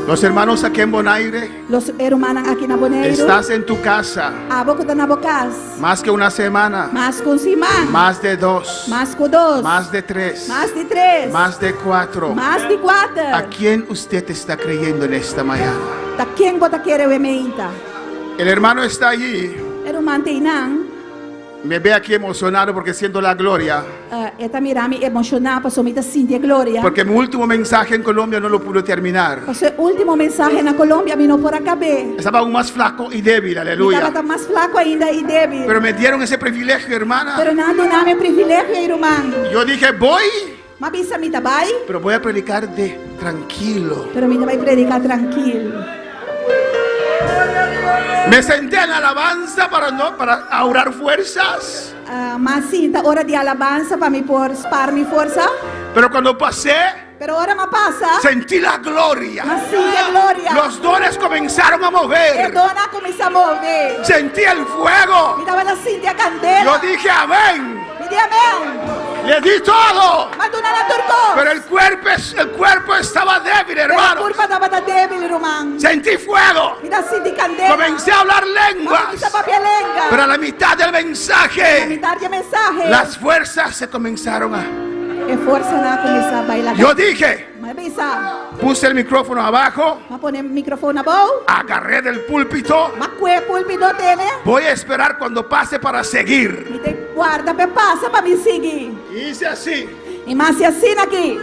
Los hermanos aquí en Bonaire, Los hermanos aquí en Aboneiro. estás en tu casa Abo ko na bokas. más que una semana, Mas kung si man. más de 2, Mas ko dos. más de 3, Mas de tres. más de 4. Mas de quatro. ¿A quién usted está creyendo en esta mañana? Ta quem bota querer o ementa? El hermano está allí Pero rumante inang, me ve aquí emocionado porque siento la gloria. eta mirami emocionada pa somita Cintia Gloria. Porque mi último mensaje en Colombia no lo pude terminar. O sea, último mensaje na Colombia vino por acabé. Estaba aún más flaco y débil, Estaba aleluya. tan más flaco ainda y débil. Pero me dieron ese privilegio, hermana. Pero nada name privilegio, irmão. Yo dije, voy, Mabisa mita vai, pero voy a predicar de tranquilo. pero mita vai predicar tranquilo. Me senté en alabanza para ahorrar fuerzas. Mas sinta hora de alabanza para mi par mi fuerza. Pero cuando pasé, Pero ahora me pasa, sentí la gloria. mas sigue gloria. Los dones comenzaron a E mover. dona começa a mover. Sentí el fuego. Me dava na Cintia candela. Yo dije, amén. Me di amém. Le di todo. Mas tu nada turcou. Pero el cuerpo estaba débil, Pero a hermano. curva dava da débil, irmão. Sentí fuego. Me dá Cintia candela. Comencé a hablar Mas lenguas. começa a papelenga. Pero a la mitad del Na mensaje, metade de mensagem. las fuerzas se comenzaron a... E força na começar a bailar. Yo dije, Mas pensa, puse el micrófono abajo, mas pôr o microfone na boca. agarré del púlpito. Mas cuerpo o pidô dele. Voy a esperar cuando pase para seguir. Me tem guarda pra passa pra me seguir. Hice así. E mas se assina aqui.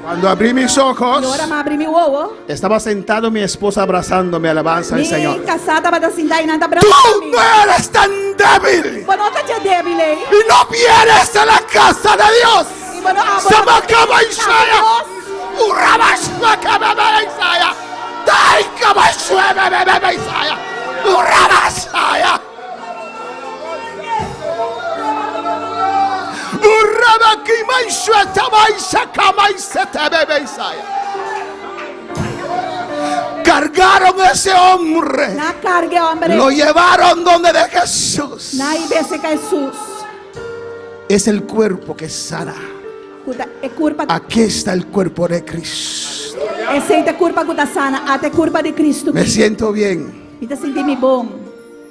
Cuando abrí mis E ojos, ora me abre meu ovo. estaba sentado mi esposa abrazándome, alabanza al Me Señor. casada para sentar e nada Tú branco. no eres tan débil Bueno, otra te débil, ¿eh? y no vienes a la casa de Dios. Y bueno, Sabacaba Isaya. Urabashwakababa Isaya. Daikabashwababa Isaya. Urabashaya. Cargaron ese hombre, Na carga, hombre. lo llevaron donde de Jesús. Na ibese ka Jesus. Es el cuerpo que sana. Kuta e curpa. Aquí está el cuerpo de Cristo. E seita curpa kuta sana. Ate curpa de Cristo. Me siento bien. Me senti mi bom.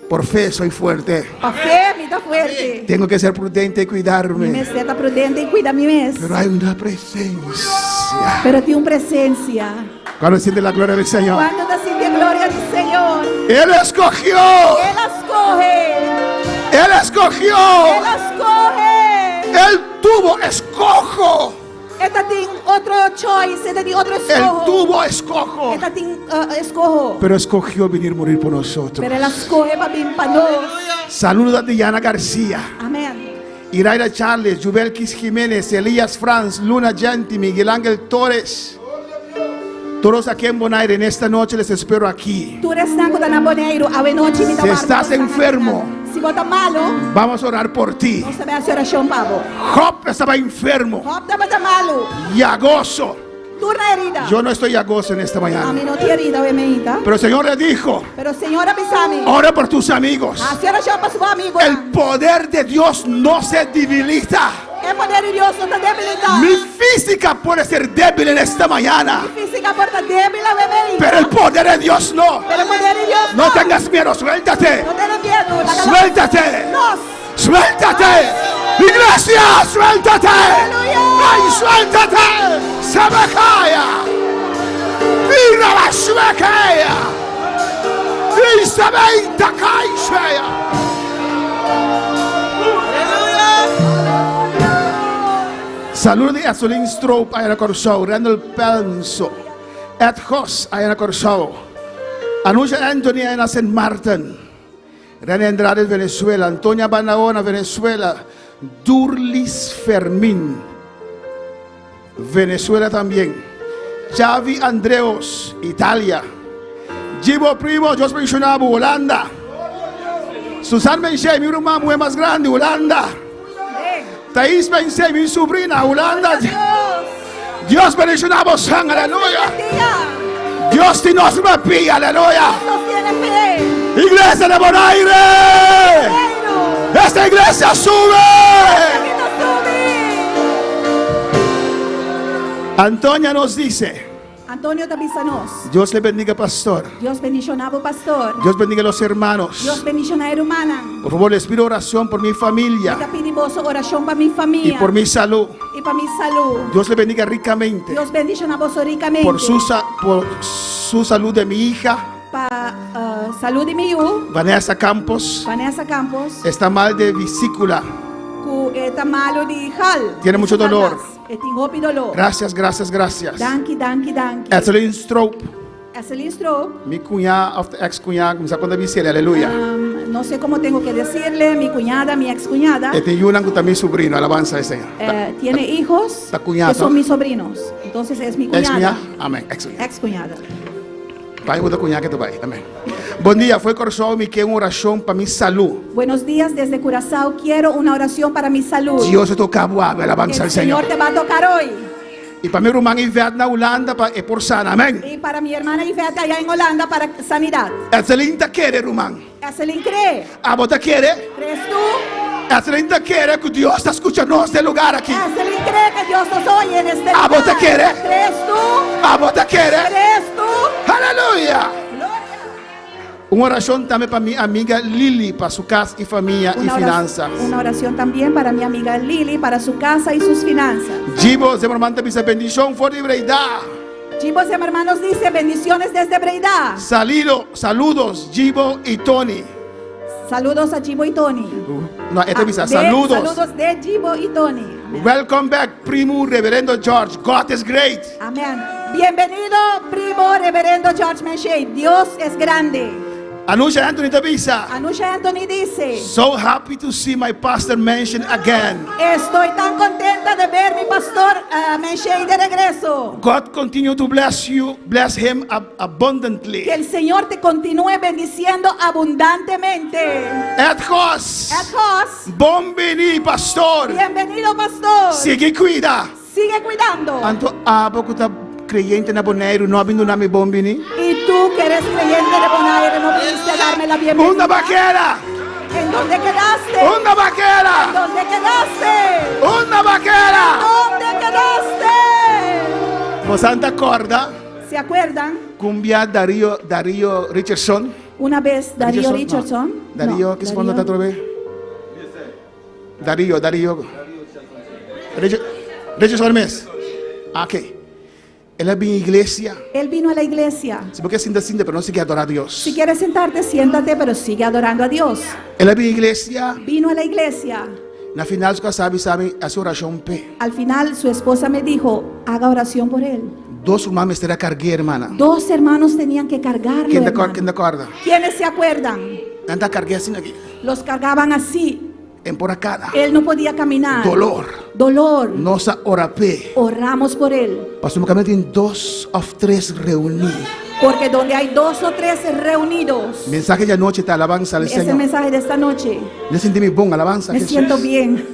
Por fe soy fuerte. Pa fé, me tá fuerte. Tengo que ser prudente y Me cuidarme. seta prudente e cuida mi mes. Pero hay una presencia. Pero tem presencia. Cuando siente la gloria del Señor. Quando da senti a glória do Senhor. Él escogió. Elas correm. Él escogió. Elas correm. Él tuvo escojo. Esta tem outro choice, esta tem outro Él escorro. tuvo escojo. Esta tem escorro. Pero escogió venir a morir por nosotros. Pero elas correm para vir para nós. Saluda a Diana García, Amém. Iraira Charles, Jubelkis Jiménez, Elías Franz, Luna Yanti, Miguel Ángel Torres. Todos aquí en Bonaire, en esta noche les espero aquí. Tu resnaco da na Boneiro, a noite me dá Si estás enfermo, se bota malo, vamos a orar por ti. nós também a senhora chama pavo. Job estaba enfermo, Hop da bota malo, llagoso. turna herida. Yo no estoy llagoso en esta A mañana. mim não tinha herida, obviamente. Pero el Señor le dijo, Pero senhora avisame. ora por tus amigos. A senhora chama para seu amigo. El poder de Dios no se debilita. É poder de Deus, não está debilitado. Mi física puede ser débil en esta mañana, Física porta débil, obviamente. pero el poder de Dios no. Pero o poder de Deus No tengas miedo, suéltate. Não tenha medo. Suéltate. Nós. Suéltate. Iglesia, suéltate. Aleluya. Ay, suéltate. Sabacaya. Mira la suequea. Isabel Takaishaya. Saludos a Solin Stroop, a Corsau, Randall Pelso, Ed Hoss, a Corsau, Anuncia Anthony, a St. Martin, René Andrade, Venezuela, Antonia Banaona, Venezuela, Durlis Fermín, Venezuela también, Xavi Andreos, Italia, Gibo Primo, Jos Pensionabo, Holanda, Susan Benche, mi hermano más grande, Holanda. Thais Bense, mi sobrina, Holanda. Dios bendicionamos, aleluya. Dios te nos repía, aleluya. Nós tiene fe. Iglesia de Bonaire. Pero, Esta iglesia sube. que nós sube. Antonia nos dice, Antônio Tabisanos. Dios le bendiga, pastor. Dios bendicionaba o pastor. Dios bendiga a los hermanos. Dios bendicionaba a hermana. Por favor, les pido oración por mi familia Pedimos oração para minha y família por mi salud. e para minha saúde. Dios le bendiga ricamente Dios bendicionaba ricamente por su salud de mi hija, para saúde miu, Vanessa Campos, Vanessa Campos, está mal de vesícula. ku eta malo di hal. Tiene mucho dolor. Etingopi dolor. Gracias, gracias, gracias. Danke, danke, danke. Ethelyn Stroop, Eselin Stroop, mi cuñada, of the ex-cuñada, me sacó de visita, aleluya. no sé cómo tengo que decirle, mi cuñada, mi ex cuñada, Este Yunan, que también sobrino, alabanza al Señor. tiene hijos la cuñada. que son mis sobrinos. Entonces es mi Ex-cuñada, cuñada. amén, ex-cuñada. Ex cuñada. Pai, outra cuñada que tu pai, amén. Bom dia, foi coração, me quer uma oração para minha saúde. Buenos días desde Curazao. Quiero una oración para mi salud. Deus te cabo água, alabanza El al Señor. Señor te va a tocar hoy. E para meu irmão Ivete na Holanda, é por sana, amém. Y para mi hermana Ivette allá en Holanda para sanidad. Ethelyn te quer, irmão. Eselin cree. A bota quer? ¿Crees tú? Ethelyn te quer que Deus está escutando neste lugar aqui. Eselin cree que Dios nos oye en este Ah, lugar. ¿vos te quieres? ¿Crees tú? A bota quer? ¿Crees tú? Aleluia! Gloria. Uma oração também para minha amiga Lili, para sua casa e família e finanças. Una oración también para mi amiga Lili, para su casa y sus finanzas. Gibo, se manda pisa bendição for de Breida. Chicos y hermanos dice bendiciones desde Breida. Saludos, Gibo y Tony. Saludos a Chibo y Tony. No, esta pisa, De- saludos. Saludos de Chibo y Tony. Amén. Welcome back, primo Reverendo George. God is great. Amén. Bienvenido, primo reverendo George Menchey. Dios es grande. Anuncia Anthony Tabisa. Anusha Anthony dice: So happy to see my pastor mentioned again. estoy tan contenta de ver mi pastor Menchey de regreso. God continue to bless you, bless him abundantly. Que el Señor te continúe bendiciendo abundantemente. Edgos, Edgos, bombini pastor. bienvenido pastor. Sigue cuida. Sigue cuidando. Anto apo ta creyente na boneiro no abindo na mi bombini. Y tú que eres creyente de Bonaire, no viniste a darme la bienvenida. Una vaquera. ¿En dónde quedaste? Una vaquera. ¿Dónde quedaste? Una vaquera. ¿Dónde quedaste? Por Santa Corda, ¿Se acuerdan? cumbia Darío Richardson. Una vez Darío Richardson. No. Darío, ¿qué se pone otra vez? Darío. Richardson Hermes. Ok. Él vino a la iglesia. Él vino a la iglesia. Si porque siente, pero no sigue adorar a Dios. Si quieres sentarte, siéntate, pero sigue adorando a Dios. Él vino a la iglesia. Vino a la iglesia. Na final, sabe, hace oración pe. Al final, su esposa me dijo, haga oración por él. Dos hermanos me estará cargué, hermana. Dos hermanos tenían que cargarlo, ¿Quién hermano. te acuerda? ¿Quiénes se acuerdan? Anda cargué así aquí. Los cargaban así. En por acá. Él no podía caminar. Dolor. Nos orapé. Oramos por él. Pasumamente en 2 o 3 reunidos. Porque donde hay 2 o 3 reunidos. Mensaje de anoche te alabanza al Es el Señor. mensaje de esta noche. Me sentí muy bon, alabanza a Me Jesús. siento bien.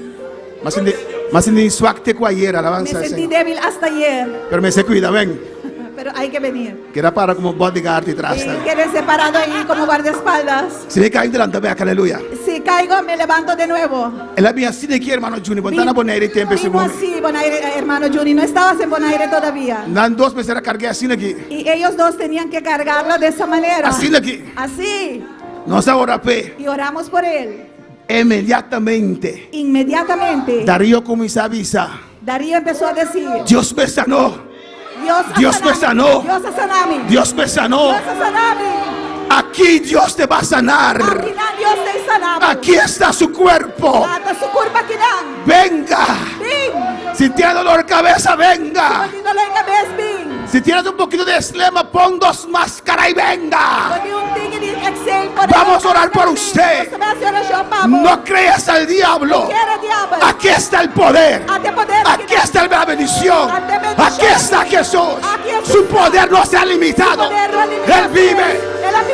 Más en suacte que ayer, Me alabanza al sentí Señor. débil hasta ayer. Pero me se cuida, ven. Pero hay que venir. Que era para como bodyguard y tras. Y quedé separado ahí como guardaespaldas. Si me caen delante, vea, aleluya. Si caigo, me levanto de nuevo. Él había así de aquí, hermano Juni, bontana Vino- poner y tiempo Vino segundo. así, Bonaire, hermano Juni. No estabas en Bonaire todavía. Dan 2 meses a cargar así de aquí. Y ellos dos tenían que cargarlo de esa manera. Así de aquí. Así. Nos orapé. Y oramos por él. Inmediatamente. Inmediatamente, Darío comenzó a avisar. Darío empezó a decir: Dios me sanó. Dios me sanó. Dios a sanami. Dios me sanó. Dios a sanami. Aquí Dios te va a sanar. Aquí na Dios te sanamos. Aquí está su cuerpo. Hasta su curva aquí dan. Venga. Bin. Si tiene dolor de cabeza, venga. Poniendo la cabeza, bin. Si tienes un poquito de eslema, pon 2 máscaras y venga. Poni un tingin y exhale por Vamos él. a orar por usted. Se me hace oración, vamos. No creas al diablo. Quiere diablo. Aquí está el poder. Ante poder Aquí está la bendición. Ante bendición. Aquí está Jesús. Aquí está. Su poder no se ha limitado. Su poder no ha limitado. Él vive.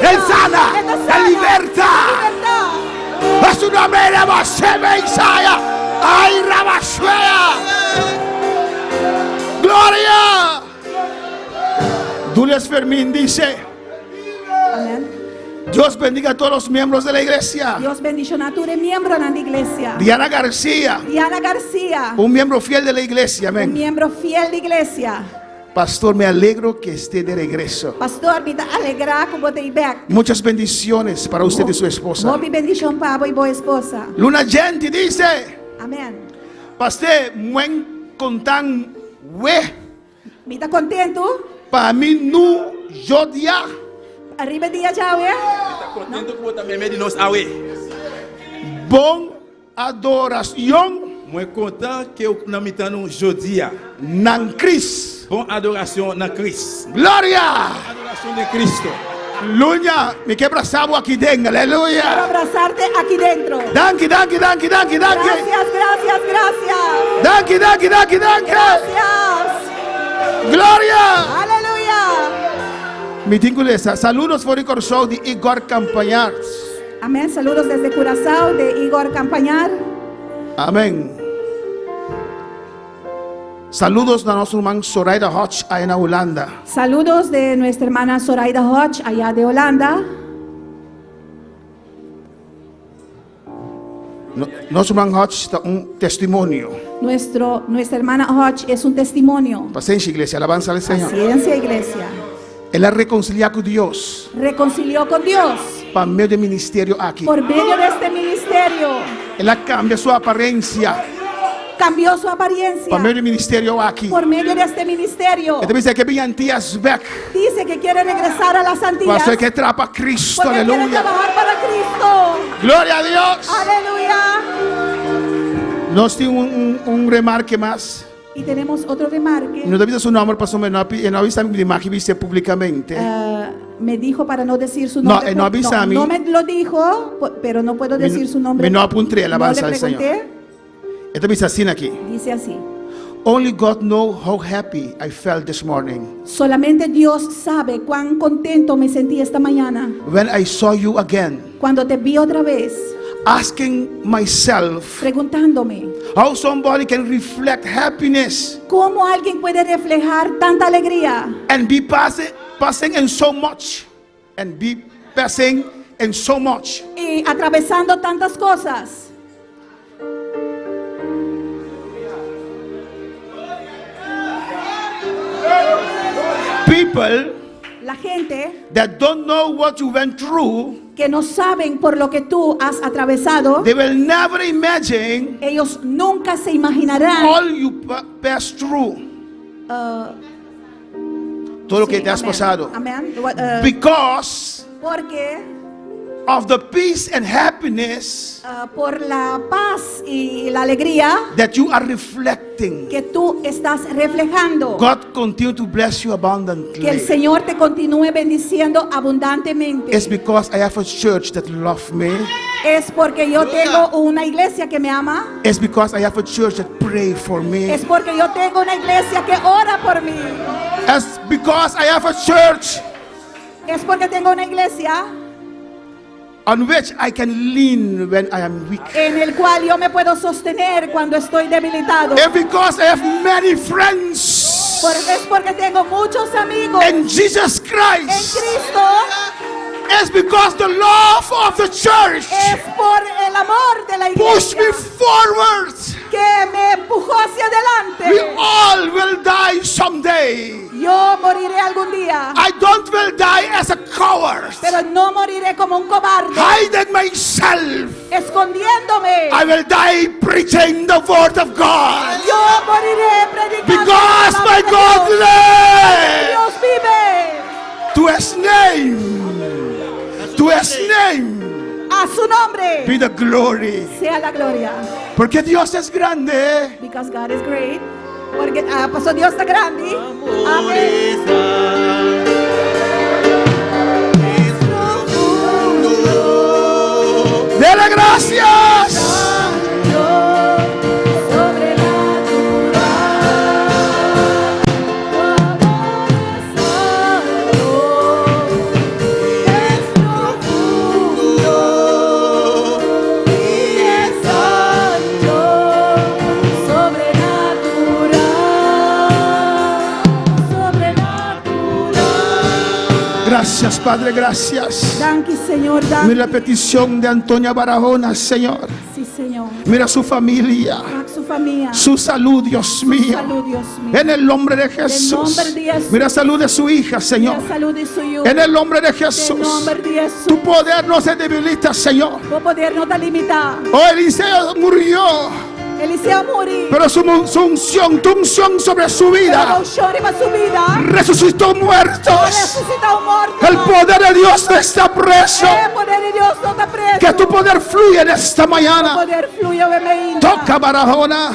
Él sana. Él liberta. A su nombre, Rabashebe Isaiah. Ay, Rabashea. Gloria. Julius Fermín dice: Amén. Dios bendiga a todos los miembros de la iglesia. Dios bendición a tu miembro en la iglesia. Diana García, Diana García, un miembro fiel de la iglesia. un Amén. miembro fiel de iglesia. Pastor, me alegro que esté de regreso. Pastor, me alegra com você ir back. Muchas bendiciones para usted y su esposa. Boa bendição para boa e boa esposa. Luna Genti dice: Amém. Pastor, buen contan we Me está contento? para mí no jodia arriba dia Yahweh. Está contento que também me nos awe. Bom adoração Moi content que eu na mitano jodia. nan Cristo. Bon adoração na Cristo. Glória! Adoração de Cristo. Aleluia! Me quebra sábado aqui dentro, Quiero aleluia! abrazarte aquí dentro. Danke, danke, danke, danke, danke! Gracias, gracias, gracias. Danke, danke, danke, danke! Gracias. Glória! Aleluya. Me tinguleza, saludos por el corazón de Igor Campañar. Amén. Saludos desde Curazao de Igor Campañar. Amén. Saludos de nuestro hermano Zoraida Hodge allá en Holanda. Saludos de nuestra hermana Zoraida Hodge allá de Holanda. Nuestro hermano Hodge está un testimonio. Nuestra hermana Hodge es un testimonio. Paciencia, iglesia, alabanza al Señor. Paciencia, iglesia. Él ha reconciliado con Dios Reconcilió con Dios por medio del ministerio aquí. por medio de este ministerio. Él ha cambiado su apariencia Cambió su apariencia por medio del ministerio aquí. por medio de este ministerio. Él dice que bien tías back. Dice que quiere regresar a la santidad Para que trapa a Cristo, porque quiere aleluya. trabajar para Cristo. Gloria a Dios. Aleluya. Nos tiene un remarque más. Y tenemos otro remarque. No debido su nombre, pasó, no avisa mi imagen, viste públicamente. Me dijo para no decir su No, nombre. no avisa a mí. No me lo dijo, pero no puedo decir su nombre. Me no apunté, alabanza No le al Señor. pregunté. Esto dice así aquí. Dice así. Only God knows how happy I felt this morning Solamente Dios sabe cuán contento me sentí esta mañana when I saw you again, cuando te vi otra vez, asking myself preguntándome how somebody can reflect happiness cómo alguien puede reflejar tanta alegría and be passing in so much and be passing in so much. y atravesando tantas cosas. People La gente that don't know what you went through, que no saben por lo que tú has atravesado, they will never imagine ellos nunca se imaginarán all you passed through. Todo lo que sí, te has amén, pasado. amén. Because Porque of the peace and happiness por la paz y la alegría that you are reflecting, que tú estás reflejando, God continue to bless you que el abundantly. Señor te continúe bendiciendo abundantemente. It's because I have a church that loves me. Es porque yo tengo una iglesia que me ama. It's because I have a church that pray for me. Es porque yo tengo una iglesia que ora por mí. It's because I have a church Es porque tengo una iglesia on which I can lean when I am weak. en el cual yo me puedo sostener cuando estoy debilitado. And because I have many friends Es porque tengo muchos amigos in Jesus en Christ. Cristo. It's because the love of the church Es por el amor de la pushed iglesia me forward. que me empujó hacia We adelante. all will die someday. Yo moriré algún día, I don't will die as a coward, pero no moriré como un cobarde, hiding myself. escondiéndome. I will die preaching the word of God. Yo moriré predicando Because la my palabra de God Dios. lives. Dios vive. To his name. To his name A su nombre be the glory. sea la gloria. Porque Dios es grande. Because God is great. Porque pasó Dios está grande. Amén. Dele gracias. Gracias, Padre, gracias. Danke, Señor. Mira Danke. la petición de Antonia Barahona, Señor. Sí, Señor. Mira su familia, A su familia. su salud, Dios mío. Salud, Dios mío. En el nombre de Jesús. nombre de Jesús. Mira salud de su hija, Señor. La salud de su hijo. En el nombre de En Jesús. nombre de Jesús. Tu poder no se debilita, Señor. Tu poder no te limita. Oh, Eliseo murió Eliseo morir. pero su unción, tu unción sobre su Pero vida, la unción iba a su vida. resucitó muertos. Resucita un muerto. El poder de Dios no está preso. El poder de Dios no está preso. Que tu poder fluya en esta El mañana. poder fluye over me. Toca Barahona.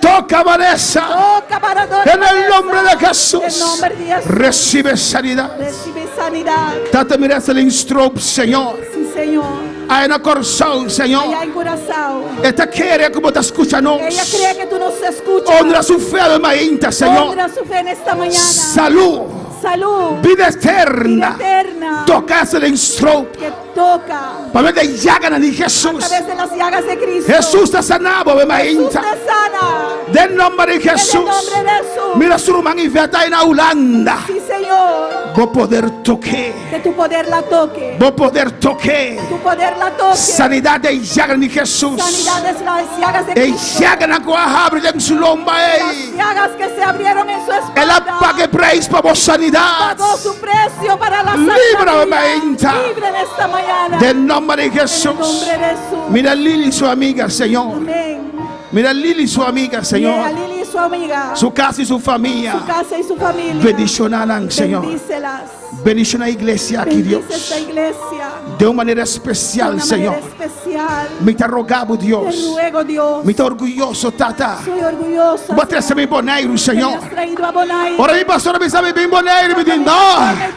Toca Vanessa. Toca para todos. En el nombre de En Jesús. nombre de Jesús. Recibe sanidad. Recibe sanidad. Date miras el instructo, Señor. Sí, Señor. Hay una corazón, Señor. Allá en Curazao. Esta quiere como te escucha, no. Ella cree que tú nos escuchas. Honra su fe de Mainta, Señor. Honra su fe en esta mañana. Salud. Salud. Vida Vida eterna. eterna. Tocas el instructo. Que toca. Para ver de llagas de A Jesús. través de las llagas de Cristo. Jesús te sanaba, de Jesús Mainta. te sana. Del nombre de En el Jesús. nombre de Jesús. Mira su hermano y vete en Holanda. Sí, Señor. Vos poder toque. Que tu poder la toque. Vos poder toque. Tu poder la toque. Sanidad de llagas de Jesús. Sanidad de las llagas de El Cristo. llagas na abre en su lomba. Las llagas que se abrieron en su espalda. El apague praise para vos sanidad. Pagó su precio para la Líbrame, sanidad. Inta. Libre en esta mañana. Del nombre de En el Jesús. nombre de Jesús. Mira a Lili, su amiga, Señor. Amén. Mira a Lili, su amiga, Mira a Señor. Lili y su amiga. Su casa y su familia. Su casa y su familia. Bendicionarán, Señor. Bendícelas. Bendición a la iglesia aquí, Dios. Bendice esta iglesia. De una manera De especial, una Señor. manera especial. Me te rogamos, Te Dios. ruego, Dios. Me te orgulloso, Tata. Soy orgullosa. Vos traes mi boneiro, Me Señor. has traído a Bonai. Ahora mi pastora me sabe bien boneiro y me dice, Me no.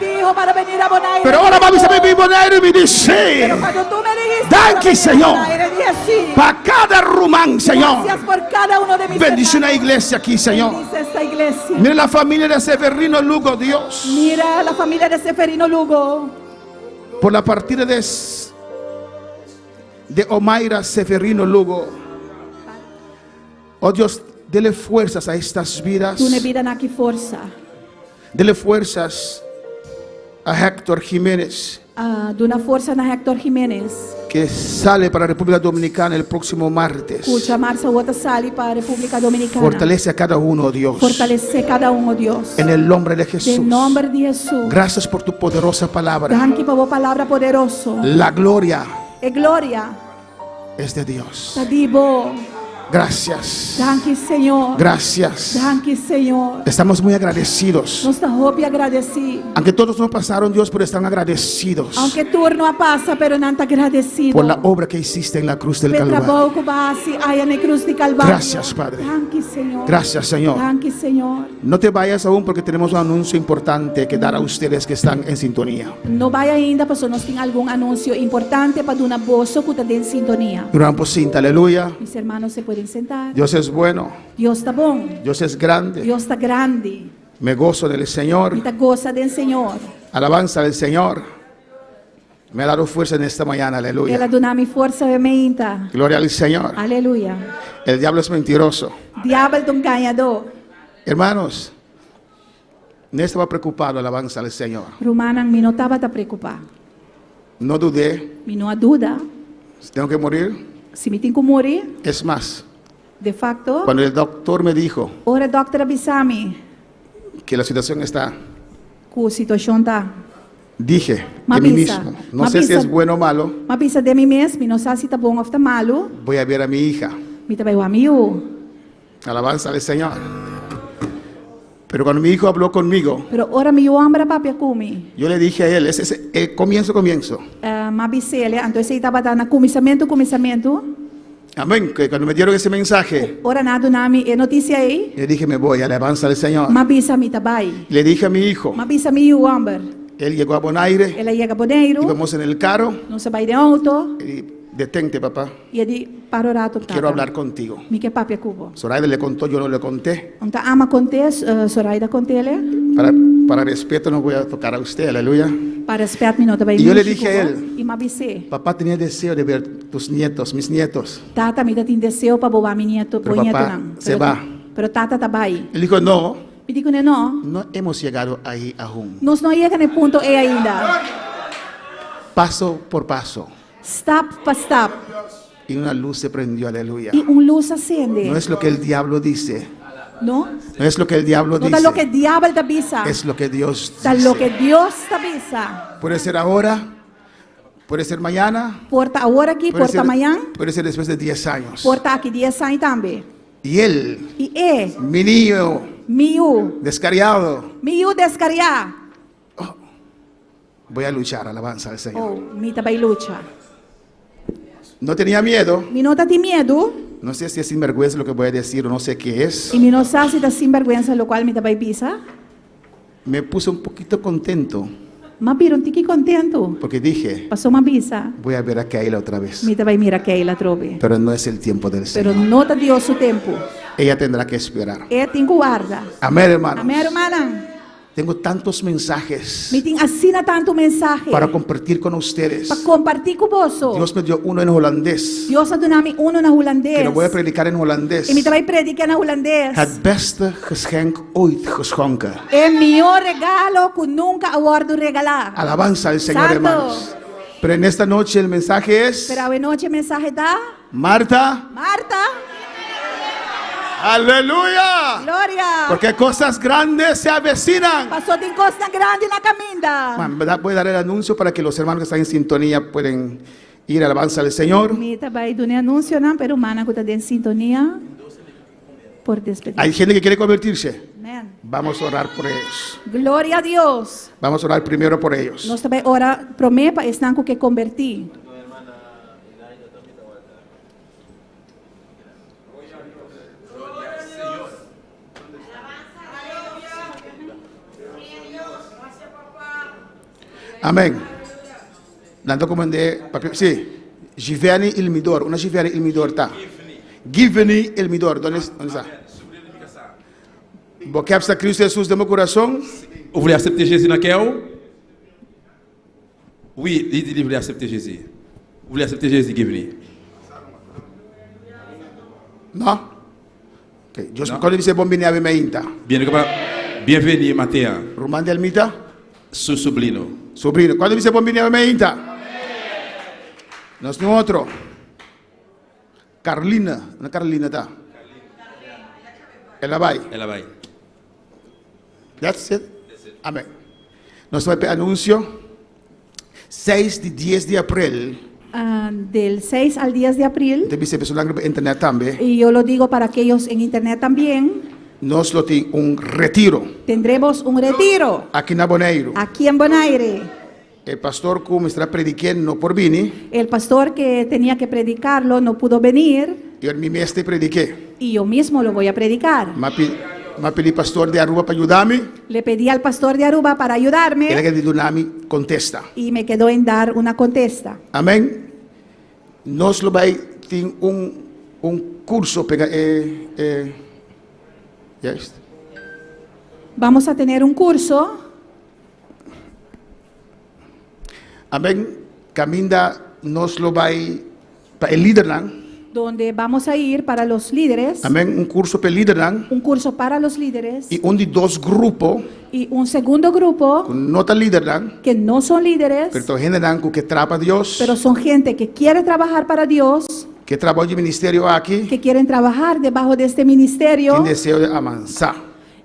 dijo para venir a Bonai. Pero ahora mami sabe bien boneiro y me dice, Pero sí. cuando tú me dijiste Thank para you, venir a Señor. Bonai, le dije sí. Para cada rumán, Señor. Gracias por cada uno de mis Bendición a la hermanos. iglesia aquí, Señor. Bendice esta iglesia. Mira la familia de Severino Lugo, Dios. Mira a la familia de Seferino Lugo. Por la partida de Omaira Severino Lugo. Oh Dios, dele fuerzas a estas vidas. Tu ne vida aqui força. Dele fuerzas a Héctor Jiménez, Duna força na Hector Jiménez. que sale para la República Dominicana el próximo martes. Cuja Marcia outra sali para a República Dominicana. Fortalece a cada uno, Dios. Fortalecer cada um, oh Deus. En el nombre de Em Jesús. nome de Jesus. Gracias por tu poderosa palabra. Danke por a palavra poderoso. La gloria E glória. es de Dios. Tá dibo. Gracias. Danke, Senhor. Gracias. Danke, Senhor. Estamos muy agradecidos. Nos roupa e agradeci. Aunque todos no pasaron, Dios, pero están agradecidos Aunque turno a passa, pero não tá agradecido. por la obra que hiciste en la cruz del Pelo Calvario. trabalho que base aí na cruz de Calvário. Gracias, Padre. Danke, Senhor. Gracias, Señor. Danke, Senhor. No te vayas aún porque tenemos un anuncio importante que dar a ustedes que están en sintonía. Não vai ainda, pastor. Nós tem algum anúncio importante para Dona Bosso que está em sintonia. Duramos cinta, aleluya. Mis hermanos se pueden sentar. Dios es bueno, Deus está bom. Dios es grande. Deus está grande. Me gozo del Señor. Muita goza do Senhor. Alabanza del Señor. Me ha dado fuerza en esta mañana, Ela aleluya. dona-me força e meinta. Gloria al Señor. Aleluia. El diablo es mentiroso. Diabo é um ganhador. Hermanos, no estaba preocupado, alabanza al Señor. Romana me não estava a preocupar. No dudé. Me não há dúvida. Tengo que morir. Se me tem que morrer, Es más, de facto, cuando el doctor me dijo ora doctor avisar-me que la situación está, que a situação está. dije Me de mí avisa. mismo, no Me sé si avisa. es bueno o malo, Mas pensa de mim mesmo, não sei se está bom ou está malo. voy a ver a mi hija. Me também o amigo. Alabanza al Señor. Pero cuando mi hijo habló conmigo, Pero ora me o ambra papia come. yo le dije a él, ese es el comienzo. Mas bisele, então ele estava dando começamento. Amén. Que cuando me dieron esse mensaje, Ora nada nami e notícia aí. le dije, me voy, alabanza al Señor. Mas bisa me tabai. Le dije a mi hijo, Mas bisa me o amber. él llegó a Bonaire, Ela chega boneiro, íbamos en el carro, não se vai de auto y detente papá, e ele para orato. quiero hablar contigo. Me que papia cubo. Zoraida le contó, yo no le conté. Então ama contes, Soraida contele. Para respeto no voy a tocar a usted, aleluya. Para respeito me não tabai. E eu lhe dije a ele, E ma bise. Papá tenía deseo de ver tus nietos, mis nietos. Tata me tem deseo para bobar mi nieto, Pero nieto papá não. se va. Pero tata tabai. Él dijo, no, Me digo não. no hemos llegado ahí aún. Nós não chega no ponto e ainda. Paso por paso. Step para step. Y una luz se prendió, aleluya. E luz acende. No es lo que el diablo dice. Não? No es lo que el diablo Não dice. está lo que o diabo está bisa. Es lo que Dios Está dice. lo que Deus está bisa. Puede ser ahora, Puede ser mañana, porta agora aqui, porta amanhã, puede ser después de 10 años. porta aqui 10 anos também. Y él, E é mi niño miu descarriado, descariar. voy a luchar, alabanza al Señor. Oh, mi também luta. No tenía miedo, Mi não tá tem medo, no sé si es sinvergüenza lo que voy a decir o no sé qué es. e mi não sabe se tá sem vergonha, lo qual mi também pisa. Me puse un poquito contento Mas piro um tique contento. porque dije, Passou uma bisa. voy a ver a Keila otra vez. Mi também mira que ela trove. Pero no es el tiempo del Pero Señor. não tá Deus o tempo. Ella tendrá que esperar. É tem guarda. Amén, hermanos. Amém, irmã. Tengo tantos mensajes Me tem assina tanto mensagem para compartir con ustedes. para compartilhar com você. Dios me dio uno en holandés, Deus ha dado me uno na holandês. que lo voy a predicar en holandés. E me também predica na holandês. Het beste geschenk ooit geschonken. É o melhor regalo que nunca aguardo regalar. Alabanza al Señor, Santo. hermanos. Pero en esta noche el mensaje es, Pero a noite mensagem da Marta, Marta, aleluya. glória. Porque cosas grandes se avecinan. Passou de costa grande na caminda. Man, ¿verdad? Voy a dar el anuncio para que los hermanos que están en sintonía pueden ir a alabanza al Señor. Me também do anúncio não, pero mana que está em sintonia por despedir. Hay gente que quiere convertirse. Amém. Vamos a orar por ellos. Glória a Deus. Vamos a orar primero por ellos. Nós também ora promete para estão que convertir. Amén. Dando como de papel. Sí. Giverny Ilmidor. Una Giverny Ilmidor está. Giverny Ilmidor. ¿Dónde está? Porque acepta Cristo Jesús de meu coração. Vous voulez accepter Jésus dans le cœur? Oui, il dit qu'il voulait accepter Jésus. Vous voulez accepter Jésus qui est venu? Não? Okay. Deus Não. quando dice bombini ave meinta. Bienvenue, Mathéa. Romande almita. Su sobrino. Sobrino. Quando dice bombini ave meinta. Nós temos outro. Carlina. Una Carlina tá. Ela vai. Ela vai. That's it. Amém. Nós vamos para anúncio 6 de 10 de abril. Del 6 al 10 de abril. Deve ser pessoal na internet também. Y yo lo digo para aquellos en internet también. Nós lo tem retiro Tendremos un retiro aqui na Bonaire. aquí en Bonaire. El pastor como está predicando por vini, El pastor que tenía que predicarlo no pudo venir eu me mestre prediquei. y yo mismo lo voy a predicar. Ma pedi pastor de Aruba para ajudar-me. Le pedí al pastor de Aruba para Ele ayudarme que de Dunami contesta. y me quedó en dar una contesta. Amém. Nós lo vai ter curso pega yes. Vamos a tener un curso. Amém. Caminda nós lo vai para el Liderland. Donde vamos a ir para los líderes, Amém. Curso para el Liderland un curso para los líderes e de dois grupos y un segundo grupo com nota Liderland, que no son líderes, pero generando que trapa Deus, pero son gente que quiere trabajar para Dios, que trabalha de ministério aqui, que quieren trabajar debajo de este ministerio tem desejo de avançar.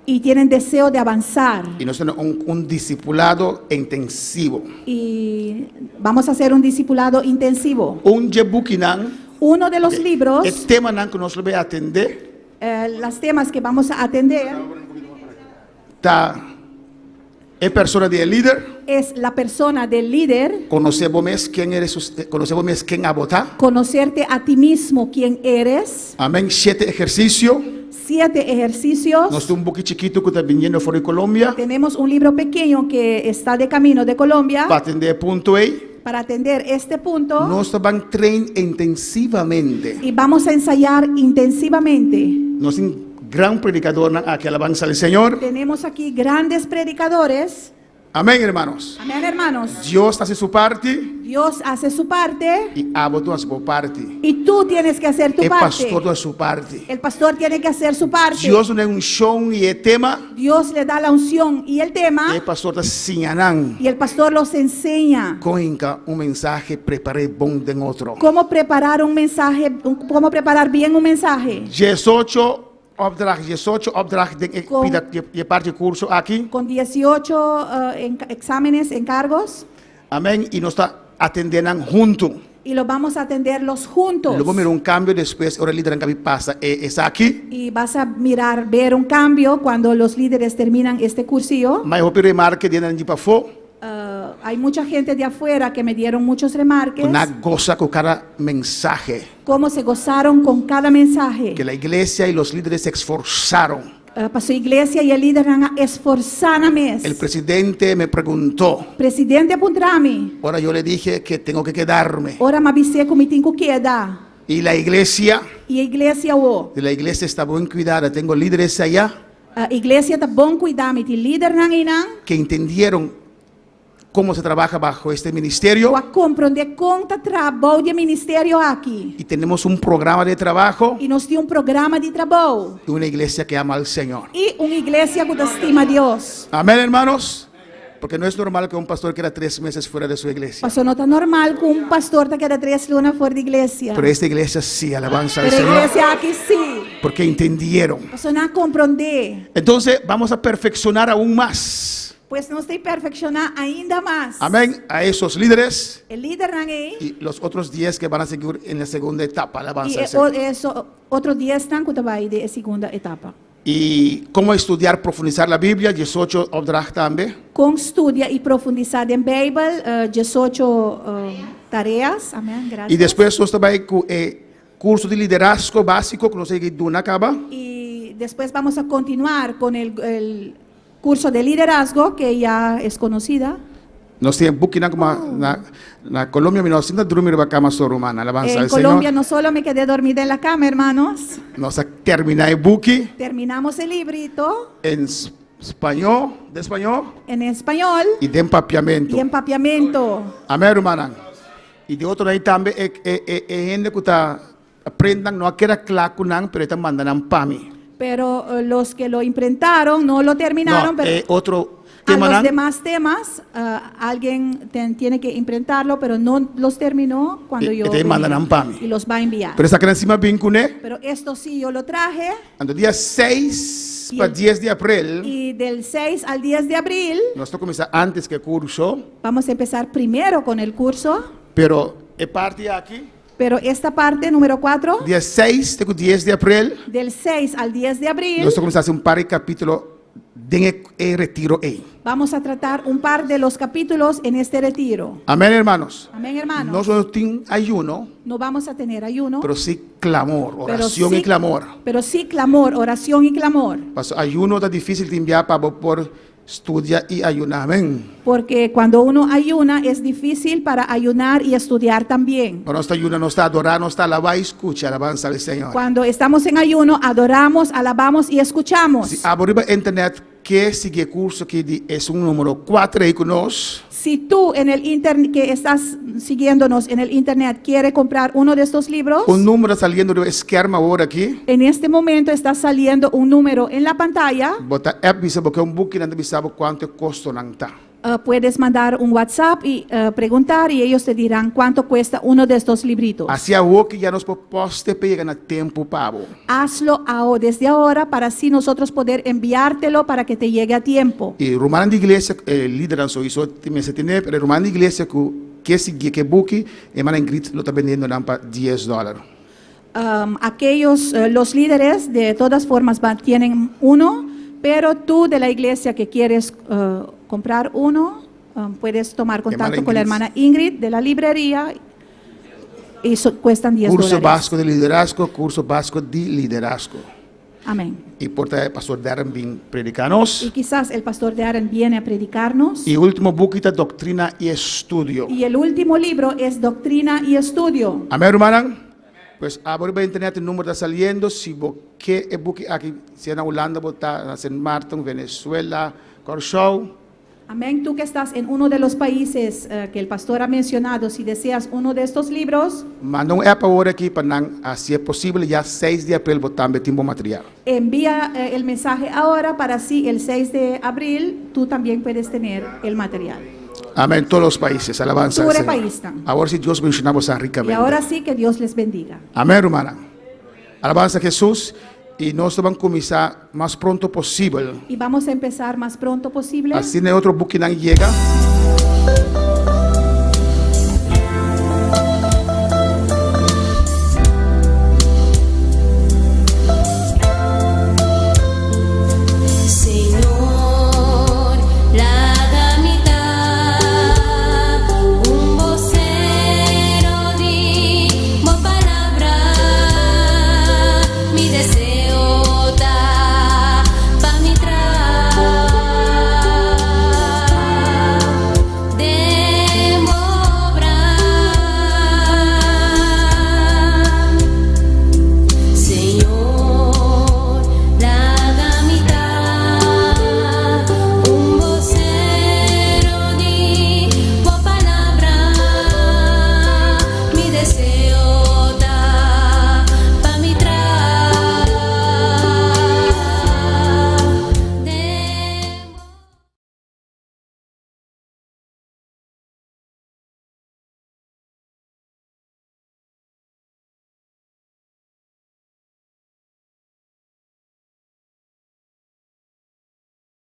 y tienen deseo de avanzar. Y nós temos discipulado intensivo. Y vamos a hacer un discipulado intensivo. Jebukinan, Uno de los libros, el tema que nós vamos atender, los temas que vamos a atender, é persona de líder. es la persona del líder, Conocemos quem eres, conocemos quem a votar. conocerte a ti mismo quién eres, Amém. 7 exercícios. 7 ejercicios. Nós temos pouquinho chiquito que está vindo fora de Colômbia Tenemos un libro pequeño que está de camino de Colombia para atender ponto aí. para atender este punto Nós vamos treinar intensivamente. y vamos a ensayar intensivamente. Nós temos gran predicador aqui, alabanza al Senhor. Tenemos aquí grandes predicadores. Amém, hermanos. Amén, hermanos. Deus hace su parte Dios hace su parte e abo a sua parte. y tú tienes que hacer tu El parte. pastor a su parte. El pastor tiene que hacer su parte. Deus não é show e tema. Dios le da la unción y el tema El pastor está sinanando. y el pastor los enseña Coinca mensaje, preparei bom de outro. cómo preparar un mensaje, cómo preparar bien un mensaje. 18 opdracht Con- de parte curso aqui. Con 18 exámenes, encargos. Amém. E nós está atenderán juntos. y lo vamos a atender los juntos. Luego mira un cambio después, ahora el líder en pasa, está aquí. Y vas a ver un cambio cuando los líderes terminan este cursillo. Mas eu remarque dentro de Pafo, Hay mucha gente de afuera que me dieron muchos remarques. una goza con cada mensaje. Cómo se gozaron con cada mensaje. Que la iglesia y los líderes se esforzaron. Para su iglesia y el líder han esforzado mes. El presidente me preguntó. Presidente apuntrami. Ahora yo le dije que tengo que quedarme. Ora ma bise como tengo que quedar. Y la iglesia, Y a iglesia o. de la iglesia está bien cuidada. Tengo líderes allá Iglesia tá bom cuidar mi líder nang inang. que entendieron cómo se trabaja bajo este ministerio. O a compreender conta trabalho de ministério aqui. Y tenemos un programa de trabajo E nós temos programa de trabalho. y una iglesia que ama al Señor. E uma igreja que estima a Deus. Amén, hermanos. Porque no es normal que un pastor quede 3 meses fuera de su iglesia. Pastor, não tá normal com pastor tá cada 3 lunas fora de igreja. Pero esta iglesia sí, alabanza al Pero a Señor. igreja aqui sim. Porque entendieron. Pastor, não compreender. Entonces vamos a perfeccionar aún más. Pues nós tem perfeccionar ainda mais. Amén. A esos líderes El líder nang aí. y los otros 10 que van a seguir en la segunda etapa. Alabanza E al Señor. eso outro dia estão que vai de segunda etapa. Y cómo estudiar, profundizar la Biblia, 18 opdracht también. Com estudia e profundizar em Bíblia, 18 tareas. Amém. Graças. Y después nos trabaja con curso de liderazgo básico que nos hay que Duna acaba. E depois vamos a continuar com el curso de liderazgo que ya es conocida. Nos tienen bukina como na Colombia, me nos dormir en la cama sorumana. Alabanza En al Colombia Señor. no solo me quedé dormida en la cama, hermanos. Nos termina el buki Terminamos el librito en español, de español en español y de empapiamiento. y empapiamiento. Amén, hermana. Y de otro ahí también, gente que aprendan, no queda claro, pero están mandando para mí. Pero los que lo imprintaron no lo terminaron, No, pero otro a tema, los demás temas alguien tiene que imprintarlo, pero no los terminó cuando Y yo te mandan venía. a Pami. Y los va a enviar. pero esta que encima vincune, Pero esto sí yo lo traje ando día 6 Y para el- 10 de abril, y del 6 al 10 de abril nosotros comenzamos antes que el curso, vamos a empezar primero con el curso, pero es parte aquí, pero esta parte número 4, día 6 de 10 de abril, del 6 al 10 de abril, nosotros comenzamos a hacer un par de capítulos de el retiro ahí. vamos a tratar un par de los capítulos en este retiro. Amén, hermanos. Amén, hermanos. Nosotros tenemos ayuno, No vamos a tener ayuno, pero sí clamor, pero oración sí- y clamor. pero sí clamor, oración y clamor. Pues ayuno está difícil de enviar para por estudiar y ayunar. Amén. Porque cuando uno ayuna es difícil para ayunar y estudiar también. Pero no está ayuno, no está adorar, no está alabar y escucha, alabanza al Señor. Cuando estamos en ayuno, adoramos, alabamos y escuchamos. Si abrimos internet, que sigue curso que es un número 4 ahí con nosotros. Si tú en el internet que estás siguiéndonos en el internet quiere comprar uno de estos libros, Un número saliendo de esquema ahora aquí. en este momento está saliendo un número en la pantalla. Bota app bisa porque un booking anda bisa cuánto costo nanta. Puedes mandar un WhatsApp y preguntar y ellos te dirán cuánto cuesta uno de estos libritos. Así a que ya nos poste pegan a tiempo pavo. Hazlo desde ahora para así nosotros poder enviártelo para que te llegue a tiempo. Y Romano de Iglesia, líder en su hizo, se tiene, pero Romano de Iglesia que sigue que booking, hermana Ingrid lo está vendiendo para $10. Aquellos, los líderes de todas formas tienen uno, pero tú de la iglesia que quieres comprar uno, puedes tomar contacto Hermana con la Ingrid. hermana Ingrid de la librería y cuestan $10. Curso básico de liderazgo, curso básico de liderazgo. Amén. Y por el pastor Darren bin predicanos. Y quizás el pastor de Aaron viene a predicarnos. Y último buquita, doctrina y estudio. Y el último libro es Doctrina y Estudio. Amén, hermana. Pues ahora por internet el número está saliendo. Si busque el buque aquí, si en Holanda, está en Martin, Venezuela, Show. Amén. Tú que estás en uno de los países que el pastor ha mencionado, si deseas uno de estos libros, Manda un app ahora aquí para si es posible, ya 6 de abril botar timbo material. envía el mensaje ahora para así el 6 de abril tú también puedes tener el material. Amén, todos los países, alabanza. Tú al eres Señor. país, ¿no? Ahora sí Dios mencionamos a Y ricamente. ahora sí que Dios les bendiga. Amén, hermana. Alabanza a Jesús. Y nosotros vamos a comenzar más pronto posible. Y vamos a empezar más pronto posible. Así no otro booking llega.